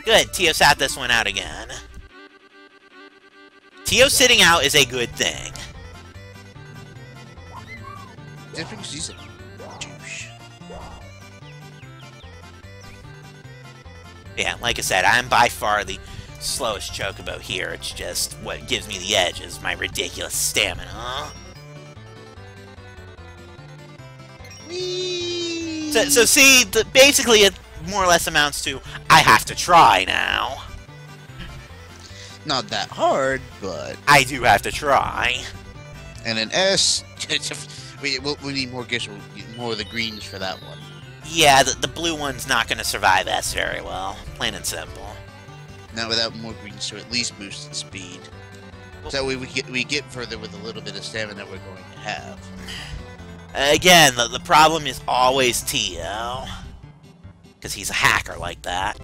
Good, Tio sat this one out again. Tio sitting out is a good thing. Different season. Douche. Yeah, like I said, I'm by far the slowest chocobo here. It's just what gives me the edge is my ridiculous stamina. Whee! So see, basically it more or less amounts to, I have to try now. Not that hard, but... I do have to try. And an S... we need more more of the greens for that one. Yeah, the blue one's not going to survive S very well. Plain and simple. Not without more greens to at least boost its speed. So we get further with a little bit of stamina we're going to have. Again, the problem is always Tio. Because he's a hacker like that.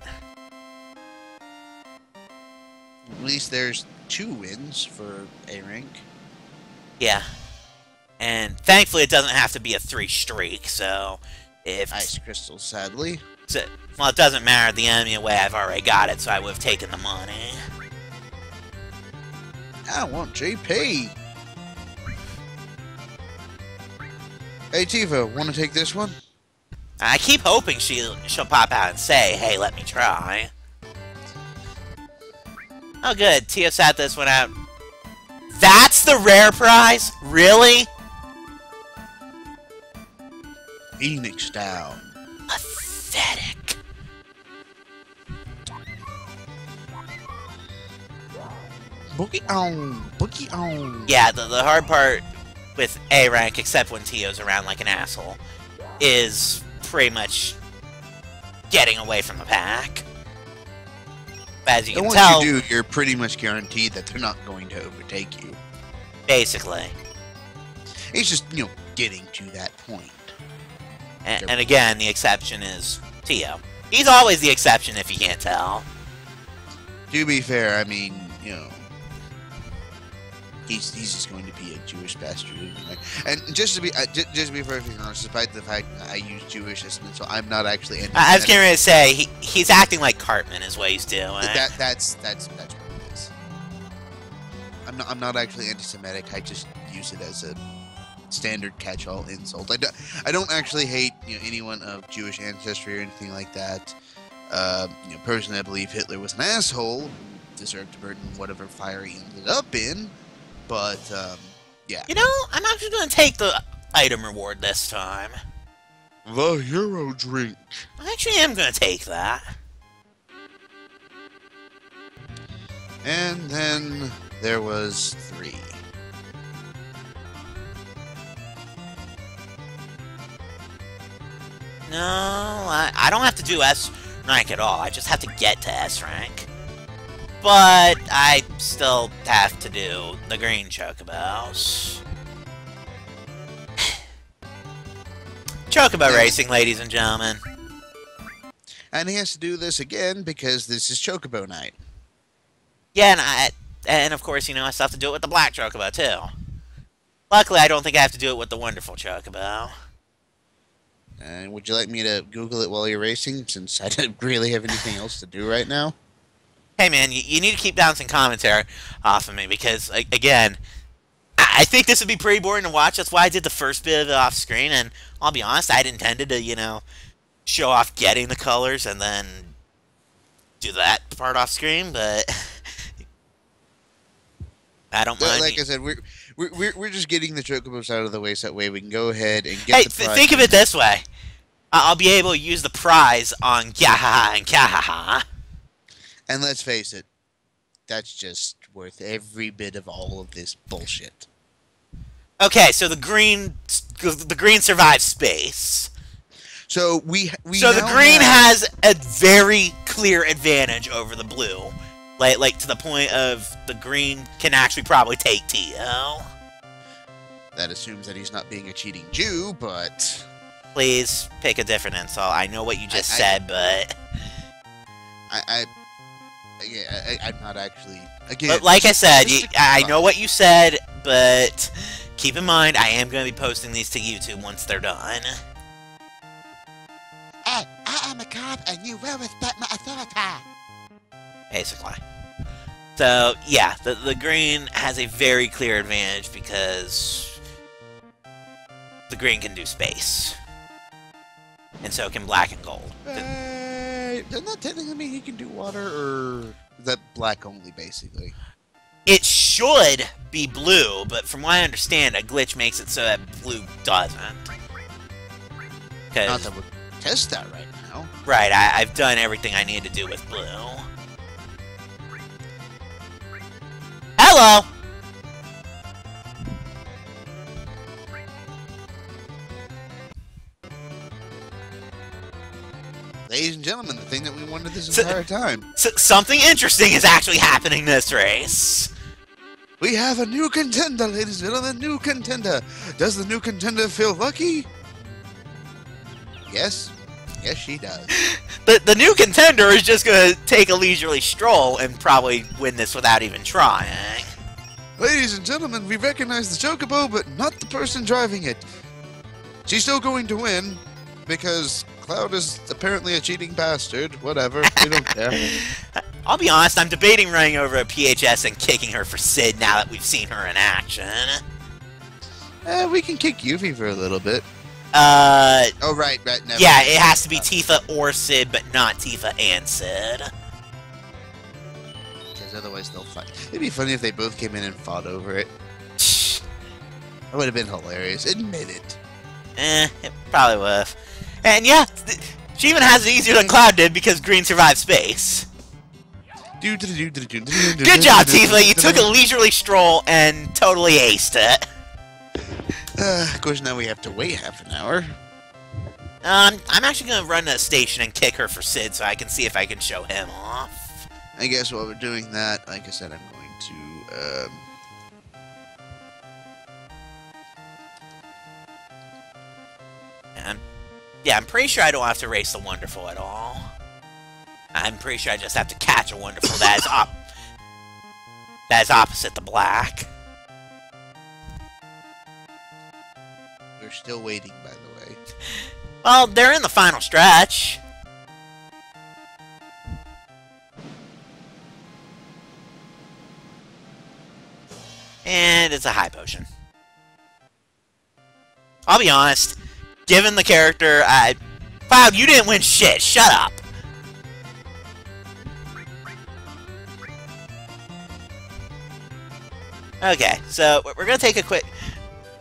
At least there's 2 wins for A rank. Yeah. And thankfully it doesn't have to be a 3 streak, so if... Ice crystal, sadly. So, well, it doesn't matter the enemy away, I've already got it, so I would have taken the money. I want JP! Hey Tifa, want to take this one? I keep hoping she'll pop out and say, hey, let me try. Oh good, Tio sat this one out. That's the rare prize? Really? Phoenix down. Pathetic. Boogie on! Boogie on! Yeah, the hard part with A rank, except when Tio's around like an asshole, is pretty much getting away from the pack. As you can tell... once you do, you're pretty much guaranteed that they're not going to overtake you. Basically. It's just, you know, getting to that point. And again, the exception is Tio. He's always the exception if you can't tell. To be fair, I mean, you know, he's just going to be a Jewish bastard anyway. And just to be perfectly honest, despite the fact that I use Jewish as so I'm not actually. I was going to say he's acting like Cartman is what he's doing. That's what it is. I'm not actually anti-Semitic. I just use it as a standard catch-all insult. I don't actually hate, you know, anyone of Jewish ancestry or anything like that. You know, personally, I believe Hitler was an asshole who deserved to burn whatever fire he ended up in. But yeah. You know, I'm actually going to take the item reward this time. The hero drink. I actually am going to take that. And then there was 3. No, I don't have to do S rank at all. I just have to get to S rank. But I still have to do the green chocobos. Chocobo racing, ladies and gentlemen. And he has to do this again because this is Chocobo night. Yeah, and of course, you know, I still have to do it with the black chocobo, too. Luckily, I don't think I have to do it with the wonderful chocobo. And would you like me to Google it while you're racing, since I don't really have anything else to do right now? Hey, man, you need to keep bouncing commentary off of me, because, again, I think this would be pretty boring to watch. That's why I did the first bit of it off screen, and I'll be honest, I had intended to, you know, show off getting the colors and then do that part off screen, but I don't mind. Like I said, we're just getting the chocobos out of the way, so that way we can go ahead and get the prize. Think of it this way. I'll be able to use the prize on Gyahaha and Kyahaha. And let's face it, that's just worth every bit of all of this bullshit. Okay, so the green survives space. So we so the green has a very clear advantage over the blue, like to the point of the green can actually probably take Tio. That assumes that he's not being a cheating Jew, but please pick a different insult. I know what you just said, but I'm not actually. Again, but like I said, I know what you said, but keep in mind, I am going to be posting these to YouTube once they're done. I am a cop, and you will respect my authority. Basically. So, yeah, the green has a very clear advantage because the green can do space. And so can black and gold. Doesn't that technically mean he can do water, or is that black only, basically? It should be blue, but from what I understand, a glitch makes it so that blue doesn't. Not that we'll test that right now. Right, I've done everything I need to do with blue. Hello! Ladies and gentlemen, the thing that we wanted this entire time. Something interesting is actually happening this race. We have a new contender, ladies and gentlemen, a new contender. Does the new contender feel lucky? Yes. Yes, she does. The new contender is just going to take a leisurely stroll and probably win this without even trying. Ladies and gentlemen, we recognize the Chocobo, but not the person driving it. She's still going to win, because Cloud is apparently a cheating bastard. Whatever, we don't care. I'll be honest, I'm debating running over a PHS and kicking her for Sid now that we've seen her in action. We can kick Yuffie for a little bit. Oh, right, never. Yeah, it has to be Tifa or Sid, but not Tifa and Sid. Because otherwise they'll fight. It'd be funny if they both came in and fought over it. That would have been hilarious. Admit it. It probably would have. And yeah, she even has it easier than Cloud did because Green survived space. Good job, Tifa! You took a leisurely stroll and totally aced it. Of course, now we have to wait half an hour. I'm actually going to run to the station and kick her for Sid so I can see if I can show him off. I guess while we're doing that, like I said, I'm going to, Yeah, I'm pretty sure I don't have to race the Wonderful at all. I'm pretty sure I just have to catch a Wonderful that is opposite the black. We're still waiting, by the way. Well, they're in the final stretch. And it's a high potion. I'll be honest, given the character, Cloud, you didn't win shit. Shut up. Okay, so we're gonna take a quick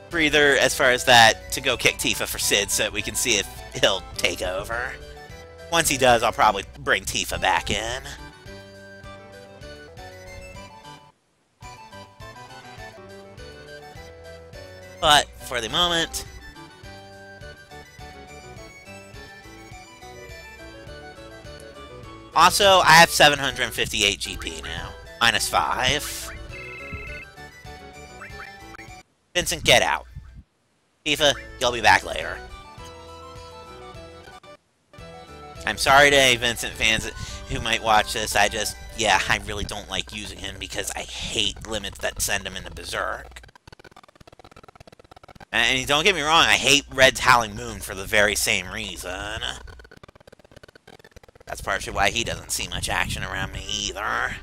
breather as far as that to go kick Tifa for Sid so that we can see if he'll take over. Once he does, I'll probably bring Tifa back in. But for the moment, also, I have 758 GP now, minus 5. Vincent, get out. Tifa, you'll be back later. I'm sorry to any Vincent fans who might watch this. Yeah, I really don't like using him because I hate limits that send him into Berserk. And don't get me wrong, I hate Red's Howling Moon for the very same reason. That's partially why he doesn't see much action around me either.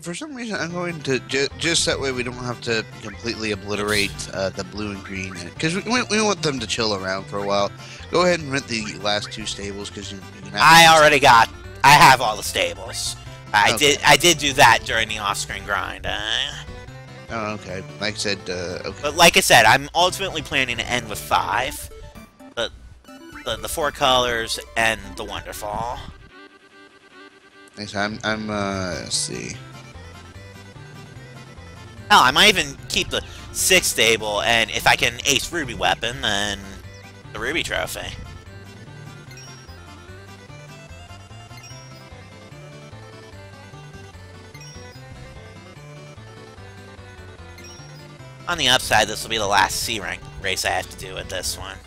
For some reason, I'm going to just that way we don't have to completely obliterate the blue and green, because we want them to chill around for a while. Go ahead and rent the last two stables because you can have I have all the stables. Okay. I did do that during the off-screen grind. Oh, okay. Like I said, okay. But like I said, I'm ultimately planning to end with 5. The 4 colors and the Wonderfall. Nice. Let's see. Hell, I might even keep the 6 stable, and if I can ace Ruby Weapon, then the Ruby Trophy. On the upside, this will be the last C-rank race I have to do with this one.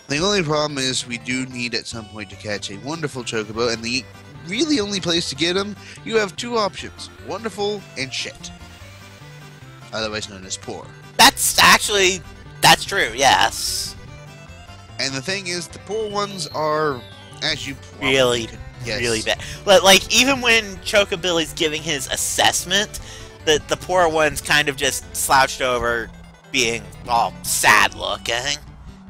The only problem is we do need at some point to catch a Wonderful Chocobo, and the really only place to get them, you have 2 options, Wonderful and Shit. Otherwise known as Poor. That's true, yes. And the thing is, the poor ones are, as you Really, yes. really bad. Like, even when Chocobilly's giving his assessment, the poor one's kind of just slouched over, being all sad looking.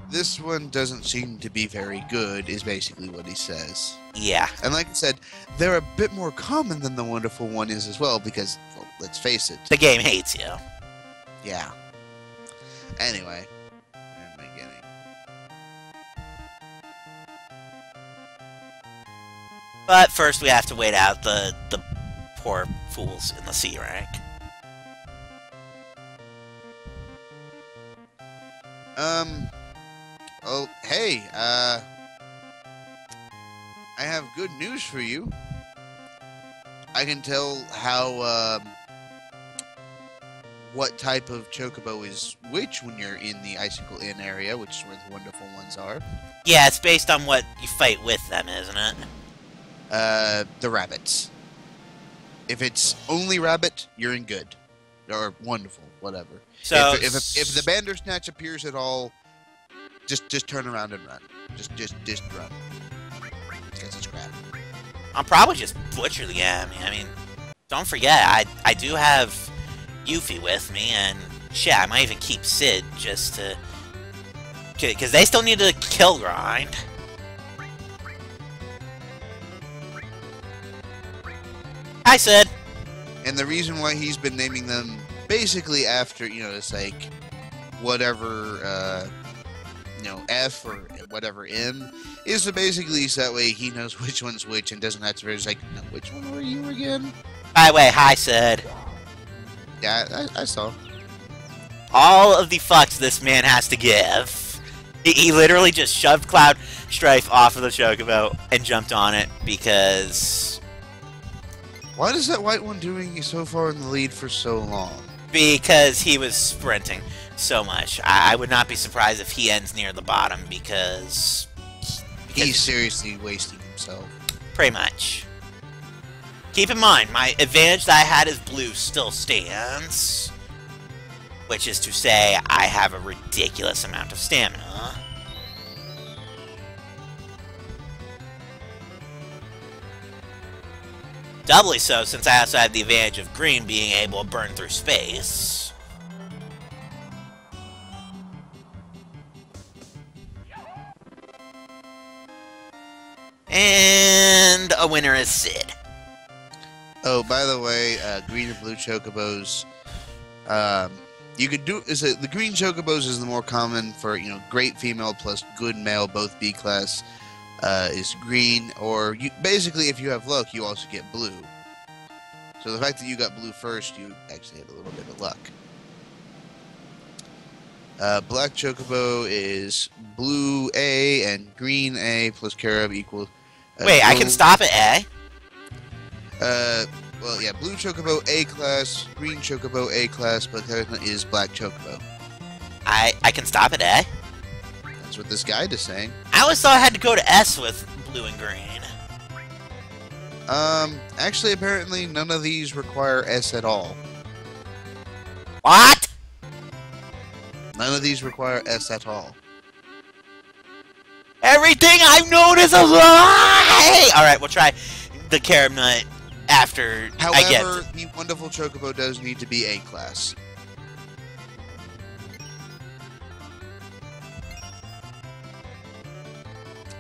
This one doesn't seem to be very good, is basically what he says. Yeah. And like I said, they're a bit more common than the wonderful one is as well, because, well, let's face it. The game hates you. Yeah. Anyway. Where am I getting? But first we have to wait out the poor fools in the C rank. Oh, hey, I have good news for you. I can tell how, what type of chocobo is which when you're in the Icicle Inn area, which is where the wonderful ones are. Yeah, it's based on what you fight with them, isn't it? The rabbits. If it's only rabbit, you're in good. Or wonderful, whatever. So if the Bandersnatch appears at all, just turn around and run. Just run. Because it's crap. I'll probably just butcher the enemy. I mean, don't forget, I do have Yuffie with me, and shit, I might even keep Sid just to... Because they still need to kill grind. Hi, Sid! And the reason why he's been naming them basically after, it's like whatever, F or whatever M is to basically so that way he knows which one's which and doesn't have to be like, no, which one were you again? By the way, hi, Sid. Yeah, I saw. All of the fucks this man has to give. He literally just shoved Cloud Strife off of the Chocobo and jumped on it because... Why is that white one doing so far in the lead for so long? Because he was sprinting so much. I would not be surprised if he ends near the bottom because he's seriously wasting himself. Pretty much. Keep in mind, my advantage that I had as blue still stands. Which is to say, I have a ridiculous amount of stamina. Doubly so, since I also have the advantage of green being able to burn through space. And a winner is Sid. Oh, by the way, green and blue chocobos, you could do the green chocobos is the more common for great female plus good male, both B class. Is green, or basically, if you have luck, you also get blue. So the fact that you got blue first, you actually have a little bit of luck. Black chocobo is blue A and green A plus carob equal. Wait, I can stop at A? Well, yeah, blue chocobo A class, green chocobo A class, but is black chocobo. I can stop at A? That's what this guide is saying. I always thought I had to go to S with blue and green. Actually, apparently, none of these require S at all. What? None of these require S at all. Everything I've known is a lie! Alright, we'll try the carob nut after I get... However, the wonderful chocobo does need to be A class.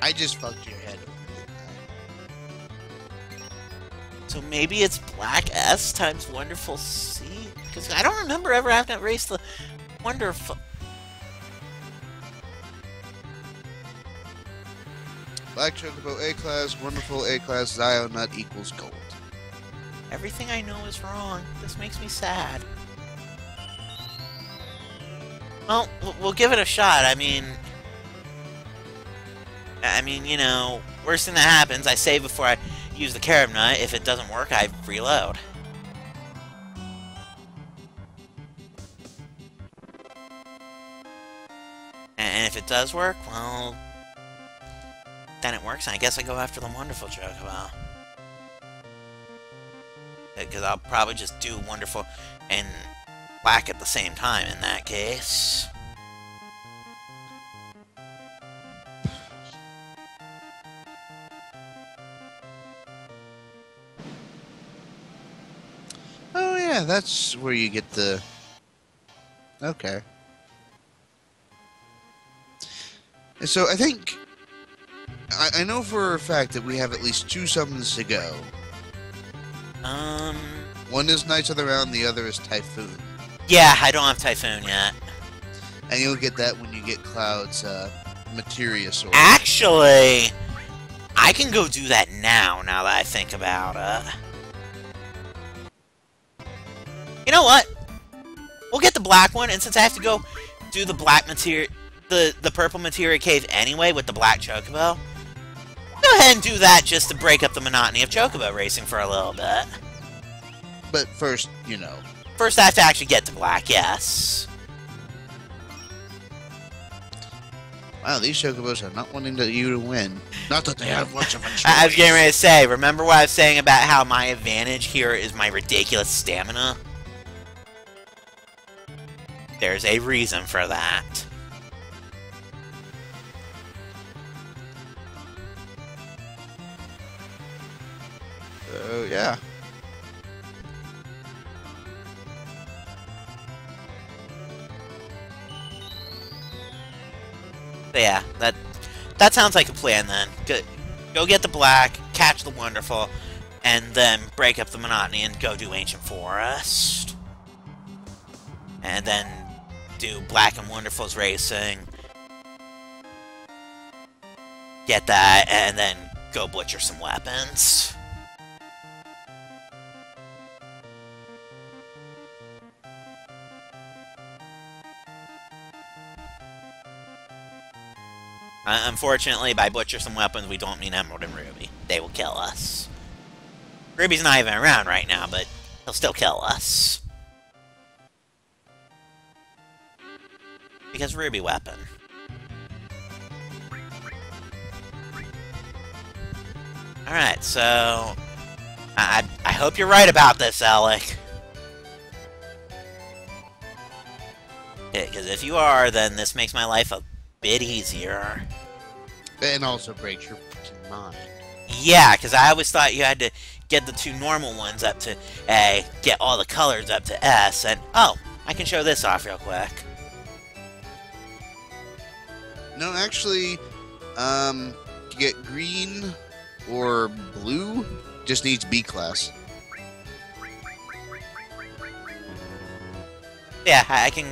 I just fucked your head over, didn't I? So maybe it's black S times wonderful C? Because I don't remember ever having to erase the wonderful... Black chocobo A class, wonderful A class, Zio nut equals gold. Everything I know is wrong. This makes me sad. Well, we'll give it a shot. I mean, worst thing that happens, I save before I use the carob nut. If it doesn't work, I reload. And if it does work, well, then it works, and I guess I go after the wonderful chocobo. Because I'll probably just do wonderful and black at the same time in that case. Oh yeah, that's where you get the... Okay. So I think... I know for a fact that we have at least 2 summons to go. One is Knights of the Round, the other is Typhoon. Yeah, I don't have Typhoon yet. And you'll get that when you get Cloud's Materia Sword. Actually, I can go do that now that I think about it. You know what? We'll get the black one, and since I have to go do the black materia, the purple materia cave anyway with the black chocobo, go ahead and do that just to break up the monotony of chocobo racing for a little bit. But first, you know. First, I have to actually get to black, yes. Wow, these chocobos are not wanting you to win. Not that they have much of a choice. I was getting ready to say, remember what I was saying about how my advantage here is my ridiculous stamina? There's a reason for that. Oh, yeah. So yeah, that sounds like a plan then. Go get the black, catch the wonderful, and then break up the monotony and go do Ancient Forest. And then do Black and Wonderful's racing. Get that, and then go butcher some weapons. Unfortunately, by butcher some weapons, we don't mean Emerald and Ruby. They will kill us. Ruby's not even around right now, but he'll still kill us. Because Ruby weapon. Alright, so... I hope you're right about this, Alec. Because if you are, then this makes my life a bit easier. And also breaks your fucking mind. Yeah, because I always thought you had to get the 2 normal ones up to A, get all the colors up to S, and oh, I can show this off real quick. No, actually, to get green or blue, just needs B class. Yeah, I can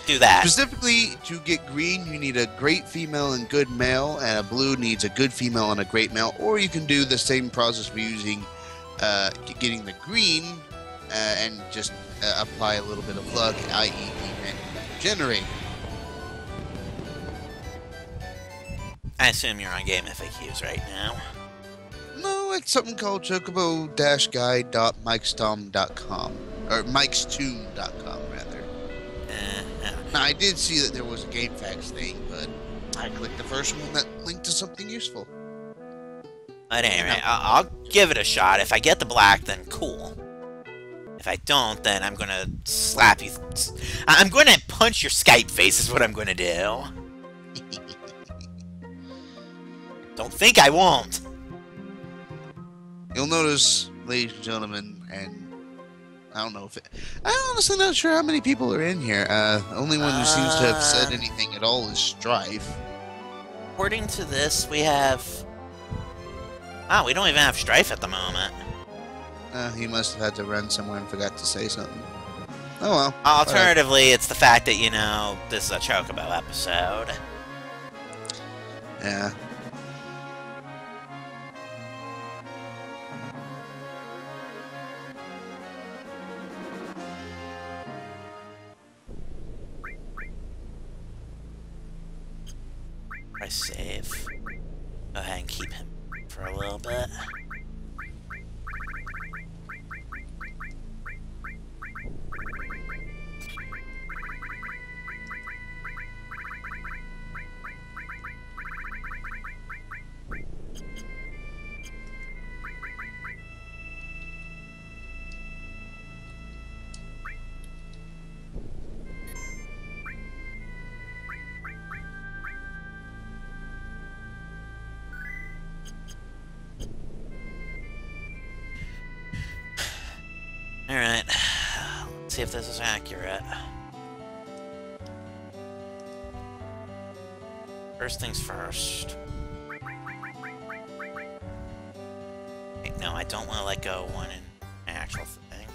do that. Specifically, to get green, you need a great female and good male, and a blue needs a good female and a great male. Or you can do the same process of using, getting the green, and just apply a little bit of luck, i.e. event generate. I assume you're on Game FAQs right now. No, it's something called chocobo-guide.mikestom.com. Or mikestune.com, rather. Now, I did see that there was a GameFAQs thing, but I clicked the first one that linked to something useful. At any rate, I'll give it a shot. If I get the black, then cool. If I don't, then I'm gonna slap you. I'm gonna punch your Skype face is what I'm gonna do. Don't think I won't. You'll notice, ladies and gentlemen, and I don't know if it... I'm honestly not sure how many people are in here. Only one who seems to have said anything at all is Strife. According to this, we have... Oh, we don't even have Strife at the moment. He must have had to run somewhere and forgot to say something. Oh well. Alternatively, it's the fact that, you know, this is a Chocobo episode. Yeah. I save. Go ahead and keep him for a little bit. see if this is accurate. First things first. Wait, no, I don't want to let go one in an actual thing.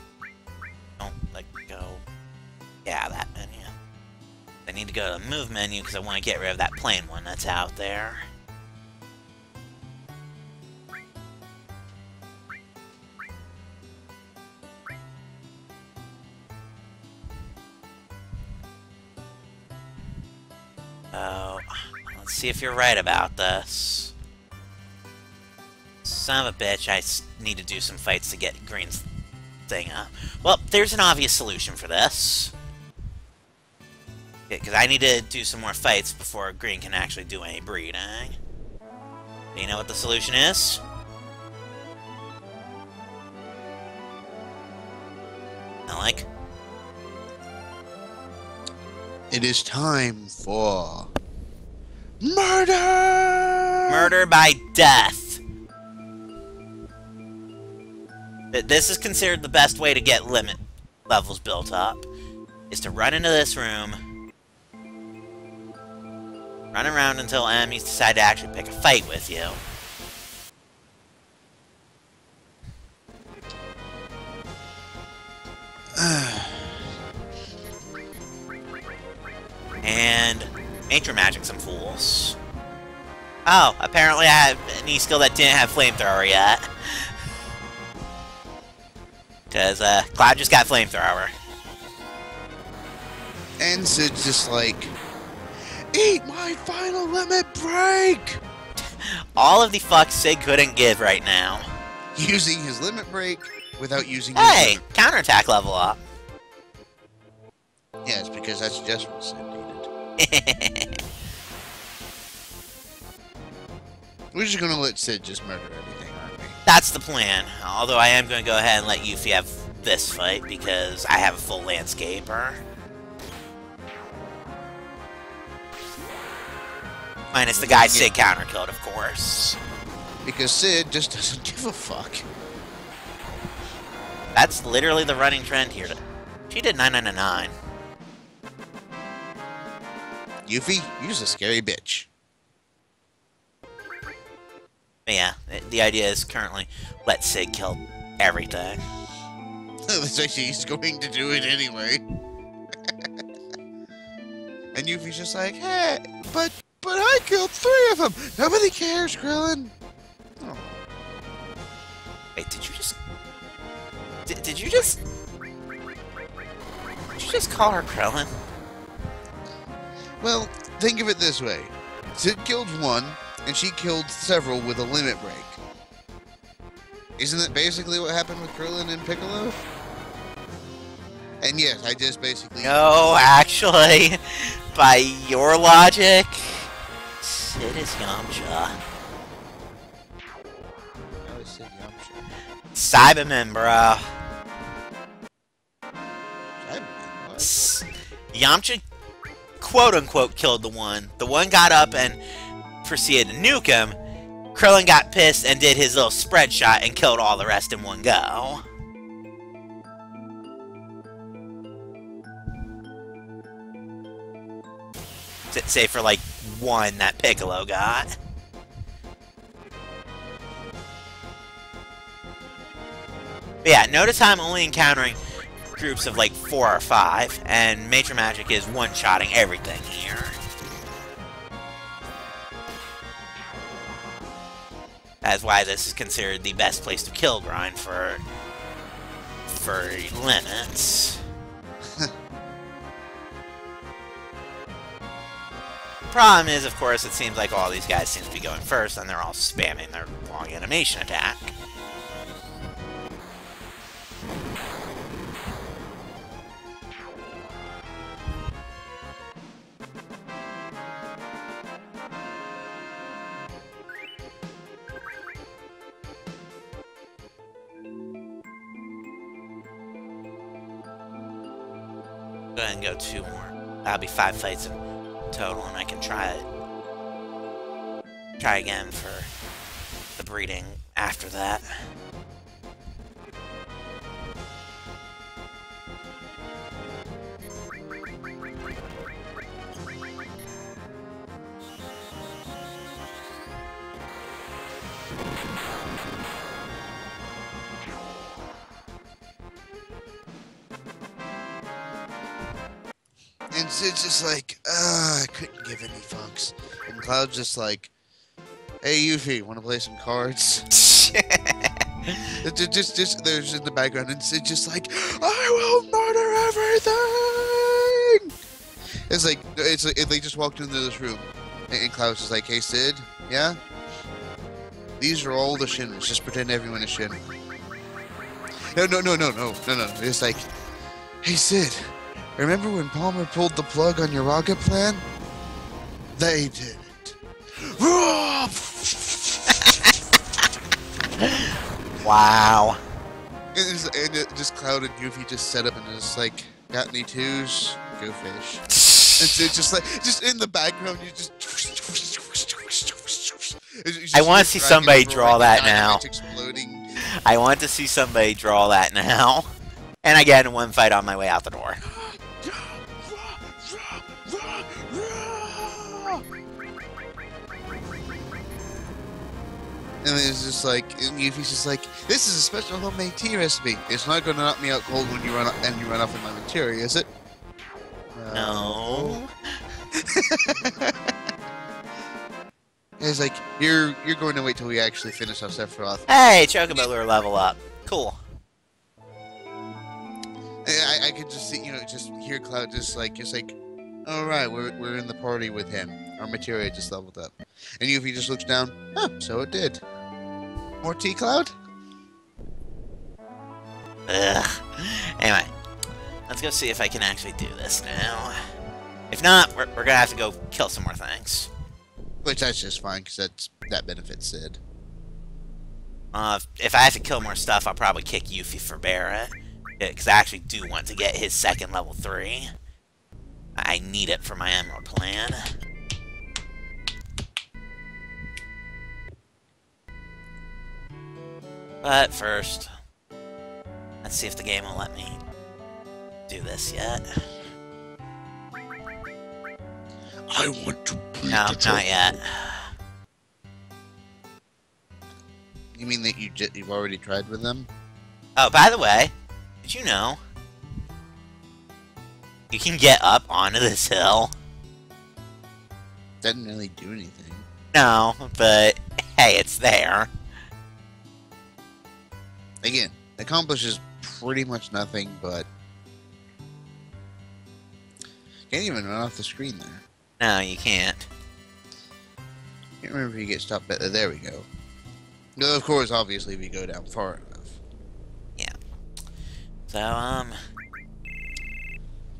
Don't let go. Yeah, that menu. I need to go to the move menu because I want to get rid of that plain one that's out there. Oh, let's see if you're right about this. Son of a bitch, I need to do some fights to get Green's thing up. Well, there's an obvious solution for this. Because I need to do some more fights before Green can actually do any breeding. Do you know what the solution is? Like? It is time for murder! Murder by death. This is considered the best way to get limit levels built up. Is to run into this room. Run around until enemies decide to actually pick a fight with you. And nature magic some fools. Oh, apparently I have an E-skill that didn't have flamethrower yet. Because Cloud just got flamethrower. And Sid's just like, eat my final limit break! All of the fucks Sid couldn't give right now. Using his limit break without using Hey, his counterattack level up. Yes, because that's just what Sid needed. We're just gonna let Sid just murder everything, aren't we? That's the plan. Although I am going to go ahead and let Yuffie have this fight because I have a full landscaper. Minus the guy Sid counter-killed, of course. Because Sid just doesn't give a fuck. That's literally the running trend here. She did 999. Yuffie, you're a scary bitch. But yeah, the idea is currently let Sid kill everything. So she's going to do it anyway. And Yuffie's just like, hey, but I killed 3 of them. Nobody cares, Krillin. Oh. Wait, did you just... Did you just call her Krillin? Well, think of it this way. Sid killed 1, and she killed several with a limit break. Isn't that basically what happened with Krillin and Piccolo? And yes, I just basically... No, actually, by your logic, Sid is Yamcha. How is Sid Yamcha? Cyberman, bro. Cyberman? What? Yamcha, quote-unquote, killed the one. The one got up and proceeded to nuke him. Krillin got pissed and did his little spread shot and killed all the rest in one go. Say for like 1 that Piccolo got. But yeah, notice how I'm only encountering groups of like 4 or 5, and Major Magic is one-shotting everything here. That's why this is considered the best place to kill grind for limits. Problem is, of course, it seems like all these guys seem to be going first, and they're all spamming their long animation attack. Go ahead and go 2 more. That'll be 5 fights in total, and I can try again for the breeding after that. And Sid's just like, I couldn't give any fucks. And Cloud's just like, hey, Yuffie, want to play some cards? just there's in the background, and Sid's just like, I will murder everything! It's like they just walked into this room, and Cloud's just like, hey, Sid, yeah? These are all the Shinras. Just pretend everyone is Shinra. No. It's like, hey, Sid, remember when Palmer pulled the plug on your rocket plan? They did it. Wow. And just Cloud and Yuffie just set up and it's like, got any twos? Go fish. And so it's just in the background, you just. I want to see somebody draw that now. Exploding. I want to see somebody draw that now. And I get in one fight on my way out the door. And it's just like, and Yuffie's just like, this is a special homemade tea recipe. It's not going to knock me out cold when you run off in my materia, is it? No. It's like, you're going to wait till we actually finish our Sephiroth. Hey, Chocobo Lure level up. Cool. And I could just see, just hear Cloud just like, all right, we're in the party with him. Our materia just leveled up. And Yuffie just looks down, so it did. More tea, Cloud? Ugh. Anyway, let's go see if I can actually do this now. If not, we're gonna have to go kill some more things. Which that's just fine, because that benefits Sid. If I have to kill more stuff, I'll probably kick Yuffie for Barret. Because I actually do want to get his second level 3. I need it for my Emerald plan. But first, let's see if the game will let me do this yet. I want to beat No, not yet. You mean that you've already tried with them? Oh, by the way, did you know you can get up onto this hill? Doesn't really do anything. No, but hey, it's there. Again, accomplishes pretty much nothing, but can't even run off the screen there. No, you can't. Can't remember if you get stopped at there we go. No, of course, obviously we go down far enough. Yeah. So,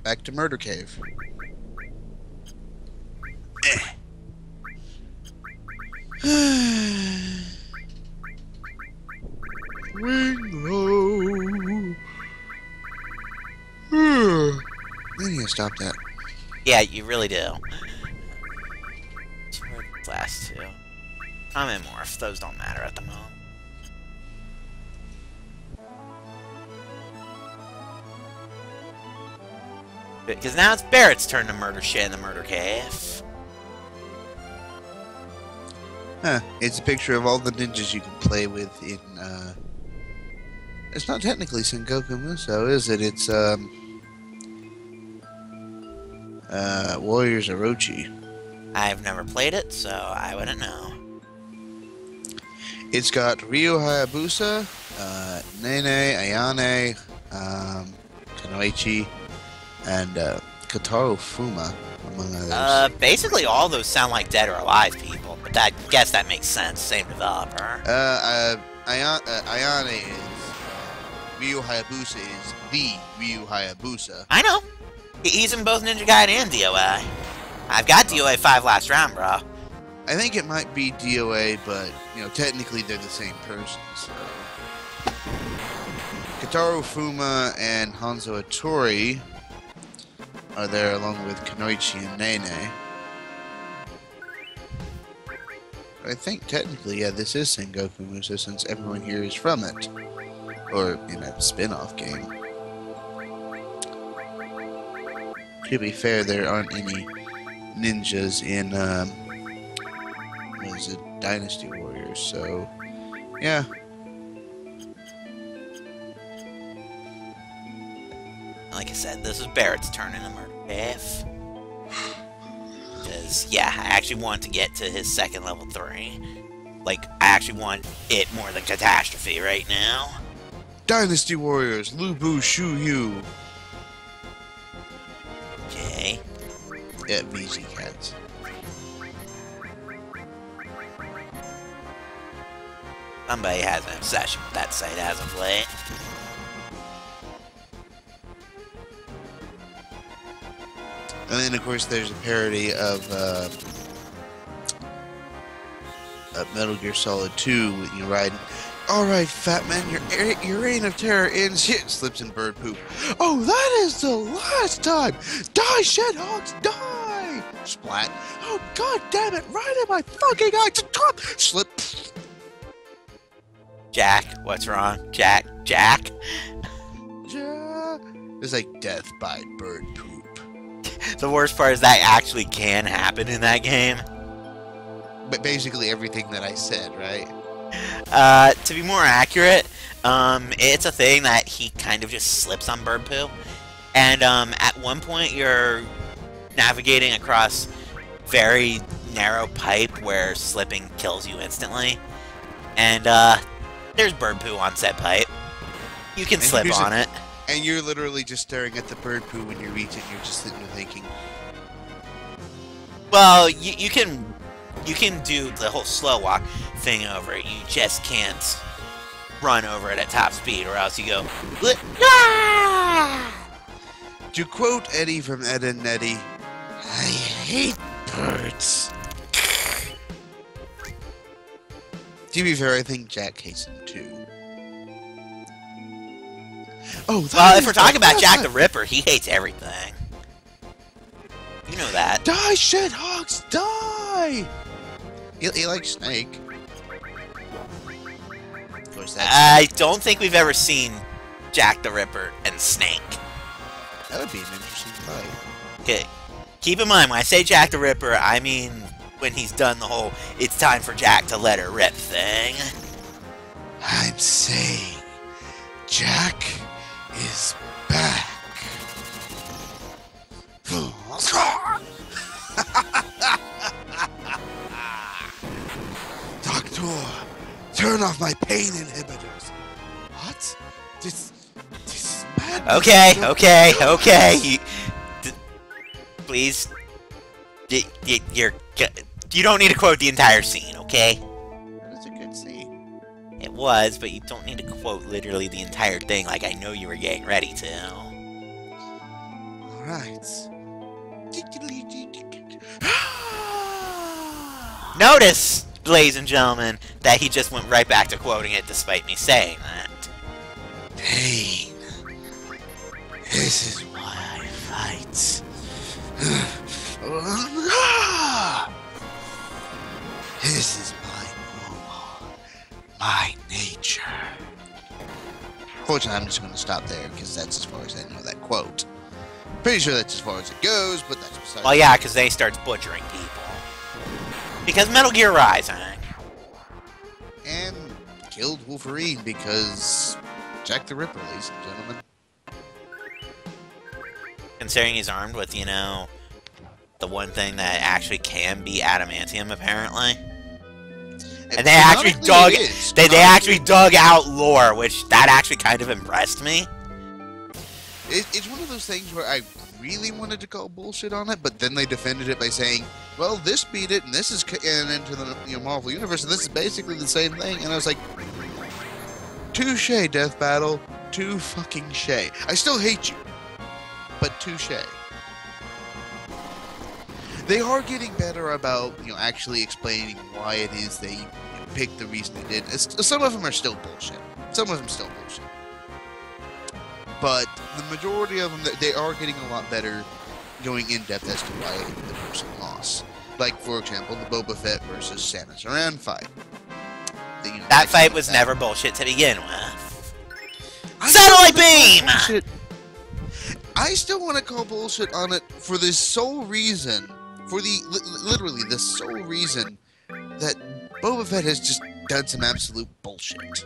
back to Murder Cave. Wing low. I need to stop that. yeah, you really do. Last two. I'm in morph. Those don't matter at the moment. Because now it's Barret's turn to murder shit in the murder cave. Huh. It's a picture of all the ninjas you can play with in, It's not technically Sengoku Musou, is it? It's, Warriors Orochi. I've never played it, so I wouldn't know. It's got Ryu Hayabusa, Nene, Ayane, Kanoichi, and, Kotaro Fuma, among others. Basically all those sound like dead or alive people, but I guess that makes sense. Same developer. Ayane is, Ryu Hayabusa is the Ryu Hayabusa. I know. He's in both Ninja Gaiden and DOA. I've got DOA 5 last round, bro. I think it might be DOA, but, technically they're the same person, so... Kotaro Fuma and Hanzo Atori are there along with Kanoichi and Nene. I think technically, yeah, this is Sengoku Musou since everyone here is from it. Or, spin-off game. To be fair, there aren't any ninjas in, what is it? Dynasty Warriors, so yeah. Like I said, this is Barrett's turn in the murder F. Because, yeah, I actually want to get to his second level 3. Like, I actually want it more than Catastrophe right now. Dynasty Warriors, Lu Bu Shu Yu. Okay. Yeah, VZ Cats. Somebody has an obsession with that site as of late. And then, of course, there's a parody of Metal Gear Solid 2 when you ride. Alright, fat man, your reign of terror ends here. Slips in bird poop. Oh, that is the last time! Die, shithogs, die! Splat. Oh, god damn it, right in my fucking eye! Slip. Jack, what's wrong? Jack? Jack? It's like death by bird poop. The worst part is that actually can happen in that game. But basically everything that I said, right? To be more accurate, it's a thing that he kind of just slips on bird poo. And, at one point you're navigating across very narrow pipe where slipping kills you instantly. And, there's bird poo on said pipe. You can slip on it. And you're literally just staring at the bird poo when you reach it, and you're just sitting there thinking. Well, you can do the whole slow walk thing over it. You just can't run over it at top speed, or else you go. Ah! To quote Eddie from Ed and Eddie, I hate birds. To be fair, I think Jack hates them too. Oh, well, if we're talking about Jack the Ripper, he hates everything. You know that. Die, shithogs, die! He likes Snake. Of course, I don't think we've ever seen Jack the Ripper and Snake. That would be an interesting fight. Okay, keep in mind, when I say Jack the Ripper, I mean when he's done the whole "it's time for Jack to let her rip" thing. I'm saying Jack is back. Doctor, turn off my pain inhibitors. What? This is madness. Okay. Please, you don't need to quote the entire scene, okay? That's a good scene. It was, but you don't need to quote literally the entire thing like I know you were getting ready to. Alright. Notice, ladies and gentlemen, that he just went right back to quoting it despite me saying that. Pain. This is why I fight. This is my normal, my nature. Fortunately, I'm just going to stop there because that's as far as I know that quote. Pretty sure that's as far as it goes, but that's beside. Well, yeah, because then he starts butchering people. Because Metal Gear Rising. And killed Wolverine because Jack the Ripper, ladies and gentlemen. Considering he's armed with, you know, the one thing that actually can be adamantium, apparently. And they actually dug out lore, which that actually kind of impressed me. It's one of those things where I really wanted to call bullshit on it, but then they defended it by saying, well, this beat it, and this is canon into the Marvel Universe, and this is basically the same thing. And I was like, touche, Death Battle. Too fucking shay. I still hate you, but touche. They are getting better about, actually explaining why it is they picked the reason they did. Some of them are still bullshit. But the majority of them, they are getting a lot better going in depth as to why the person lost. Like, for example, the Boba Fett versus Samus Aran fight. That fight was never bullshit to begin with. Satellite beam! I still want to call bullshit on it for the sole reason, literally the sole reason that Boba Fett has just done some absolute bullshit.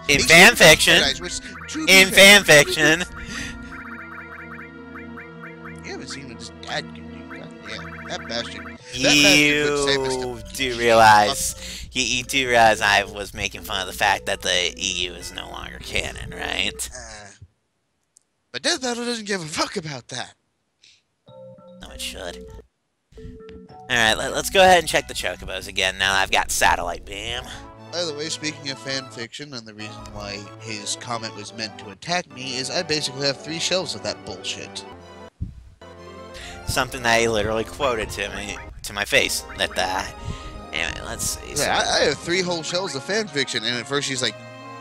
In fan fiction. In fan fiction. You haven't seen what his dad can do. God damn, that bastard. You do realize, you do realize I was making fun of the fact that the EU is no longer canon, right? But Death Battle doesn't give a fuck about that. No, it should. Alright, let's go ahead and check the Chocobos again now that I've got Satellite Beam. By the way, speaking of fan fiction, and the reason why his comment was meant to attack me is I basically have 3 shelves of that bullshit. Something that he literally quoted to me, to my face. That, anyway, let's see. So, yeah, I have 3 whole shelves of fan fiction, and at first she's like,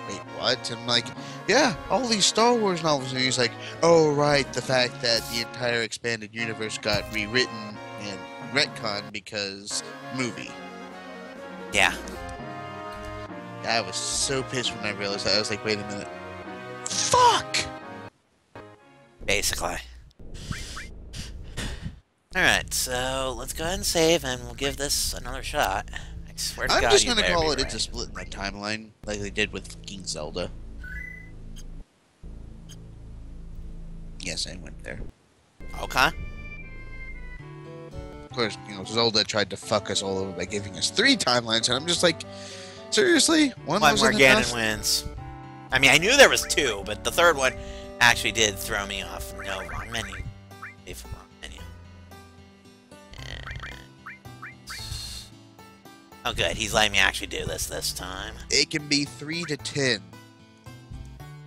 wait, what? And I'm like, yeah, all these Star Wars novels. And he's like, oh, right, the fact that the entire expanded universe got rewritten and retconned because movie. Yeah. I was so pissed when I realized that. I was like, wait a minute. Fuck! Basically. Alright, so let's go ahead and save, and we'll give this another shot. I swear to God, I'm just you gonna better call be it right. it's a split in the timeline, like they did with King Zelda. Yes, I went there. Okay. Of course, you know, Zelda tried to fuck us all over by giving us 3 timelines, and I'm just like, seriously? One wasn't more Ganon enough? wins. I mean, I knew there was 2, but the third one actually did throw me off. No, wrong menu. If wrong menu. Oh, good. He's letting me actually do this time. It can be 3 to 10.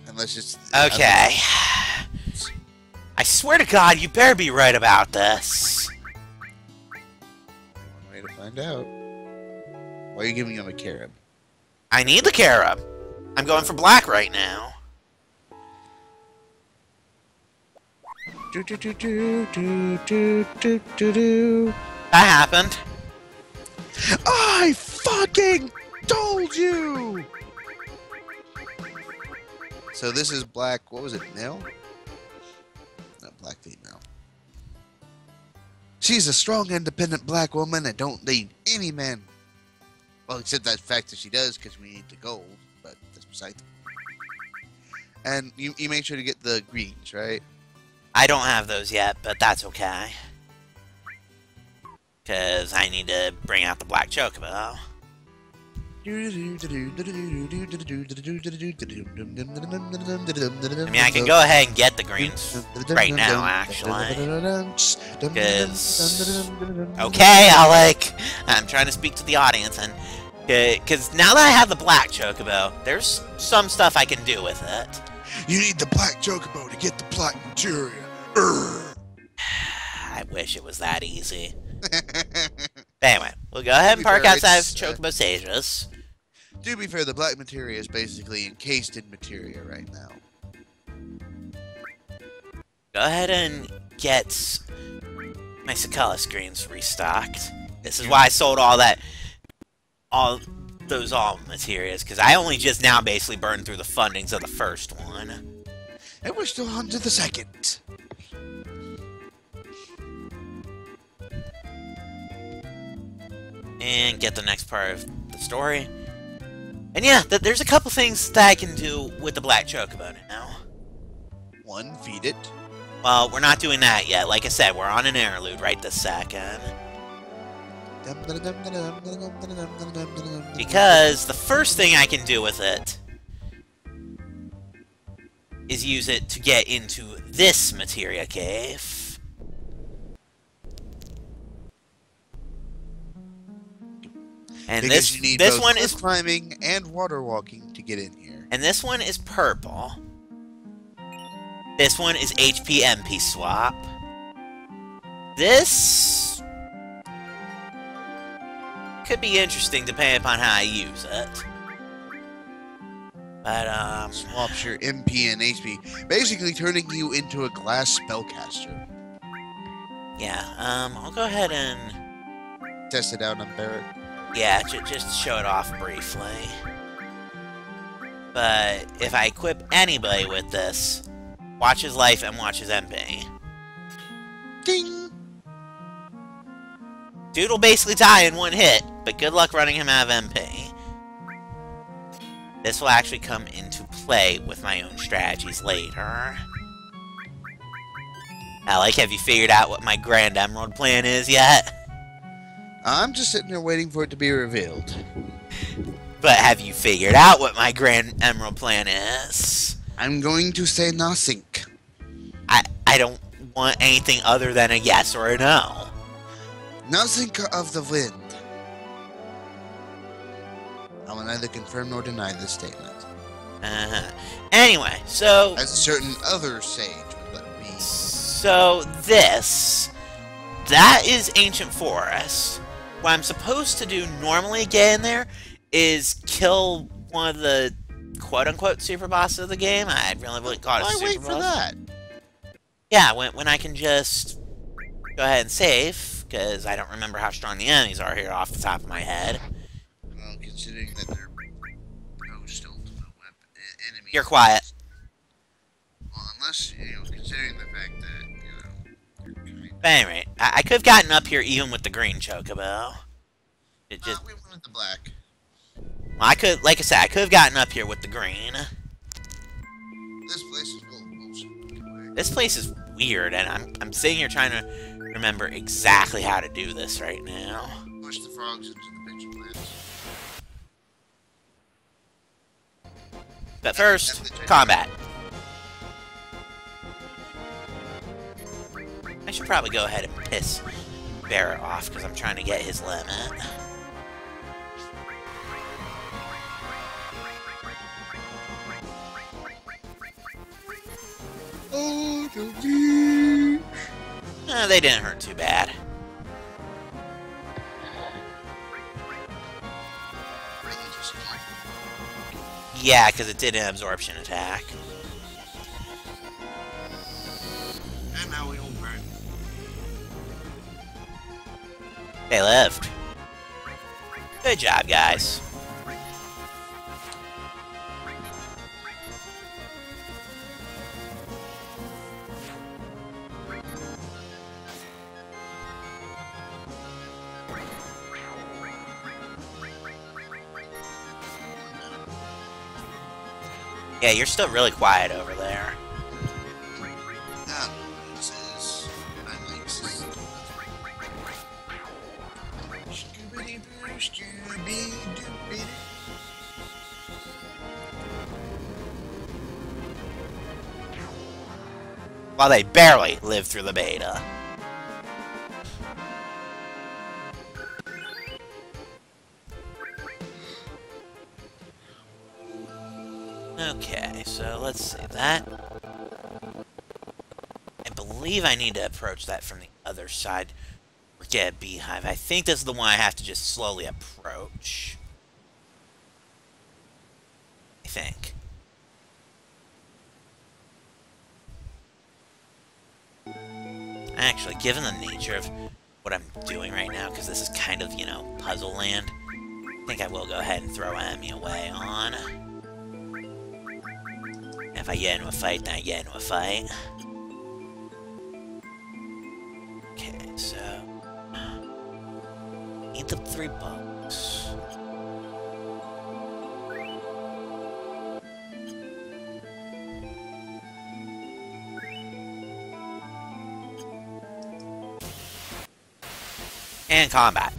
Unless it's... Okay. I swear to God, you better be right about this. One way to find out. Why are you giving him a carob? I need the carob. I'm going for black right now. That happened. I fucking told you! So this is black, what was it, male? No, black female. She's a strong, independent black woman that don't need any man. Well, except that fact that she does, because we need the gold, but that's beside the point. And you make sure to get the greens, right? I don't have those yet, but that's okay. Because I need to bring out the black chocobo. I mean, I can go ahead and get the greens right now, actually. Because... Okay, Alec! I'm trying to speak to the audience, and... Because now that I have the black chocobo, there's some stuff I can do with it. You need the black chocobo to get the black materia. I wish it was that easy. Anyway, we'll go ahead and park outside of Chocobo Sages. To be fair, the black materia is basically encased in materia right now. Go ahead and get my Sakala screens restocked. This is why I sold all those materials, because I only just now basically burned through the fundings of the first one. And we're still on to the second. And get the next part of the story. And yeah, there's a couple things that I can do with the black chocobo now. 1, feed it. Well, we're not doing that yet. Like I said, we're on an interlude right this second. Because the first thing I can do with it is use it to get into this materia cave. And because this you need this both one is climbing and water walking to get in here. And this one is purple. This one is HP MP swap. This could be interesting depending upon how I use it. But swaps your MP and HP, basically turning you into a glass spellcaster. Yeah, I'll go ahead and Test it out on Barrett. yeah, just show it off briefly. But if I equip anybody with this, watch his life and watch his MP. Ding! Dude will basically die in one hit, but good luck running him out of MP. This will actually come into play with my own strategies later. Have you figured out what my Grand Emerald plan is yet? I'm just sitting there waiting for it to be revealed. But have you figured out what my Grand Emerald plan is? I'm going to say nothing. I don't want anything other than a yes or a no. Nothing of the wind. I will neither confirm nor deny this statement. Anyway, so... As a certain other sage would let me... So, that is Ancient Forest. What I'm supposed to do normally get in there is kill one of the quote-unquote super bosses of the game. I really wouldn't call it a super boss. Why wait for that? Yeah, when I can just go ahead and save, because I don't remember how strong the enemies are here off the top of my head. Well, considering that they're post-ultimate enemies... You're quiet. Well, unless, considering the fact that, But anyway, I could have gotten up here even with the green chocobo. It just... we wanted the black. Well, like I said, I could have gotten up here with the green. This place is full of bullshit. This place is weird, and I'm sitting here trying to remember exactly how to do this right now. Push the frogs into the pixel plants. But first, combat. I should probably go ahead and piss Barrett off, because I'm trying to get his limit. Oh, the They didn't hurt too bad. Yeah, because it did an absorption attack. And now we all burn. They lived. Good job, guys. Yeah, you're still really quiet over there. While they barely live through the beta. Okay, so let's save that. I believe I need to approach that from the other side. Or get a beehive. I think this is the one I have to just slowly approach. I think. Actually, given the nature of what I'm doing right now, because this is kind of, puzzle land, I think I will go ahead and throw Emmy away on. If I get into a fight, then I get into a fight. Okay, so... Need the 3 bucks. And combat.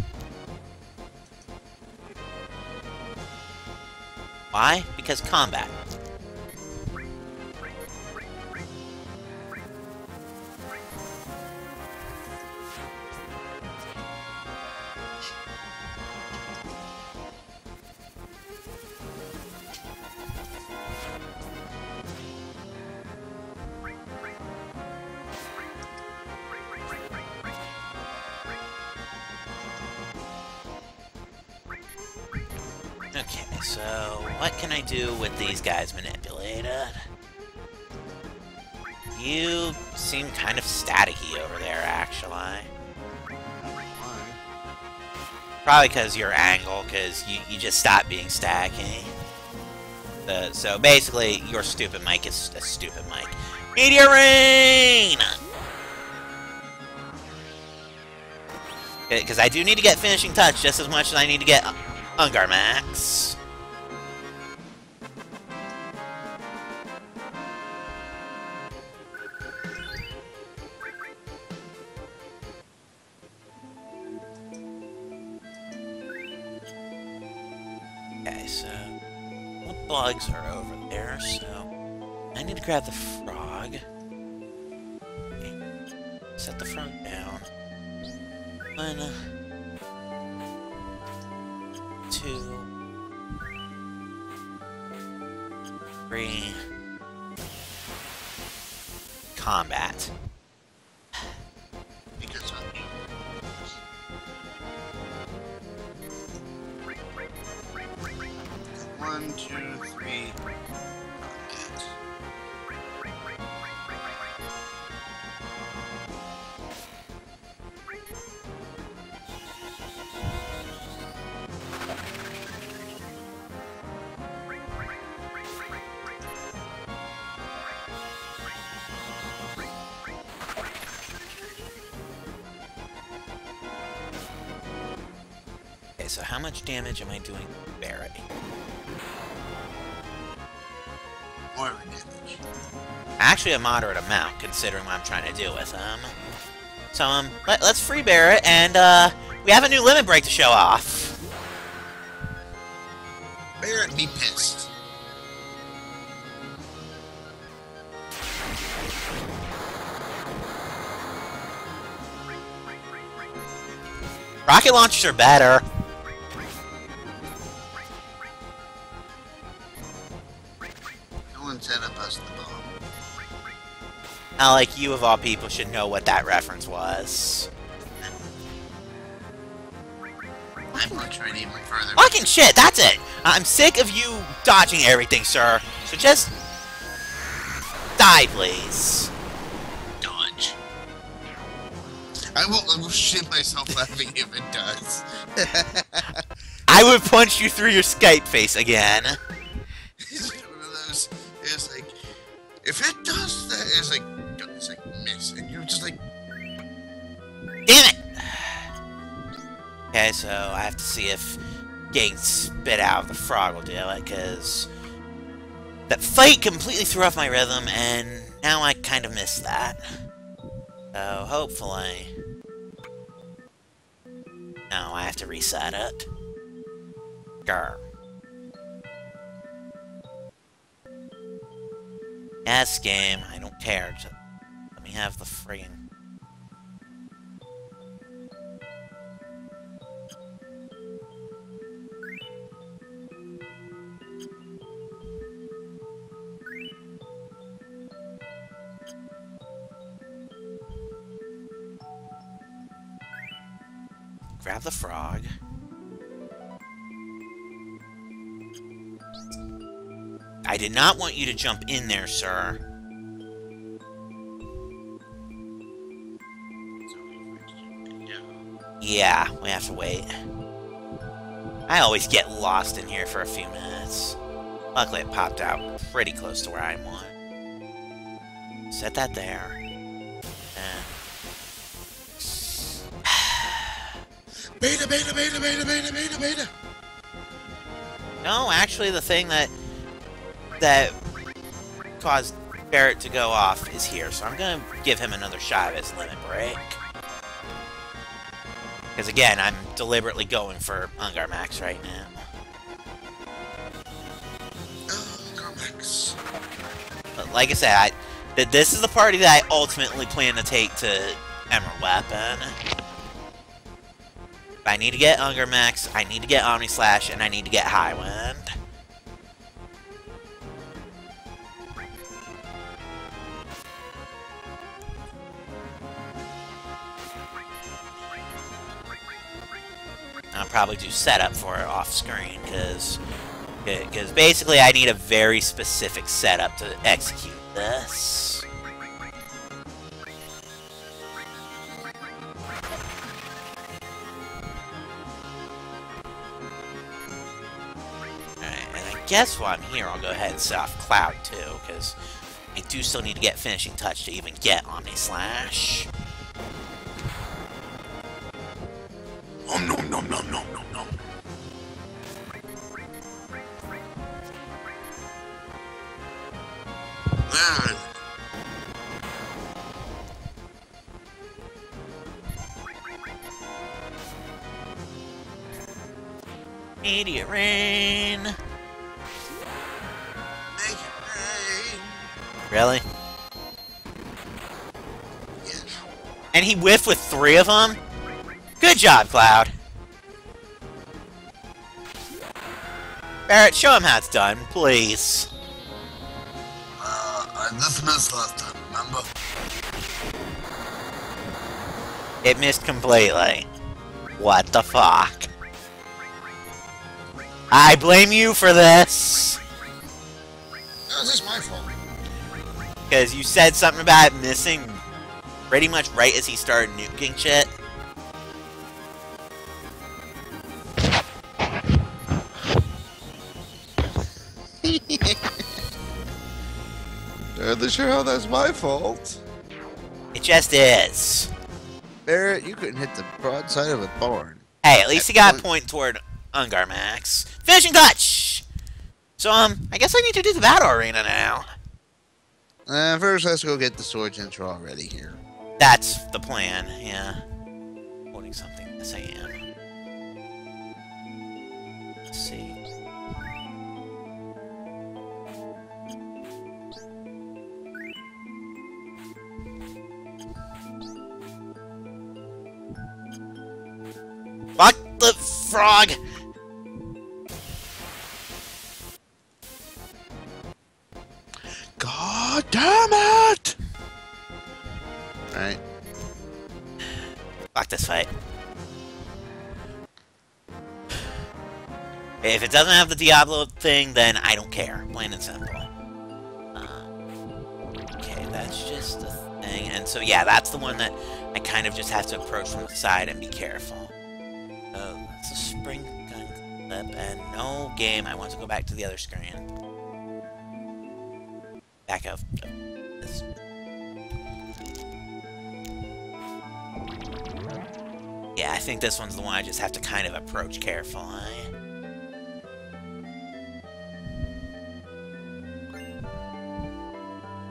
Why? Because combat. Okay, so what can I do with these guys manipulated? You seem kind of staticky over there, actually. Probably because your angle, because you just stopped being staticky. So basically, your stupid mic is a stupid mic. Meteor Rain! Because I do need to get Finishing Touch just as much as I need to get Ungarmax. Okay, so the bugs are over there, so I need to grab the frog. Okay. Set the frog down. 1, 2, 3. Combat. Because I'm you. 1, 2, 3. Okay, so how much damage am I doing to Barret? More damage. Actually a moderate amount, considering what I'm trying to do with him. So, let's free Barret, and, we have a new limit break to show off. Barret be pissed. Rocket launchers are better. No one set up us the bomb. Not like you, of all people, should know what that reference was. I'm not trying even further. Fucking shit, that's it! I'm sick of you dodging everything, sir. So just... die, please. Dodge. I will shit myself laughing if it does. I would punch you through your Skype face again. It's one of those, it's like, if it does that, it's like miss, and you're just like... Damn it! Okay, so I have to see if getting spit out of the frog will do it, because that fight completely threw off my rhythm, and now I kind of missed that. So, hopefully... No, I have to reset it. Grr. Yes, game, I don't care. Just let me have the friggin'... Grab the frog. I did not want you to jump in there, sir. Yeah, we have to wait. I always get lost in here for a few minutes. Luckily, it popped out pretty close to where I want. Set that there. And... Beta, beta, beta, beta, beta, beta, beta. No, actually, the thing that caused Barret to go off is here, so I'm gonna give him another shot at his limit break. Because again, I'm deliberately going for Ungarmax right now. Ungarmax. But like I said, this is the party that I ultimately plan to take to Emerald Weapon. I need to get Ungarmax, I need to get Omni Slash, and I need to get High Wind. I'll probably do setup for it off screen, because basically I need a very specific setup to execute this. Alright, and I guess while I'm here, I'll go ahead and set off Cloud too, because I do still need to get Finishing Touch to even get Omni Slash. nom nom nom nom nom. Meteor rain. Make it rain. Really? Yes. And he whiffed with 3 of them? Good job, Cloud. Barrett, show him how it's done, please. I just missed last time, remember? It missed completely. What the fuck? I blame you for this. This is my fault. Because you said something about it missing pretty much right as he started nuking shit. Not sure how that's my fault. It just is. Barrett, you couldn't hit the broadside of a barn. Hey, at least he got a point toward Ungarmax. Finishing touch! So, I guess I need to do the battle arena now. First, let's go get the swords intro already here. That's the plan, yeah. Holding something. Yes, I am. Let's see. Fuck the frog! God damn it! Alright. Fuck this fight. If it doesn't have the Diablo thing, then I don't care. Plain and simple. Okay, that's just the thing. And so, yeah, that's the one that I kind of just have to approach from the side and be careful. Oh, that's a spring gun clip. And no game. I want to go back to the other screen. Back up. This. Yeah, I think this one's the one I just have to kind of approach carefully.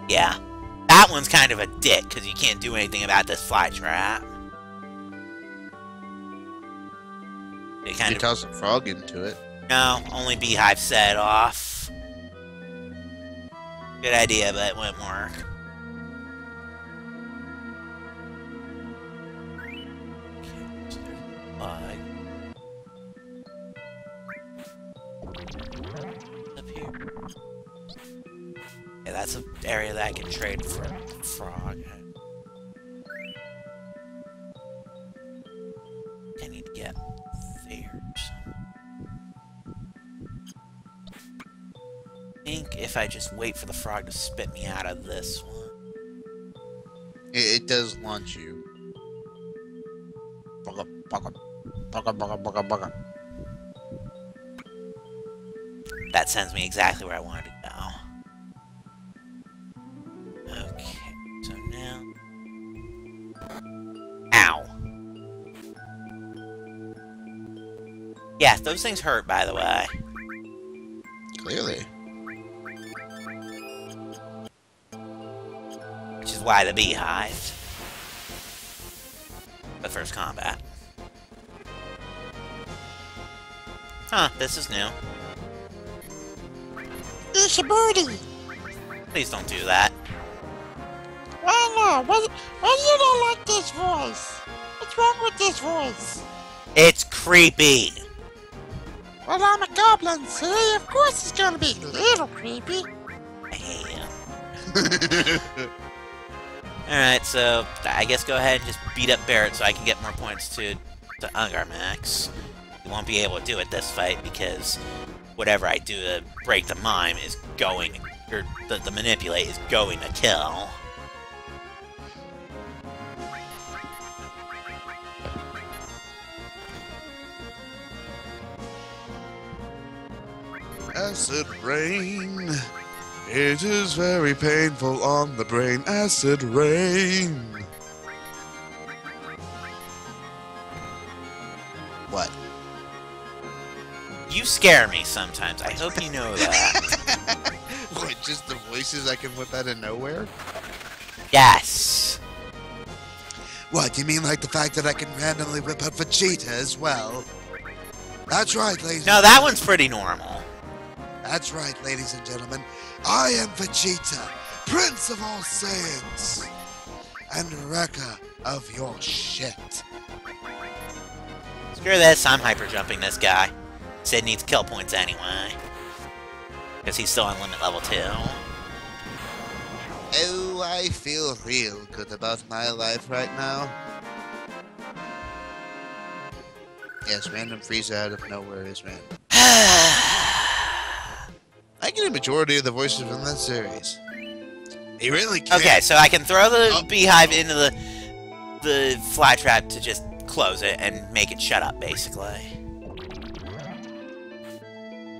Yeah, that one's kind of a dick, because you can't do anything about this fly trap. You You toss a frog into it. No, only Beehive set off. Good idea, but it wouldn't work. Okay, up here. Yeah, that's an area that I can trade for a frog. I need to get there. I think if I just wait for the frog to spit me out of this one. It does launch you. Bugga, bugga, bugga, bugga, bugga, bugga. That sends me exactly where I wanted to go. Okay, so now... Ow! Yeah, those things hurt, by the way. Clearly. Which is why the Beehive. The first combat. Huh, this is new. It's a birdie. Please don't do that. Why not? Why you don't like this voice? What's wrong with this voice? It's creepy! Well, I'm a goblin, see? Of course it's gonna be a little creepy. I hate you. Alright, so I guess go ahead and just beat up Barrett so I can get more points to Ungarmax. You won't be able to do it this fight because whatever I do to break the mime is going, or the manipulate is going to kill. Acid rain. It is very painful on the brain. Acid rain. What? You scare me sometimes. I hope you know that. What, just the voices I can whip out of nowhere? Yes. What, you mean like the fact that I can randomly whip out Vegeta as well? That's right, ladies. No, that one's pretty normal. That's right, ladies and gentlemen. I am Vegeta, Prince of all Saiyans, and wrecker of your shit. Screw this, I'm hyper jumping this guy. Sid needs kill points anyway. Because he's still on limit level 2. Oh, I feel real good about my life right now. Yes, random Frieza out of nowhere is random. I get a majority of the voices in that series. He really can. Okay, so I can throw the beehive into the fly trap to just close it and make it shut up, basically.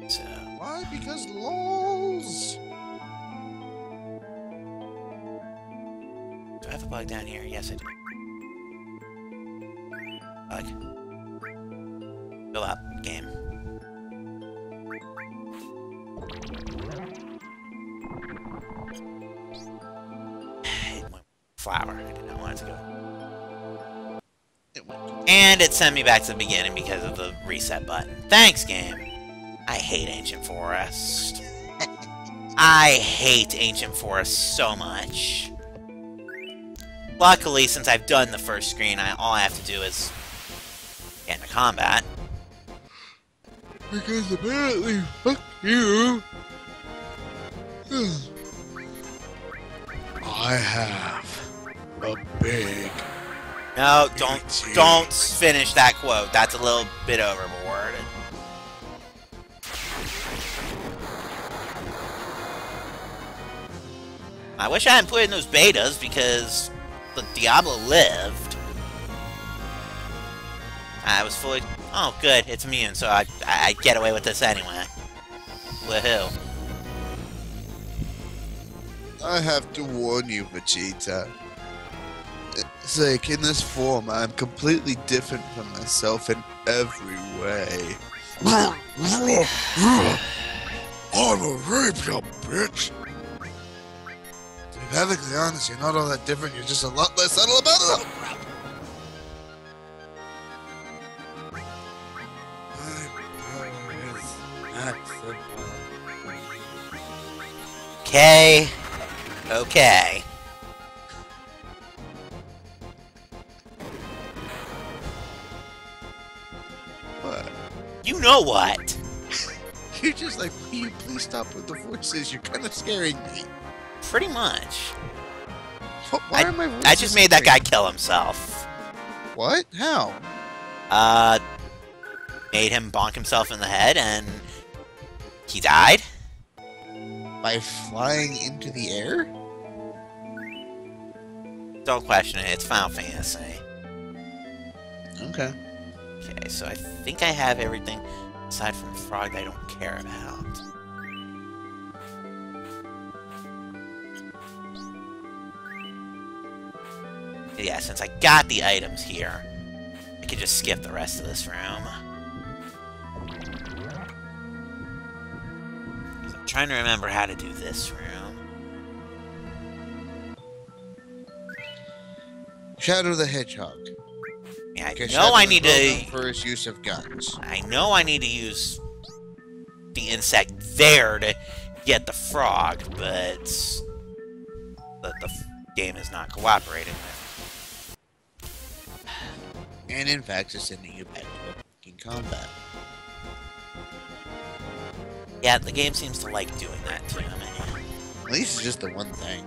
So. Why? Because lols. Do I have a bug down here? Yes, I do. Bug. Fill up, game. Flower. I did not want it to go. And it sent me back to the beginning because of the reset button. Thanks, game. I hate Ancient Forest. I hate Ancient Forest so much. Luckily, since I've done the first screen, all I have to do is get into combat. Because apparently, fuck you. I have a big... No, don't finish that quote. That's a little bit overboard. I wish I hadn't put in those betas because the Diablo lived. I was fully... Oh, good. It's immune, so I get away with this anyway. Woohoo. I have to warn you, Vegeta. It's like, in this form, I'm completely different from myself in every way. I'm a rape, you bitch! To be perfectly honest, you're not all that different, you're just a lot less subtle about it. Oh, crap. Okay. Okay. What? You know what? You're just like, will you please stop with the voices? You're kind of scaring me. Pretty much. Why are my voices I just made that guy scaring? kill himself. What? How? Made him bonk himself in the head and he died. By flying into the air? Don't question it, it's Final Fantasy. Okay. Okay, so I think I have everything aside from Frog that I don't care about. Yeah, since I got the items here, I can just skip the rest of this room. I'm trying to remember how to do this room. Shadow the Hedgehog. Yeah, I Okay, know Shadow I is need well known to... for his use of guns. I know I need to use the insect there to get the frog, but the game is not cooperating with. And in fact, it's sending you back to fucking combat. Yeah, the game seems to like doing that to me. At least it's just the one thing.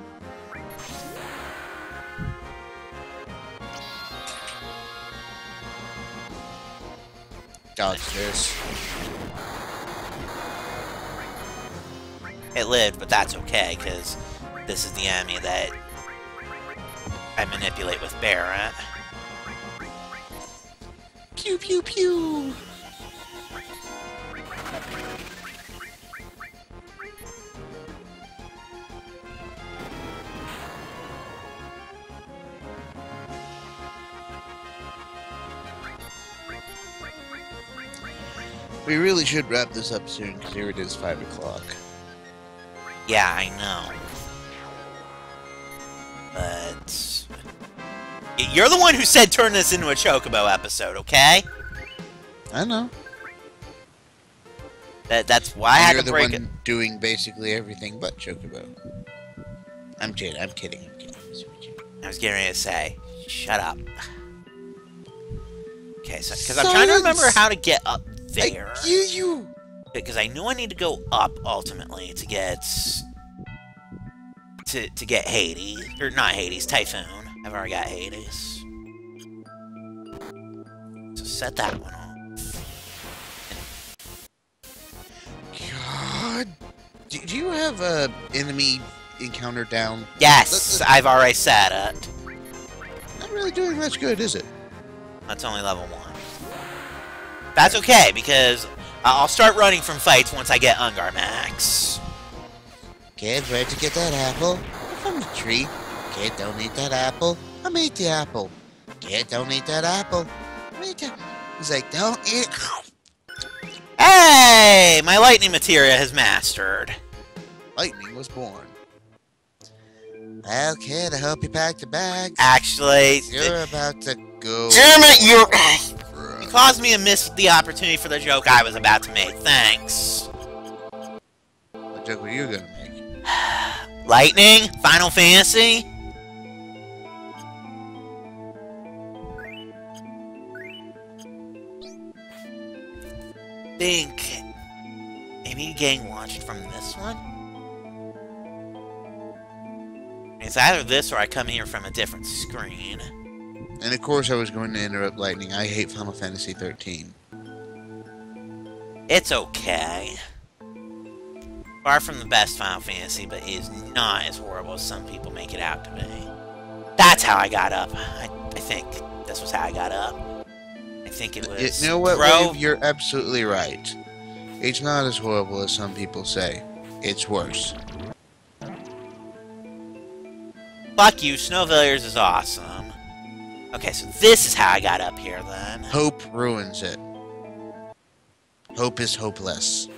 Dodge this. It lived, but that's okay, because this is the enemy that I manipulate with Barret. Pew pew pew! We really should wrap this up soon, because here it is 5 o'clock. Yeah, I know. But... You're the one who said turn this into a Chocobo episode, okay? I know. That's why I had to break it. You're the one doing basically everything but Chocobo. I'm kidding. I'm kidding. I was getting ready to say, shut up. Okay, so because I'm trying to remember how to get up there. I hear you. Because I know I need to go up ultimately to get get Hades, or not Hades, Typhoon. I've already got Hades. So set that one off. God, do you have a enemy encounter down? Yes, I've already set it. Not really doing much good, is it? That's only level 1. That's okay, because I'll start running from fights once I get Ungar Max. Kid, where'd you get that apple? From the tree. Kid, don't eat that apple. I'm eat the apple. Kid, don't eat that apple. He's like, don't eat. Hey! My lightning materia has mastered. Lightning was born. Well, kid, I hope you packed your bags. Actually... You're about to go... Damn it, you caused me to miss the opportunity for the joke I was about to make. Thanks. What joke were you gonna make? Lightning? Final Fantasy? Think... Maybe getting launched from this one? It's either this or I come here from a different screen. And of course I was going to interrupt Lightning. I hate Final Fantasy 13. It's okay. Far from the best Final Fantasy, but it is not as horrible as some people make it out to be. That's how I got up. I think this was how I got up. I think it was... You know what, Wave? You're absolutely right. It's not as horrible as some people say. It's worse. Fuck you, Snow Villiers is awesome. Okay, so this is how I got up here, then. Hope ruins it. Hope is hopeless.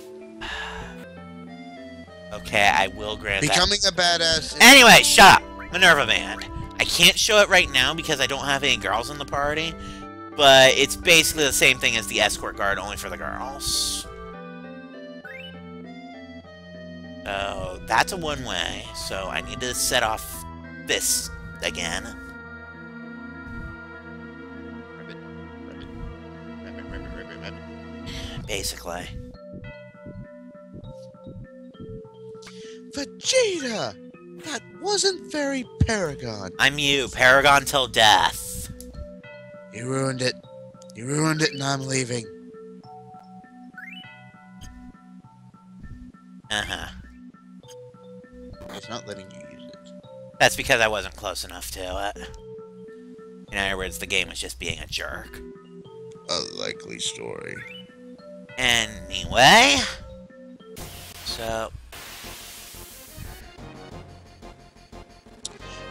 Okay, I will grant Becoming a badass... Anyway, shut up! Minerva Band. I can't show it right now because I don't have any girls in the party, but it's basically the same thing as the escort guard, only for the girls. So, that's a one-way, so I need to set off this again. Basically. Vegeta! That wasn't very Paragon. I'm you, Paragon till death. You ruined it. You ruined it and I'm leaving. Uh-huh. It's not letting you use it. That's because I wasn't close enough to it. In other words, the game was just being a jerk. A likely story. Anyway... So...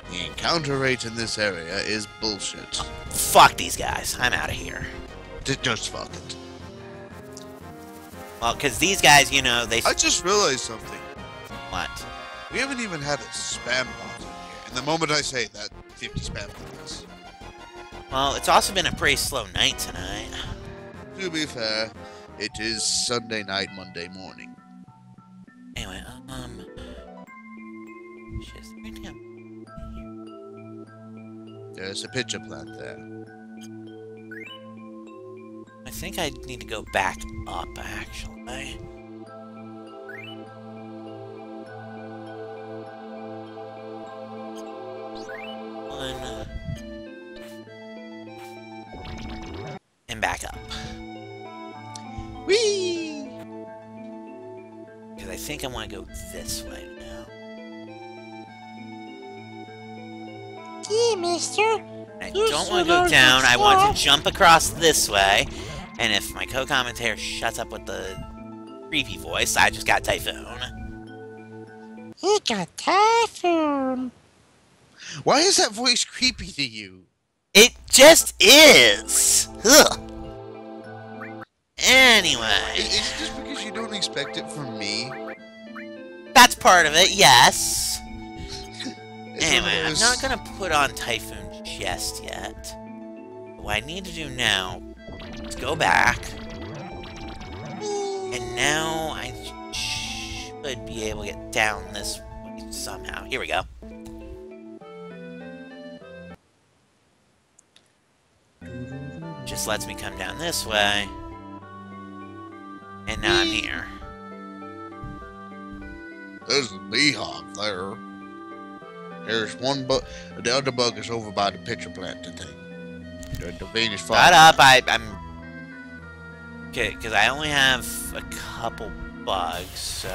The encounter rate in this area is bullshit. Fuck these guys. I'm out of here. Just fuck it. Well, because these guys, you know, they... I just realized something. What? We haven't even had a spam bot in here. And the moment I say that, 50 spam bots. Well, it's also been a pretty slow night tonight. To be fair, it is Sunday night, Monday morning. Anyway, shit, There's a pitcher plant there. I think I need to go back up, actually. And back up. Whee! Because I think I want to go this way now. Gee, mister. I don't want to go down, I want to jump across this way. And if my co-commentator shuts up with the creepy voice, I just got Typhoon. He got Typhoon. Why is that voice creepy to you? It just is! Ugh. Anyway, Is it just because you don't expect it from me? that's part of it, yes. It's Anyway, one of I'm those- not gonna put on Typhoon just yet. What I need to do now is go back. And now I should be able to get down this way somehow. Here we go. Just lets me come down this way. And now I'm here. There's a beehive there. There's one bug. The other bug is over by the pitcher plant thing. The Venus fly. Shut up! I'm okay because I only have a couple bugs, so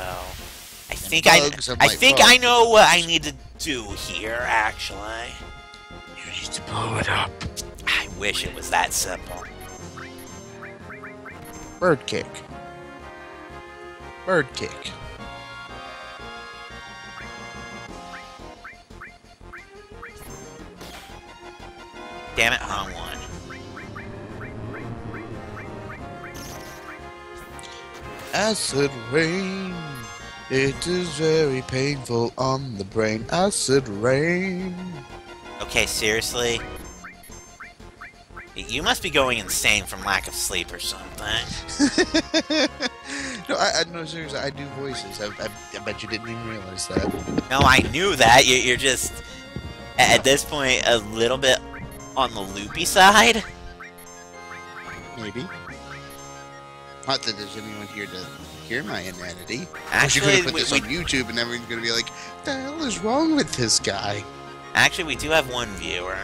I think I know what I need to do here. Actually, You need to blow it up. I wish it was that simple. Bird kick. Bird kick. Damn it, wrong one. Acid rain. It is very painful on the brain. Acid rain. Okay, seriously. You must be going insane from lack of sleep or something. No, seriously, I do voices. I bet you didn't even realize that. No, I knew that. You're just, at this point, a little bit on the loopy side. Maybe. Not that there's anyone here to hear my inanity. Actually, you're gonna put this on YouTube and everyone's gonna be like, "What the hell is wrong with this guy?" Actually, we do have one viewer.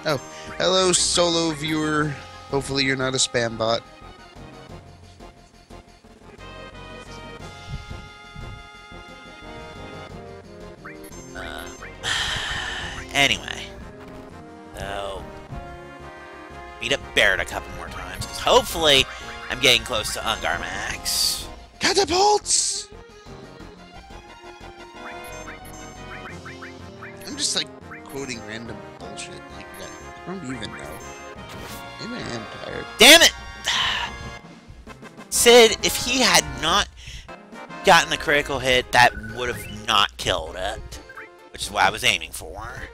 Oh, hello, solo viewer. Hopefully you're not a spam bot. Anyway, so beat up Barrett a couple more times because hopefully I'm getting close to Ungar Max. Catapults! I'm just like quoting random bullshit like that. I don't even know. Maybe I am tired. Damn it! Sid, if he had not gotten the critical hit, that would have not killed it, which is what I was aiming for.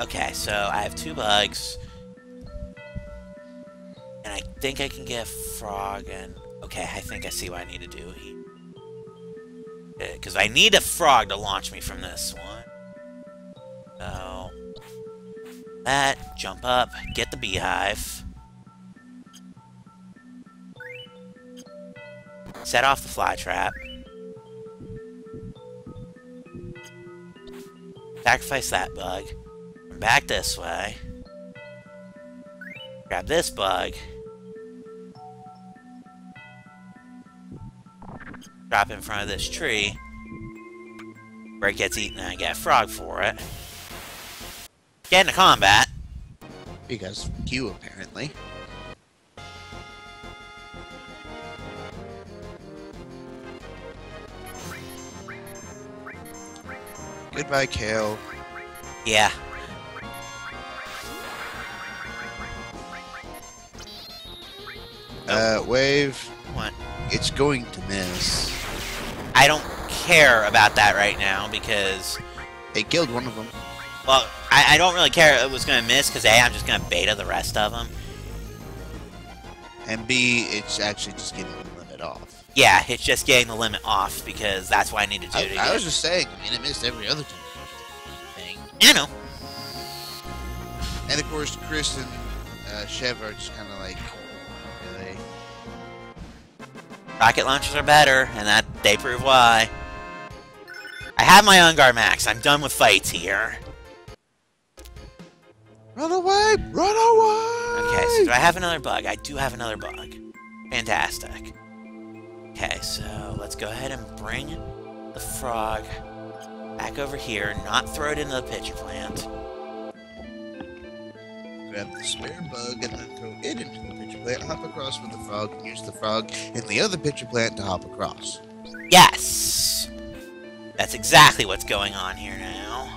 Okay, so I have 2 bugs. And I think I can get a frog and... Okay, I think I see what I need to do here. Because I need a frog to launch me from this one. So... That, jump up, get the beehive. Set off the fly trap. Sacrifice that bug. Come back this way. Grab this bug. Drop in front of this tree. Where it gets eaten and I get a frog for it. Get into combat. Because you apparently. Goodbye, Kale. Yeah. Wave. What? It's going to miss. I don't care about that right now because... It killed one of them. Well, I don't really care if it was going to miss because A, I'm just going to beta the rest of them. And B, it's actually just getting the limit off. Yeah, it's just getting the limit off because that's what I need to do to I get... was just saying, I mean, it missed every other thing. You know. And of course, Chris and Chev are just kind of like, really? Rocket launchers are better, and that they prove why. I have my Ungar Max. I'm done with fights here. Run away! Run away! Okay, so do I have another bug? I do have another bug. Fantastic. Okay, so let's go ahead and bring the frog back over here, not throw it into the pitcher plant. Grab the spare bug and then throw it into the pitcher plant, hop across with the frog, and use the frog in the other pitcher plant to hop across. Yes! That's exactly what's going on here now.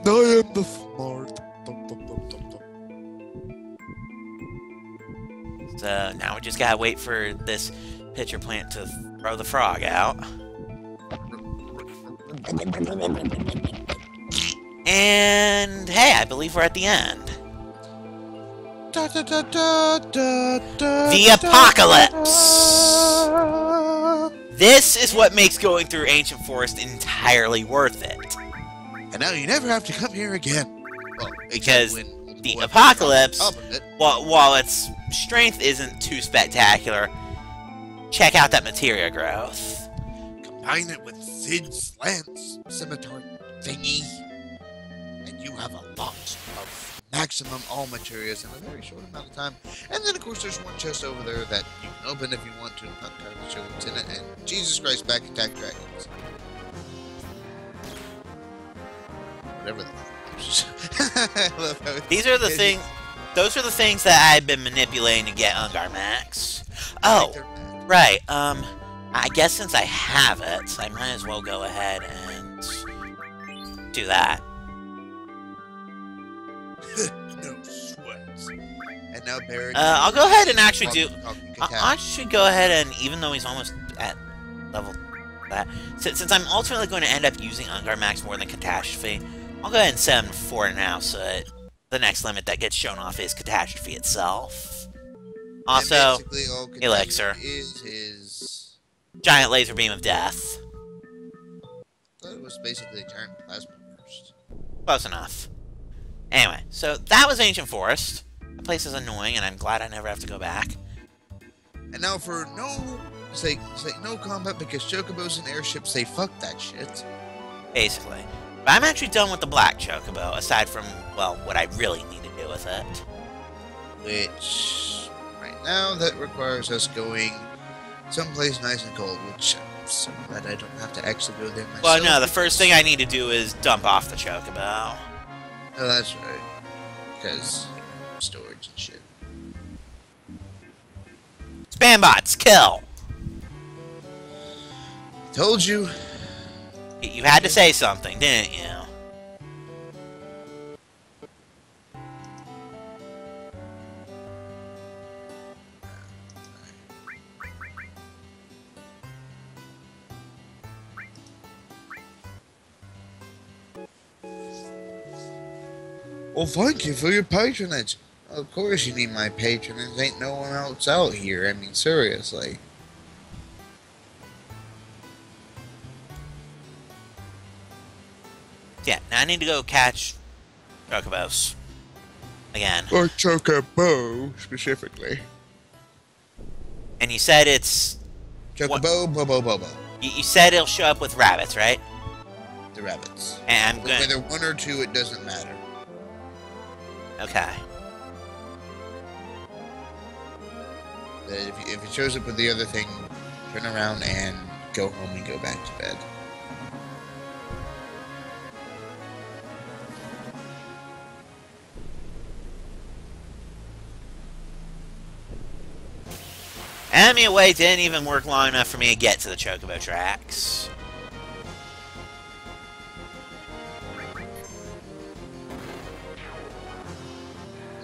I am the smart. So now we just gotta wait for this pitcher plant to throw the frog out. And hey, I believe we're at the end. The apocalypse! This is what makes going through Ancient Forest entirely worth it. And now you never have to come here again. Well, Because the apocalypse, while its strength isn't too spectacular, check out that materia growth. Combine it with Sid's lance scimitar thingy, and you have a lot of maximum all materials in a very short amount of time. And then, of course, there's one chest over there that you can open if you want to. Not entirely sure what's in it. And Jesus Christ, back attack dragons. Whatever the I love how These are the things. Those are the things that I've been manipulating to get Ungar Max. Oh, right. I guess since I have it, I might as well go ahead and do that. No sweats. And now Barrett. I'll go ahead and actually do. I should go ahead and, even though he's almost at level that, since I'm ultimately going to end up using Ungar Max more than Catastrophe, I'll go ahead and set him to 4 now, so that the next limit that gets shown off is Catastrophe itself. Also, Elixir. Is his Giant Laser Beam of Death. I thought it was basically a giant plasma burst. Close enough. Anyway, so that was Ancient Forest. The place is annoying, and I'm glad I never have to go back. And now for say no combat, because chocobos and airships say fuck that shit. Basically. But I'm actually done with the Black Chocobo, aside from, well, what I really need to do with it. Which, right now, that requires us going someplace nice and cold, which I'm so glad I don't have to actually go there myself. Well, no, the first thing I need to do is dump off the Chocobo. Oh, that's right. Because storage and shit. Spam bots, kill! Told you. You had to say something, didn't you? Well, thank you for your patronage. Of course you need my patronage. Ain't no one else out here. I mean, seriously. Yeah, now I need to go catch Chocobos. Again. Or Chocobo, specifically. And you said it's... Chocobo, bo. You said it'll show up with rabbits, right? The rabbits. And I'm gonna... Whether one or two, it doesn't matter. Okay. If it shows up with the other thing, turn around and go home and go back to bed. Enemy away didn't even work long enough for me to get to the Chocobo tracks.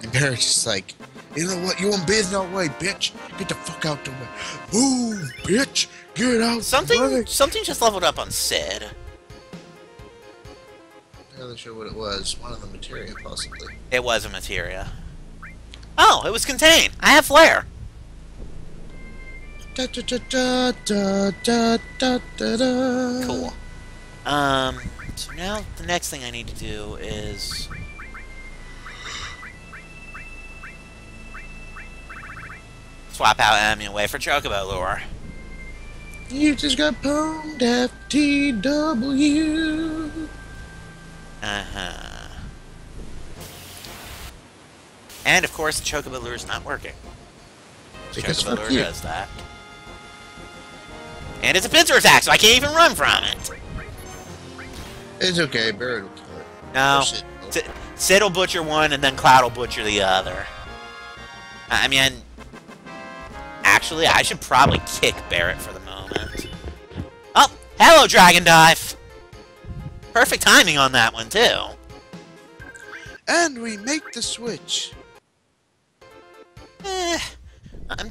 And Barrett's just like, you know what? You won't be in no way, bitch. Get the fuck out the way. Move, bitch. Get out. Something just leveled up on Sid. I'm not really sure what it was. One of the materia, possibly. It was a materia. Oh, it was contained. I have flare. Da, da, da, da, da, da, da, da, da. Cool. So now the next thing I need to do is... swap out enemy away for Chocobo lure. You just got pwned, FTW. Uh-huh. And of course the Chocobo lure is not working. Because Chocobo fuck lure you. does that. And it's a pincer attack, so I can't even run from it. It's okay, Barrett will kill it. No. Oh, shit. Sid will butcher one, and then Cloud will butcher the other. I mean, actually, I should probably kick Barrett for the moment. Oh, hello, Dragon Dive! Perfect timing on that one, too. And we make the switch. I'm...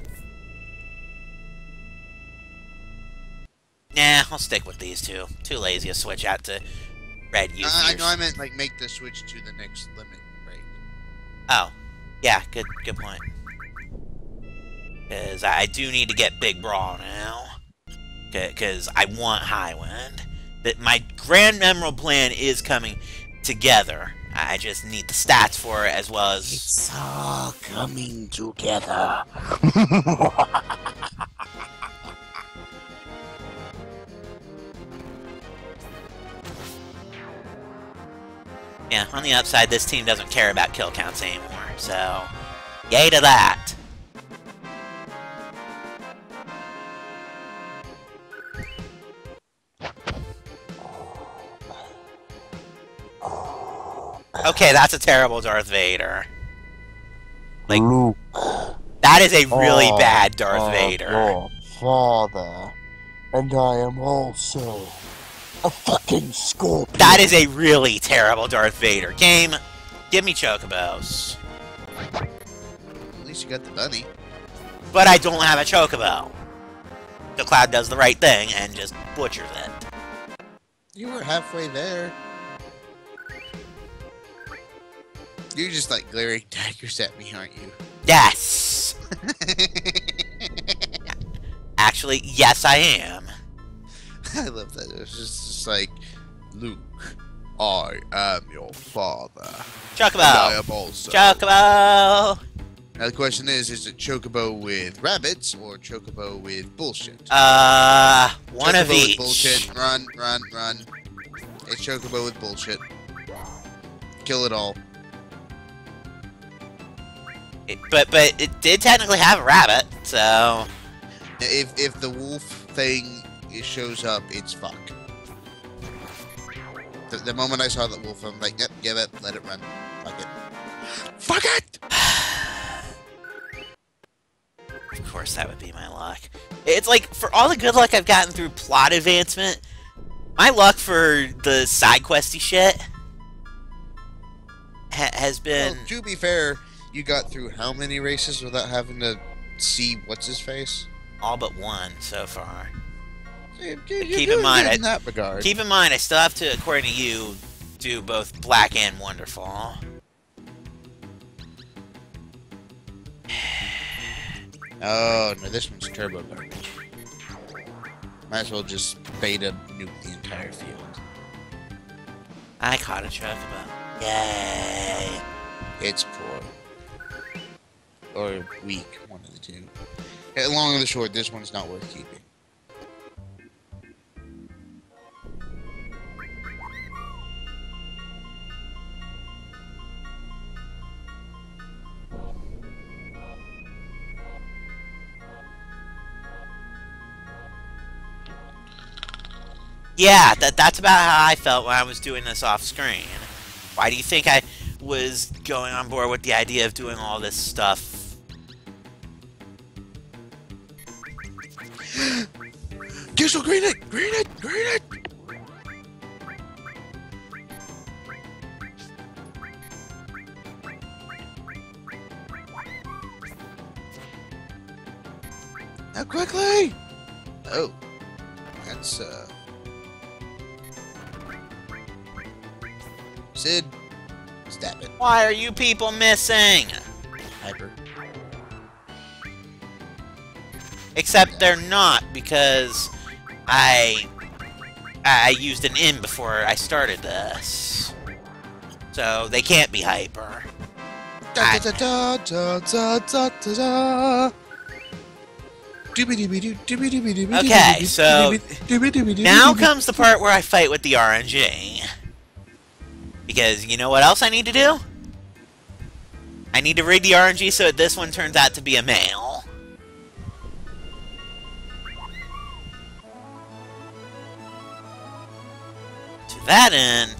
Nah, I'll stick with these two. Too lazy to switch out to red youth. I know I meant like make the switch to the next limit break. Oh. Yeah, good point. Because I do need to get Big Brawl now. Because I want Highwind. But my Grand Emerald plan is coming together. I just need the stats for it as well as... It's all coming together. Yeah, on the upside, this team doesn't care about kill counts anymore. So, yay to that. Okay, that's a terrible Darth Vader. Like, Luke, that is a really bad Darth Vader. Your father, and I am also a fucking scorpion. That is a really terrible Darth Vader. Game, give me Chocobos. At least you got the bunny. But I don't have a Chocobo. The Cloud does the right thing and just butchers it. You were halfway there. You're just like glaring daggers at me, aren't you? Yes! Actually, yes I am. I love that. It's just like, Luke, I am your father. Chocobo! And I am also. Chocobo! Now the question is it Chocobo with rabbits or Chocobo with bullshit? One Chocobo of each. With bullshit. Run, run, run. It's Chocobo with bullshit. Kill it all. But it did technically have a rabbit, so... If the wolf thing shows up, it's fuck. The moment I saw that wolf, I'm like, yep, give it, let it run. Fuck it. Fuck it! Of course that would be my luck. It's like, for all the good luck I've gotten through plot advancement, my luck for the side questy shit has been... Well, to be fair, you got through how many races without having to see what's-his-face? all but one so far. You're Keep in mind, in that regard. Keep in mind, I still have to, according to you, do both Black and Wonderful. Oh, no, this one's turbo garbage. Might as well just beta nuke the entire field. I caught a Chocobo. Yay! It's poor. Or weak, one of the two. Long and the short, this one's not worth keeping. Yeah, that's about how I felt when I was doing this off screen. Why do you think I was going on board with the idea of doing all this stuff? Gissel, green it! Green it! Green it! Now quickly! Oh. That's, Sid, stab it. Why are you people missing? Hyper. Except they're not, because I used an in before I started this. So they can't be hyper. Da da da da da da da da. Okay, so now comes the part where I fight with the RNG. Because you know what else I need to do? I need to rig the RNG so that this one turns out to be a male. To that end,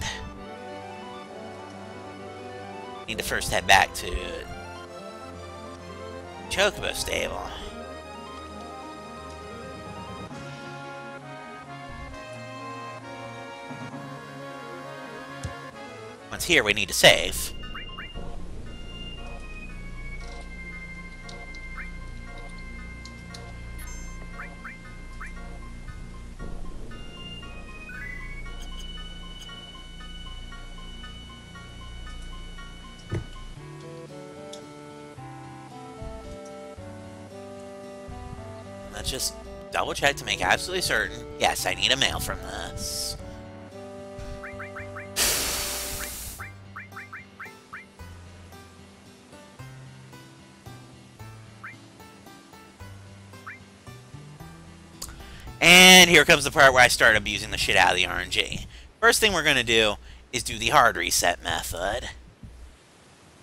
I need to first head back to Chocobo Stable. Once here, we need to save. Let's just double check to make absolutely certain. Yes, I need a mail from this. And here comes the part where I start abusing the shit out of the RNG. First thing we're going to do is do the hard reset method.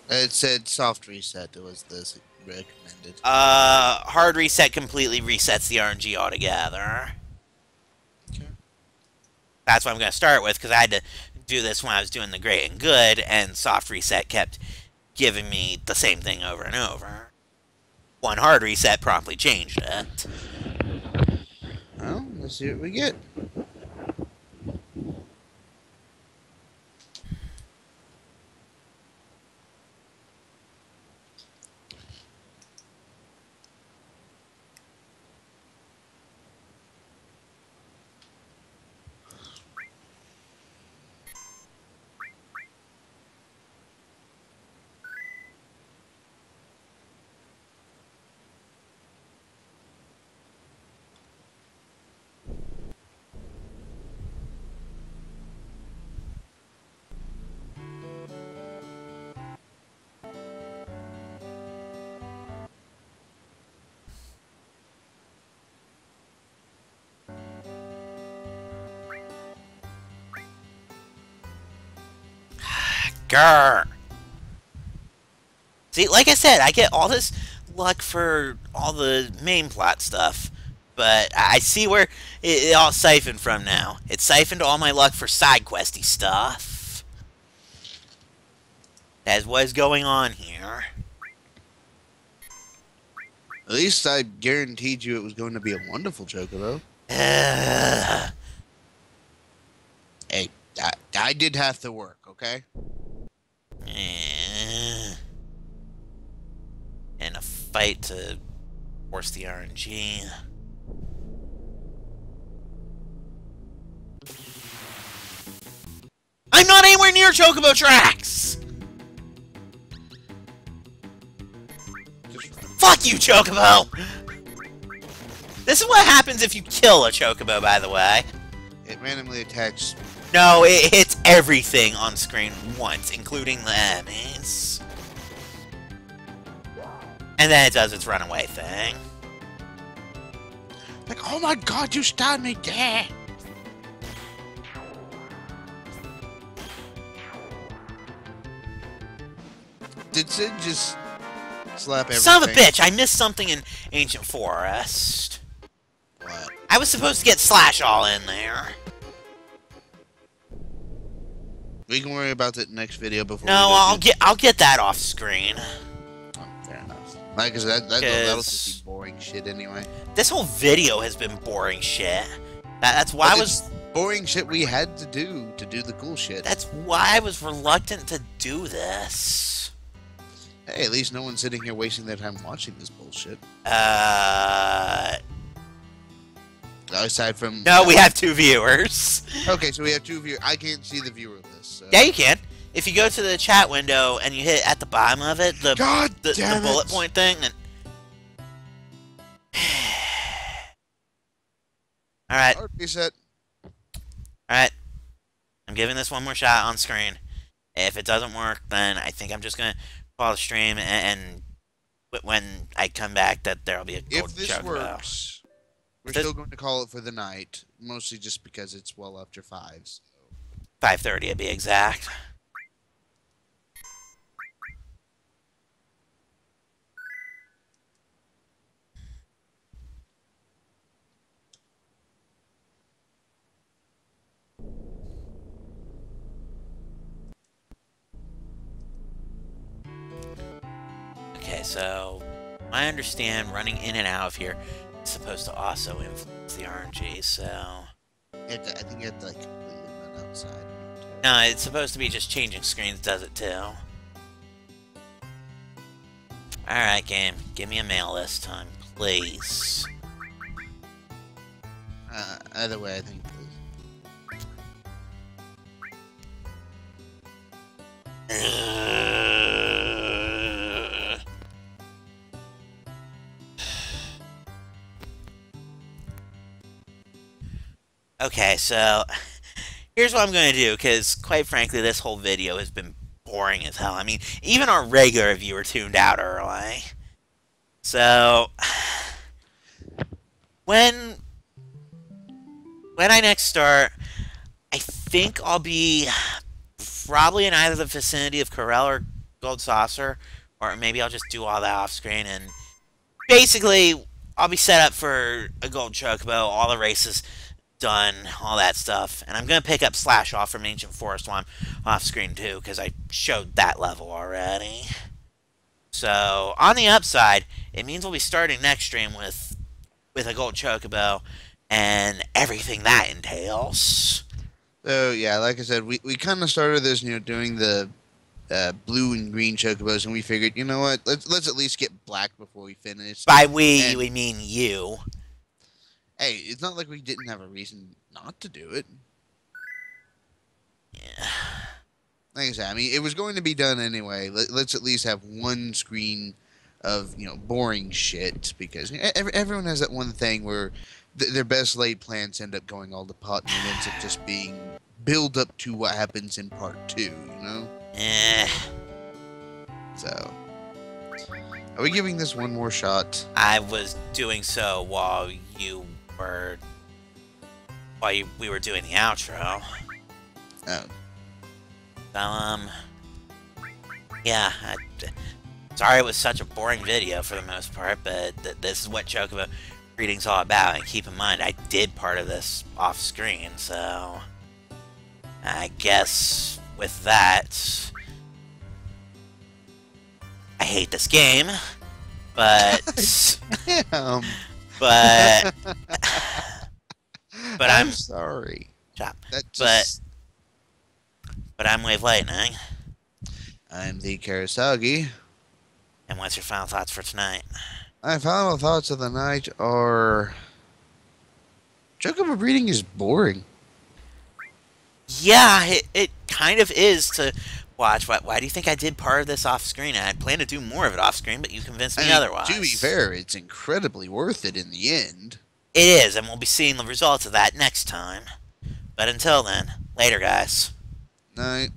It said soft reset. It was this recommended. Hard reset completely resets the RNG altogether. Okay. That's what I'm going to start with, because I had to do this when I was doing the great and good, and soft reset kept giving me the same thing over and over. One hard reset promptly changed it. Well, let's see what we get. Grr. See, like I said, I get all this luck for all the main plot stuff, but I see where it all siphoned from now. It siphoned all my luck for side questy stuff. That's what's going on here. At least I guaranteed you it was going to be a wonderful chocobo. Hey, I did have to work, okay? In a fight to force the RNG. I'm not anywhere near Chocobo tracks! Fuck you, Chocobo! This is what happens if you kill a Chocobo, by the way. It randomly attacks. No, it hits everything on screen once, including the enemies. And then it does its runaway thing. Like, oh my god, you stabbed me there! Did Sid just slap everything? Son of a bitch, I missed something in Ancient Forest. What? I was supposed to get Slash All in there. We can worry about that next video before. No, I'll get that off screen. Oh, fair enough. Like I said, that'll just be boring shit anyway. This whole video has been boring shit. That's why I was boring shit we had to do the cool shit. That's why I was reluctant to do this. Hey, at least no one's sitting here wasting their time watching this bullshit. Aside from... No, we have 2 viewers. Okay, so we have 2 viewers. I can't see the viewer list. So. Yeah, you can. If you go to the chat window and you hit at the bottom of it, the bullet point thing. And... Alright. Reset. Alright. I'm giving this one more shot on screen. If it doesn't work, then I think I'm just going to call the stream, and when I come back, that there'll be a gold If this Chocobo. works... We're still going to call it for the night, mostly just because it's well after 5. So. 5:30 to be exact. Okay, so I understand running in and out of here supposed to also influence the RNG, so... I think you have to, like, completely run outside. No, it's supposed to be just changing screens does it, too. Alright, game. Give me a mail this time, please. Either way, I think... Okay, so here's what I'm going to do, because quite frankly, this whole video has been boring as hell. I mean, even our regular viewer tuned out early. So, when I next start, I think I'll be probably in either the vicinity of Corel or Gold Saucer, or maybe I'll just do all that off screen, and basically, I'll be set up for a Gold Chocobo, all the races done, all that stuff. And I'm going to pick up Slash off from Ancient Forest while I'm off screen too, because I showed that level already. So, on the upside, it means we'll be starting next stream with a Gold Chocobo and everything that entails. So yeah, like I said, we kind of started this, doing the blue and green chocobos, and we figured, you know what, let's at least get black before we finish. By we, And, we mean you. hey, it's not like we didn't have a reason not to do it. Yeah. Like I said, I mean, it was going to be done anyway. Let's at least have one screen of boring shit, because everyone has that one thing where their best laid plans end up going all to pot, and it ends up just being build up to what happens in part 2. Eh. So, are we giving this one more shot? I was doing so while we were doing the outro. Oh. Yeah, sorry it was such a boring video for the most part, but this is what Chocobo Reading's all about, and keep in mind, I did part of this off screen, so I guess with that, I hate this game, but Damn. but I'm sorry. Chop. That just... But I'm Wave Lightning. I'm the Karasagi. And what's your final thoughts for tonight? My final thoughts of the night are... Chocobo breeding is boring. Yeah, it kind of is to watch. Why do you think I did part of this off screen? I had planned to do more of it off screen, but you convinced me otherwise. To be fair, it's incredibly worth it in the end. It is, and we'll be seeing the results of that next time. But until then, later, guys. Night.